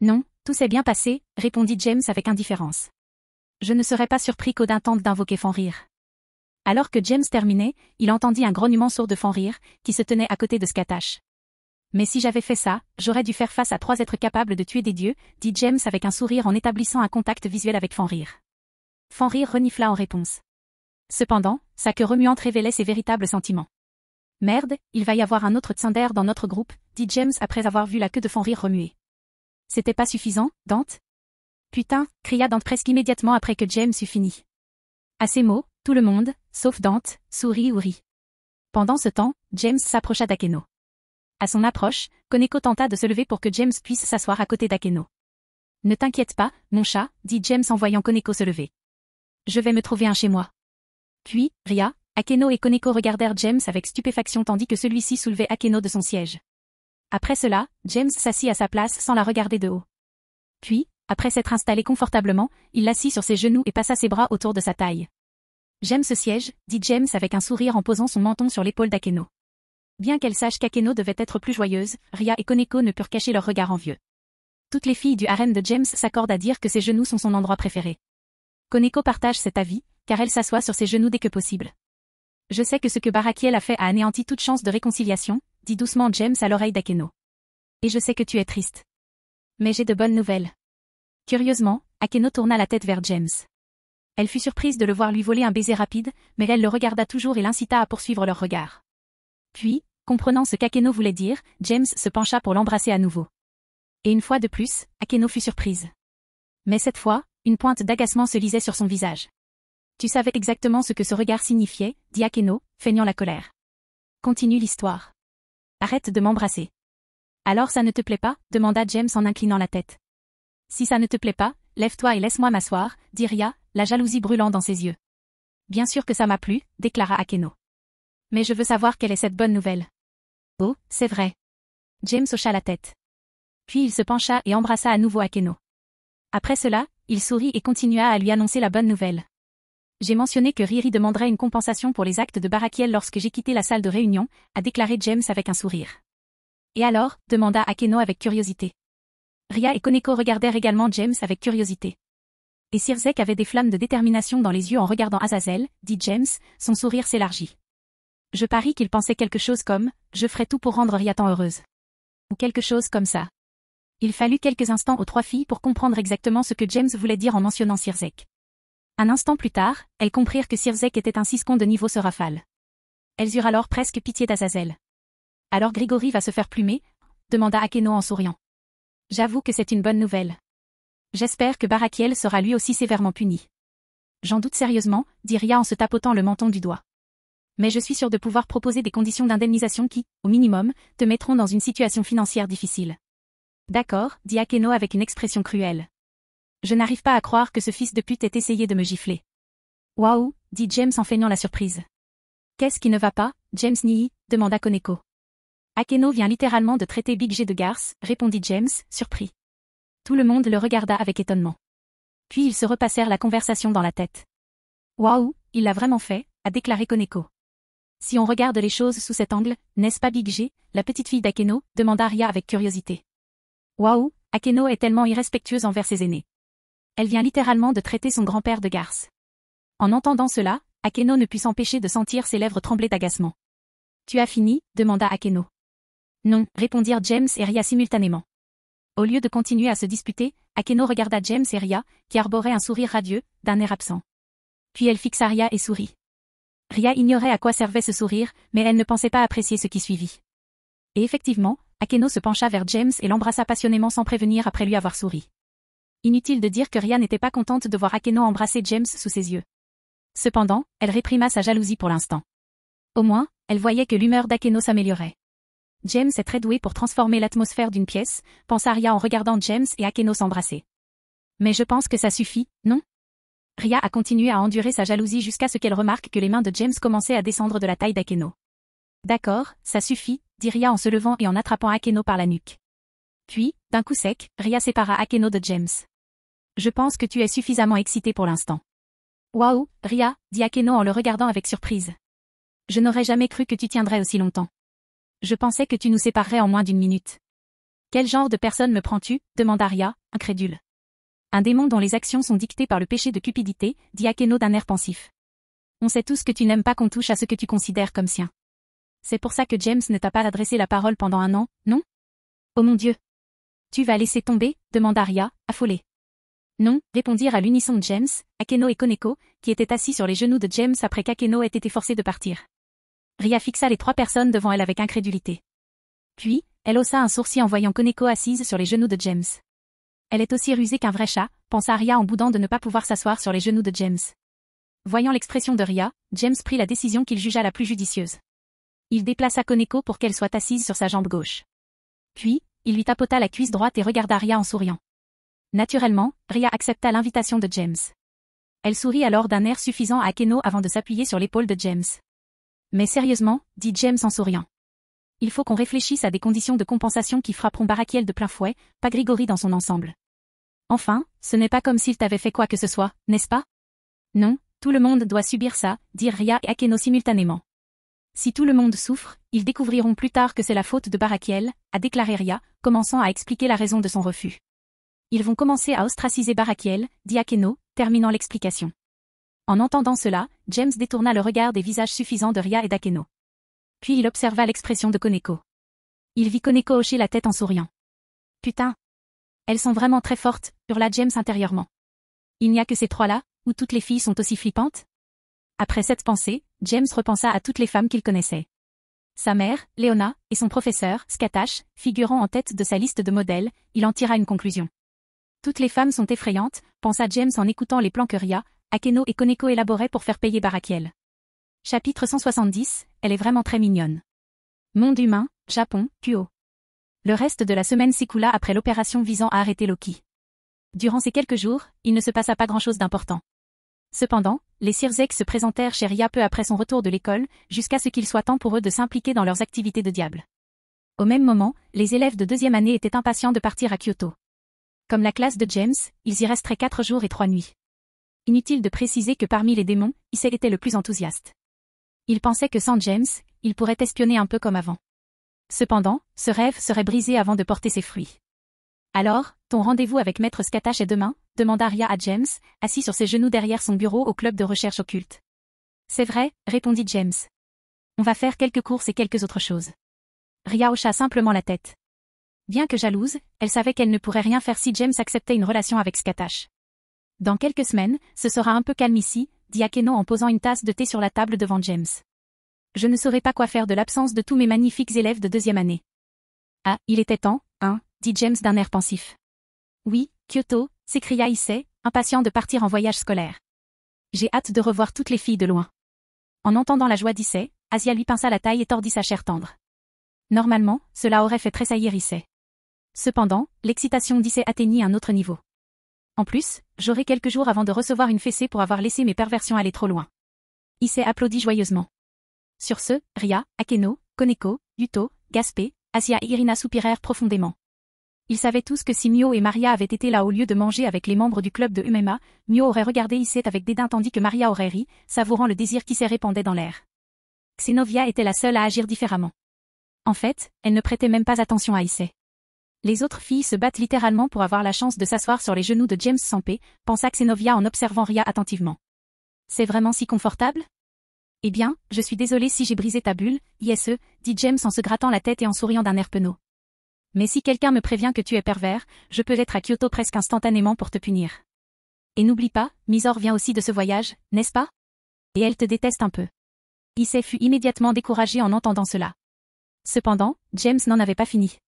Non, tout s'est bien passé », répondit James avec indifférence. Je ne serais pas surpris qu'Odin tente d'invoquer Fenrir. Alors que James terminait, il entendit un grognement sourd de Fenrir, qui se tenait à côté de Scatash. Mais si j'avais fait ça, j'aurais dû faire face à 3 êtres capables de tuer des dieux, dit James avec un sourire en établissant un contact visuel avec Fenrir. Fenrir renifla en réponse. Cependant, sa queue remuante révélait ses véritables sentiments. Merde, il va y avoir un autre Tsunder dans notre groupe, dit James après avoir vu la queue de Fenrir remuer. C'était pas suffisant, Dante ? Putain, cria Dante presque immédiatement après que James eut fini. À ces mots, tout le monde, sauf Dante, sourit ou rit. Pendant ce temps, James s'approcha d'Akeno. À son approche, Koneko tenta de se lever pour que James puisse s'asseoir à côté d'Akeno. Ne t'inquiète pas, mon chat, dit James en voyant Koneko se lever. Je vais me trouver un chez moi. Puis, Rhea, Akeno et Koneko regardèrent James avec stupéfaction tandis que celui-ci soulevait Akeno de son siège. Après cela, James s'assit à sa place sans la regarder de haut. Puis, après s'être installé confortablement, il l'assit sur ses genoux et passa ses bras autour de sa taille. J'aime ce siège, dit James avec un sourire en posant son menton sur l'épaule d'Akeno. Bien qu'elle sache qu'Akeno devait être plus joyeuse, Rhea et Koneko ne purent cacher leur regard envieux. Toutes les filles du harem de James s'accordent à dire que ses genoux sont son endroit préféré. Koneko partage cet avis, car elle s'assoit sur ses genoux dès que possible. Je sais que ce que Barakiel a fait a anéanti toute chance de réconciliation, dit doucement James à l'oreille d'Akeno. Et je sais que tu es triste. Mais j'ai de bonnes nouvelles. Curieusement, Akeno tourna la tête vers James. Elle fut surprise de le voir lui voler un baiser rapide, mais elle le regarda toujours et l'incita à poursuivre leur regard. Puis, comprenant ce qu'Akeno voulait dire, James se pencha pour l'embrasser à nouveau. Et une fois de plus, Akeno fut surprise. Mais cette fois, une pointe d'agacement se lisait sur son visage. Tu savais exactement ce que ce regard signifiait, dit Akeno, feignant la colère. Continue l'histoire. Arrête de m'embrasser. Alors ça ne te plaît pas, demanda James en inclinant la tête. Si ça ne te plaît pas, lève-toi et laisse-moi m'asseoir, dit Ria, la jalousie brûlant dans ses yeux. Bien sûr que ça m'a plu, déclara Akeno. Mais je veux savoir quelle est cette bonne nouvelle. Oh, c'est vrai. James hocha la tête. Puis il se pencha et embrassa à nouveau Akeno. Après cela, il sourit et continua à lui annoncer la bonne nouvelle. J'ai mentionné que Riri demanderait une compensation pour les actes de Barakiel lorsque j'ai quitté la salle de réunion, a déclaré James avec un sourire. Et alors, demanda Akeno avec curiosité. Ria et Koneko regardèrent également James avec curiosité. Et Sirzek avait des flammes de détermination dans les yeux en regardant Azazel, dit James, son sourire s'élargit. Je parie qu'il pensait quelque chose comme « Je ferai tout pour rendre Riatan heureuse ». Ou quelque chose comme ça. Il fallut quelques instants aux trois filles pour comprendre exactement ce que James voulait dire en mentionnant Sirzek. Un instant plus tard, elles comprirent que Sirzek était un siscon de niveau se rafale. Elles eurent alors presque pitié d'Azazel. Alors Grigori va se faire plumer, demanda Akeno en souriant. J'avoue que c'est une bonne nouvelle. J'espère que Barakiel sera lui aussi sévèrement puni. J'en doute sérieusement, dit Ria en se tapotant le menton du doigt. Mais je suis sûre de pouvoir proposer des conditions d'indemnisation qui, au minimum, te mettront dans une situation financière difficile. D'accord, dit Akeno avec une expression cruelle. Je n'arrive pas à croire que ce fils de pute ait essayé de me gifler. Waouh, dit James en feignant la surprise. Qu'est-ce qui ne va pas, James Nii, demanda Koneko. Akeno vient littéralement de traiter Big G de garce, répondit James, surpris. Tout le monde le regarda avec étonnement. Puis ils se repassèrent la conversation dans la tête. Waouh, il l'a vraiment fait, a déclaré Koneko. Si on regarde les choses sous cet angle, n'est-ce pas Big G, la petite fille d'Akeno, demanda Ria avec curiosité. Waouh, Akeno est tellement irrespectueuse envers ses aînés. Elle vient littéralement de traiter son grand-père de garce. En entendant cela, Akeno ne put s'empêcher de sentir ses lèvres trembler d'agacement. Tu as fini, demanda Akeno. Non, répondirent James et Ria simultanément. Au lieu de continuer à se disputer, Akeno regarda James et Ria, qui arboraient un sourire radieux, d'un air absent. Puis elle fixa Ria et sourit. Ria ignorait à quoi servait ce sourire, mais elle ne pensait pas apprécier ce qui suivit. Et effectivement, Akeno se pencha vers James et l'embrassa passionnément sans prévenir après lui avoir souri. Inutile de dire que Ria n'était pas contente de voir Akeno embrasser James sous ses yeux. Cependant, elle réprima sa jalousie pour l'instant. Au moins, elle voyait que l'humeur d'Akeno s'améliorait. James est très doué pour transformer l'atmosphère d'une pièce, pensa Ria en regardant James et Akeno s'embrasser. Mais je pense que ça suffit, non? Ria a continué à endurer sa jalousie jusqu'à ce qu'elle remarque que les mains de James commençaient à descendre de la taille d'Akeno. D'accord, ça suffit, dit Ria en se levant et en attrapant Akeno par la nuque. Puis, d'un coup sec, Ria sépara Akeno de James. Je pense que tu es suffisamment excité pour l'instant. Waouh, Ria, dit Akeno en le regardant avec surprise. Je n'aurais jamais cru que tu tiendrais aussi longtemps. Je pensais que tu nous séparerais en moins d'une minute. Quel genre de personne me prends-tu, demanda Ria, incrédule. Un démon dont les actions sont dictées par le péché de cupidité, dit Akeno d'un air pensif. On sait tous que tu n'aimes pas qu'on touche à ce que tu considères comme sien. C'est pour ça que James ne t'a pas adressé la parole pendant un an, non? Oh mon Dieu! Tu vas laisser tomber, demanda Ria, affolée. Non, répondirent à l'unisson James, Akeno et Koneko, qui étaient assis sur les genoux de James après qu'Akeno ait été forcé de partir. Ria fixa les trois personnes devant elle avec incrédulité. Puis, elle haussa un sourcil en voyant Koneko assise sur les genoux de James. Elle est aussi rusée qu'un vrai chat, pensa Ria en boudant de ne pas pouvoir s'asseoir sur les genoux de James. Voyant l'expression de Ria, James prit la décision qu'il jugea la plus judicieuse. Il déplaça Koneko pour qu'elle soit assise sur sa jambe gauche. Puis, il lui tapota la cuisse droite et regarda Ria en souriant. Naturellement, Ria accepta l'invitation de James. Elle sourit alors d'un air suffisant à Akeno avant de s'appuyer sur l'épaule de James. Mais sérieusement, dit James en souriant. Il faut qu'on réfléchisse à des conditions de compensation qui frapperont Barakiel de plein fouet, pas Grigori dans son ensemble. Enfin, ce n'est pas comme s'il t'avait fait quoi que ce soit, n'est-ce pas? Non, tout le monde doit subir ça, dirent Ria et Akeno simultanément. Si tout le monde souffre, ils découvriront plus tard que c'est la faute de Barakiel, a déclaré Ria, commençant à expliquer la raison de son refus. Ils vont commencer à ostraciser Barakiel, dit Akeno, terminant l'explication. En entendant cela, James détourna le regard des visages suffisants de Ria et d'Akeno. Puis il observa l'expression de Koneko. Il vit Koneko hocher la tête en souriant. Putain! Elles sont vraiment très fortes, hurla James intérieurement. Il n'y a que ces trois-là, où toutes les filles sont aussi flippantes? Après cette pensée, James repensa à toutes les femmes qu'il connaissait. Sa mère, Leona, et son professeur, Skatash, figurant en tête de sa liste de modèles, il en tira une conclusion. Toutes les femmes sont effrayantes, pensa James en écoutant les plans que Ria, Akeno et Koneko élaboraient pour faire payer Barakiel. Chapitre 170, elle est vraiment très mignonne. Monde humain, Japon, Kuo. Le reste de la semaine s'écoula après l'opération visant à arrêter Loki. Durant ces quelques jours, il ne se passa pas grand-chose d'important. Cependant, les Sirzek se présentèrent chez Ria peu après son retour de l'école, jusqu'à ce qu'il soit temps pour eux de s'impliquer dans leurs activités de diable. Au même moment, les élèves de 2e année étaient impatients de partir à Kyoto. Comme la classe de James, ils y resteraient 4 jours et 3 nuits. Inutile de préciser que parmi les démons, Issei était le plus enthousiaste. Il pensait que sans James, il pourrait espionner un peu comme avant. Cependant, ce rêve serait brisé avant de porter ses fruits. Alors, ton rendez-vous avec Maître Scatash est demain, demanda Ria à James, assis sur ses genoux derrière son bureau au club de recherche occulte. C'est vrai, répondit James. On va faire quelques courses et quelques autres choses. Ria hocha simplement la tête. Bien que jalouse, elle savait qu'elle ne pourrait rien faire si James acceptait une relation avec Scatash. Dans quelques semaines, ce sera un peu calme ici, dit Akeno en posant une tasse de thé sur la table devant James. Je ne saurais pas quoi faire de l'absence de tous mes magnifiques élèves de 2e année. Ah, il était temps, hein, dit James d'un air pensif. Oui, Kyoto, s'écria Issei, impatient de partir en voyage scolaire. J'ai hâte de revoir toutes les filles de loin. En entendant la joie d'Issei, Asia lui pinça la taille et tordit sa chair tendre. Normalement, cela aurait fait tressaillir Issei. Cependant, l'excitation d'Issei atteignit un autre niveau. En plus, j'aurai quelques jours avant de recevoir une fessée pour avoir laissé mes perversions aller trop loin. Issei applaudit joyeusement. Sur ce, Ria, Akeno, Koneko, Yuto, Gaspé, Asia et Irina soupirèrent profondément. Ils savaient tous que si Mio et Maria avaient été là au lieu de manger avec les membres du club de MMA, Mio aurait regardé Issei avec dédain tandis que Maria aurait ri, savourant le désir qui s'y répandait dans l'air. Xenovia était la seule à agir différemment. En fait, elle ne prêtait même pas attention à Issei. Les autres filles se battent littéralement pour avoir la chance de s'asseoir sur les genoux de James Sampé, pensa Xenovia en observant Ria attentivement. C'est vraiment si confortable? Eh bien, je suis désolée si j'ai brisé ta bulle, ISE, dit James en se grattant la tête et en souriant d'un air penaud. Mais si quelqu'un me prévient que tu es pervers, je peux être à Kyoto presque instantanément pour te punir. Et n'oublie pas, Misor vient aussi de ce voyage, n'est-ce pas? Et elle te déteste un peu. Issei fut immédiatement découragé en entendant cela. Cependant, James n'en avait pas fini.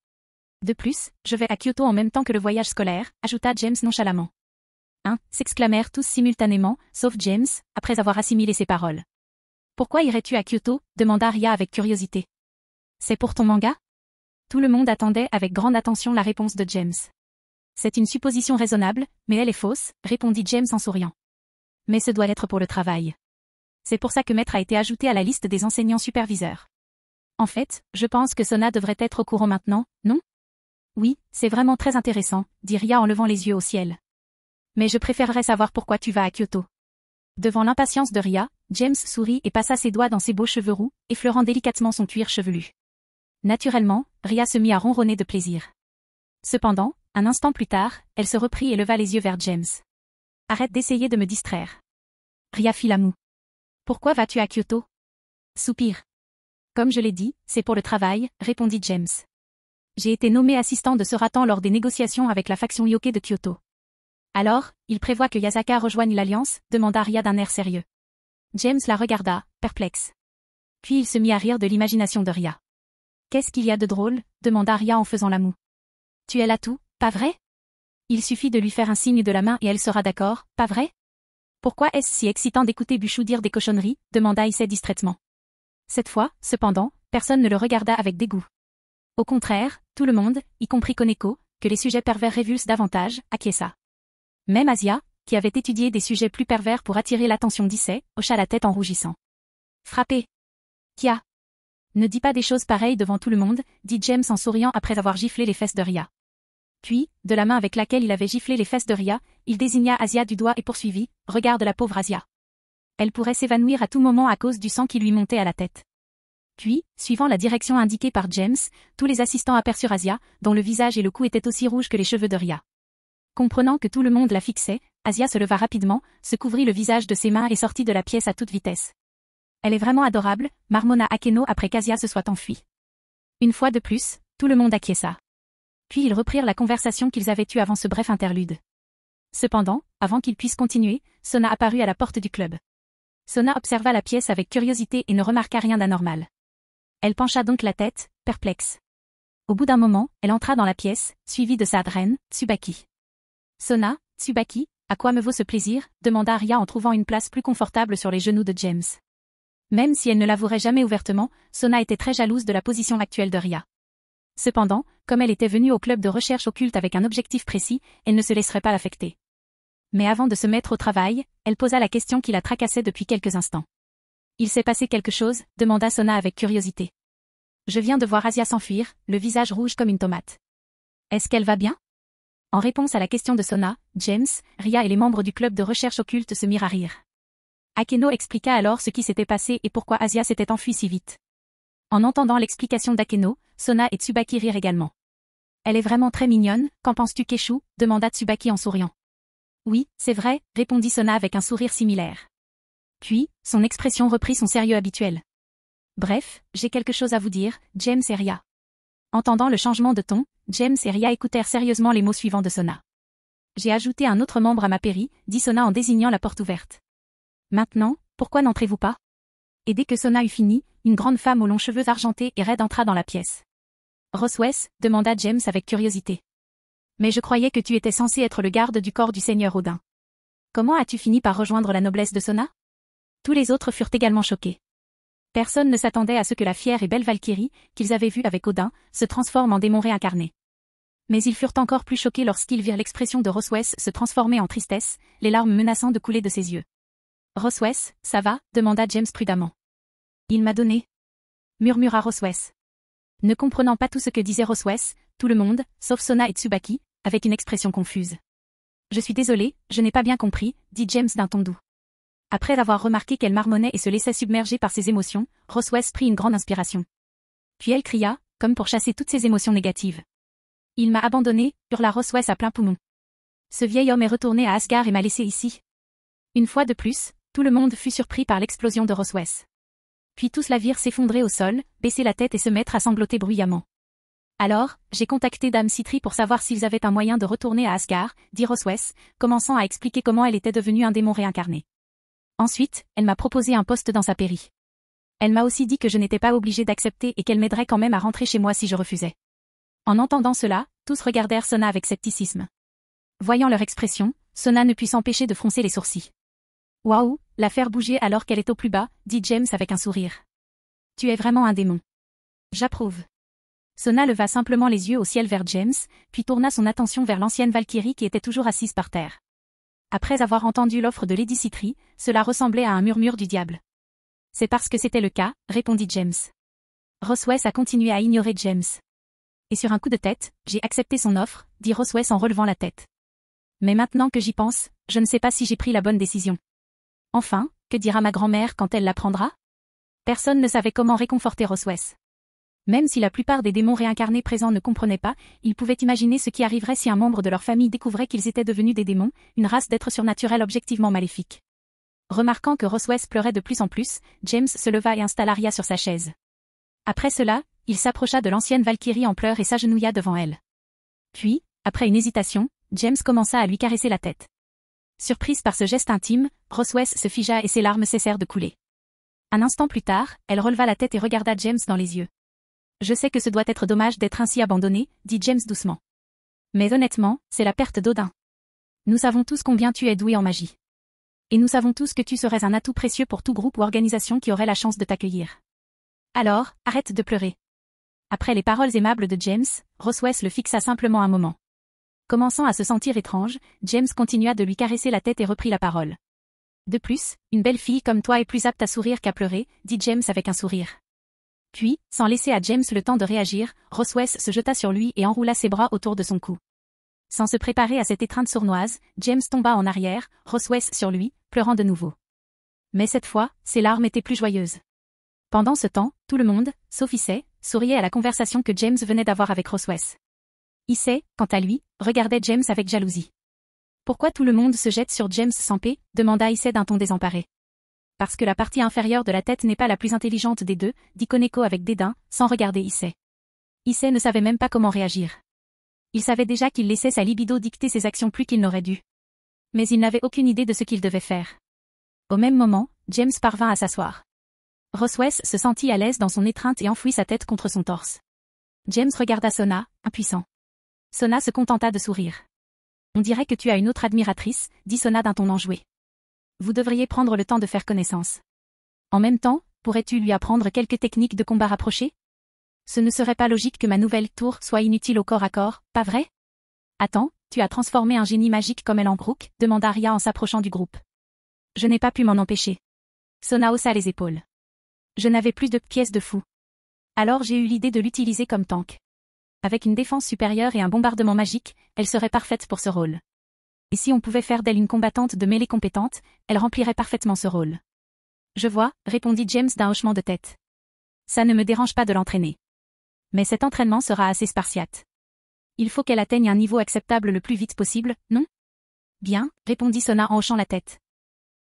De plus, je vais à Kyoto en même temps que le voyage scolaire, ajouta James nonchalamment. Hein, s'exclamèrent tous simultanément, sauf James, après avoir assimilé ses paroles. Pourquoi irais-tu à Kyoto? Demanda Ria avec curiosité. C'est pour ton manga? Tout le monde attendait avec grande attention la réponse de James. C'est une supposition raisonnable, mais elle est fausse, répondit James en souriant. Mais ce doit être pour le travail. C'est pour ça que Maître a été ajouté à la liste des enseignants superviseurs. En fait, je pense que Sona devrait être au courant maintenant, non? Oui, c'est vraiment très intéressant, dit Ria en levant les yeux au ciel. Mais je préférerais savoir pourquoi tu vas à Kyoto. Devant l'impatience de Ria, James sourit et passa ses doigts dans ses beaux cheveux roux, effleurant délicatement son cuir chevelu. Naturellement, Ria se mit à ronronner de plaisir. Cependant, un instant plus tard, elle se reprit et leva les yeux vers James. Arrête d'essayer de me distraire. Ria fit la moue. Pourquoi vas-tu à Kyoto? Soupir. Comme je l'ai dit, c'est pour le travail, répondit James. J'ai été nommé assistant de Soratan lors des négociations avec la faction Yoke de Kyoto. Alors, il prévoit que Yasaka rejoigne l'Alliance, demanda Ria d'un air sérieux. James la regarda, perplexe. Puis il se mit à rire de l'imagination de Ria. Qu'est-ce qu'il y a de drôle? Demanda Ria en faisant la moue. Tu es là tout, pas vrai? Il suffit de lui faire un signe de la main et elle sera d'accord, pas vrai? Pourquoi est-ce si excitant d'écouter Buchou dire des cochonneries? Demanda Issei distraitement. Cette fois, cependant, personne ne le regarda avec dégoût. Au contraire, tout le monde, y compris Koneko, que les sujets pervers révulsent davantage, acquiesça. Même Asia, qui avait étudié des sujets plus pervers pour attirer l'attention d'Issei, hocha la tête en rougissant. Frappé. Kia. Ne dis pas des choses pareilles devant tout le monde, dit James en souriant après avoir giflé les fesses de Ria. Puis, de la main avec laquelle il avait giflé les fesses de Ria, il désigna Asia du doigt et poursuivit, regarde la pauvre Asia. Elle pourrait s'évanouir à tout moment à cause du sang qui lui montait à la tête. Puis, suivant la direction indiquée par James, tous les assistants aperçurent Asia, dont le visage et le cou étaient aussi rouges que les cheveux de Ria. Comprenant que tout le monde la fixait, Asia se leva rapidement, se couvrit le visage de ses mains et sortit de la pièce à toute vitesse. Elle est vraiment adorable, marmonna Akeno après qu'Asia se soit enfuie. Une fois de plus, tout le monde acquiesça. Puis ils reprirent la conversation qu'ils avaient eue avant ce bref interlude. Cependant, avant qu'ils puissent continuer, Sona apparut à la porte du club. Sona observa la pièce avec curiosité et ne remarqua rien d'anormal. Elle pencha donc la tête, perplexe. Au bout d'un moment, elle entra dans la pièce, suivie de sa reine, Tsubaki. Sona, Tsubaki, à quoi me vaut ce plaisir? Demanda Ria en trouvant une place plus confortable sur les genoux de James. Même si elle ne l'avouerait jamais ouvertement, Sona était très jalouse de la position actuelle de Ria. Cependant, comme elle était venue au club de recherche occulte avec un objectif précis, elle ne se laisserait pas affecter. Mais avant de se mettre au travail, elle posa la question qui la tracassait depuis quelques instants. « Il s'est passé quelque chose ?» demanda Sona avec curiosité. « Je viens de voir Asia s'enfuir, le visage rouge comme une tomate. Est-ce qu'elle va bien ?» En réponse à la question de Sona, James, Ria et les membres du club de recherche occulte se mirent à rire. Akeno expliqua alors ce qui s'était passé et pourquoi Asia s'était enfuie si vite. En entendant l'explication d'Akeno, Sona et Tsubaki rirent également. « Elle est vraiment très mignonne, qu'en penses-tu Keshu ?» demanda Tsubaki en souriant. « Oui, c'est vrai », répondit Sona avec un sourire similaire. Puis, son expression reprit son sérieux habituel. « Bref, j'ai quelque chose à vous dire, James et Ria. » Entendant le changement de ton, James et Ria écoutèrent sérieusement les mots suivants de Sona. « J'ai ajouté un autre membre à ma péri, » dit Sona en désignant la porte ouverte. « Maintenant, pourquoi n'entrez-vous pas ?» Et dès que Sona eut fini, une grande femme aux longs cheveux argentés et raides entra dans la pièce. « Roswes ?» demanda James avec curiosité. « Mais je croyais que tu étais censé être le garde du corps du seigneur Odin. Comment as-tu fini par rejoindre la noblesse de Sona ?» Tous les autres furent également choqués. Personne ne s'attendait à ce que la fière et belle Valkyrie, qu'ils avaient vue avec Odin, se transforme en démon réincarné. Mais ils furent encore plus choqués lorsqu'ils virent l'expression de Roswes se transformer en tristesse, les larmes menaçant de couler de ses yeux. « Roswes, ça va ?» demanda James prudemment. « Il m'a donné. » murmura Roswes. Ne comprenant pas tout ce que disait Roswes, tout le monde, sauf Sona et Tsubaki, avec une expression confuse. « Je suis désolé, je n'ai pas bien compris » dit James d'un ton doux. Après avoir remarqué qu'elle marmonnait et se laissait submerger par ses émotions, Roswes prit une grande inspiration. Puis elle cria, comme pour chasser toutes ses émotions négatives. « Il m'a abandonné » hurla Roswes à plein poumon. « Ce vieil homme est retourné à Asgard et m'a laissé ici. » Une fois de plus, tout le monde fut surpris par l'explosion de Roswes. Puis tous la virent s'effondrer au sol, baisser la tête et se mettre à sangloter bruyamment. « Alors, j'ai contacté Dame Citri pour savoir s'ils avaient un moyen de retourner à Asgard, » dit Roswes, commençant à expliquer comment elle était devenue un démon réincarné. Ensuite, elle m'a proposé un poste dans sa pairie. Elle m'a aussi dit que je n'étais pas obligée d'accepter et qu'elle m'aiderait quand même à rentrer chez moi si je refusais. En entendant cela, tous regardèrent Sona avec scepticisme. Voyant leur expression, Sona ne put s'empêcher de froncer les sourcils. « Waouh, la faire bouger alors qu'elle est au plus bas » dit James avec un sourire. « Tu es vraiment un démon. » « J'approuve. » Sona leva simplement les yeux au ciel vers James, puis tourna son attention vers l'ancienne Valkyrie qui était toujours assise par terre. Après avoir entendu l'offre de Lady Citri, cela ressemblait à un murmure du diable. « C'est parce que c'était le cas » répondit James. Roswes a continué à ignorer James. « Et sur un coup de tête, j'ai accepté son offre » dit Roswes en relevant la tête. « Mais maintenant que j'y pense, je ne sais pas si j'ai pris la bonne décision. Enfin, que dira ma grand-mère quand elle l'apprendra ?» Personne ne savait comment réconforter Roswes. Même si la plupart des démons réincarnés présents ne comprenaient pas, ils pouvaient imaginer ce qui arriverait si un membre de leur famille découvrait qu'ils étaient devenus des démons, une race d'êtres surnaturels objectivement maléfiques. Remarquant que Roswes pleurait de plus en plus, James se leva et installa Ria sur sa chaise. Après cela, il s'approcha de l'ancienne Valkyrie en pleurs et s'agenouilla devant elle. Puis, après une hésitation, James commença à lui caresser la tête. Surprise par ce geste intime, Roswes se figea et ses larmes cessèrent de couler. Un instant plus tard, elle releva la tête et regarda James dans les yeux. « Je sais que ce doit être dommage d'être ainsi abandonné, » dit James doucement. « Mais honnêtement, c'est la perte d'Odin. Nous savons tous combien tu es doué en magie. Et nous savons tous que tu serais un atout précieux pour tout groupe ou organisation qui aurait la chance de t'accueillir. Alors, arrête de pleurer. » Après les paroles aimables de James, Roswes le fixa simplement un moment. Commençant à se sentir étrange, James continua de lui caresser la tête et reprit la parole. « De plus, une belle fille comme toi est plus apte à sourire qu'à pleurer, » dit James avec un sourire. Puis, sans laisser à James le temps de réagir, Roswes se jeta sur lui et enroula ses bras autour de son cou. Sans se préparer à cette étreinte sournoise, James tomba en arrière, Roswes sur lui, pleurant de nouveau. Mais cette fois, ses larmes étaient plus joyeuses. Pendant ce temps, tout le monde, sauf Issei, souriait à la conversation que James venait d'avoir avec Roswes. Issei, quant à lui, regardait James avec jalousie. « Pourquoi tout le monde se jette sur James sans paix ?» demanda Issei d'un ton désemparé. « Parce que la partie inférieure de la tête n'est pas la plus intelligente des deux » dit Koneko avec dédain, sans regarder Issei. Issei ne savait même pas comment réagir. Il savait déjà qu'il laissait sa libido dicter ses actions plus qu'il n'aurait dû. Mais il n'avait aucune idée de ce qu'il devait faire. Au même moment, James parvint à s'asseoir. Roswes se sentit à l'aise dans son étreinte et enfouit sa tête contre son torse. James regarda Sona, impuissant. Sona se contenta de sourire. « On dirait que tu as une autre admiratrice » dit Sona d'un ton enjoué. Vous devriez prendre le temps de faire connaissance. En même temps, pourrais-tu lui apprendre quelques techniques de combat rapprochées ? Ce ne serait pas logique que ma nouvelle tour soit inutile au corps à corps, pas vrai? Attends, tu as transformé un génie magique comme Ellenbrook? Demanda Arya en s'approchant du groupe. Je n'ai pas pu m'en empêcher. Sona haussa les épaules. Je n'avais plus de pièces de fou. Alors j'ai eu l'idée de l'utiliser comme tank. Avec une défense supérieure et un bombardement magique, elle serait parfaite pour ce rôle. Et si on pouvait faire d'elle une combattante de mêlée compétente, elle remplirait parfaitement ce rôle. Je vois, répondit James d'un hochement de tête. Ça ne me dérange pas de l'entraîner. Mais cet entraînement sera assez spartiate. Il faut qu'elle atteigne un niveau acceptable le plus vite possible, non? Bien, répondit Sona en hochant la tête.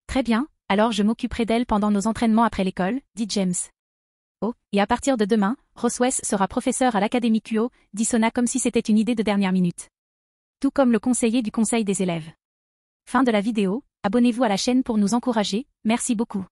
Très bien, alors je m'occuperai d'elle pendant nos entraînements après l'école, dit James. Oh, et à partir de demain, Roswes sera professeur à l'Académie Kuo, dit Sona comme si c'était une idée de dernière minute. Tout comme le conseiller du conseil des élèves. Fin de la vidéo, abonnez-vous à la chaîne pour nous encourager, merci beaucoup.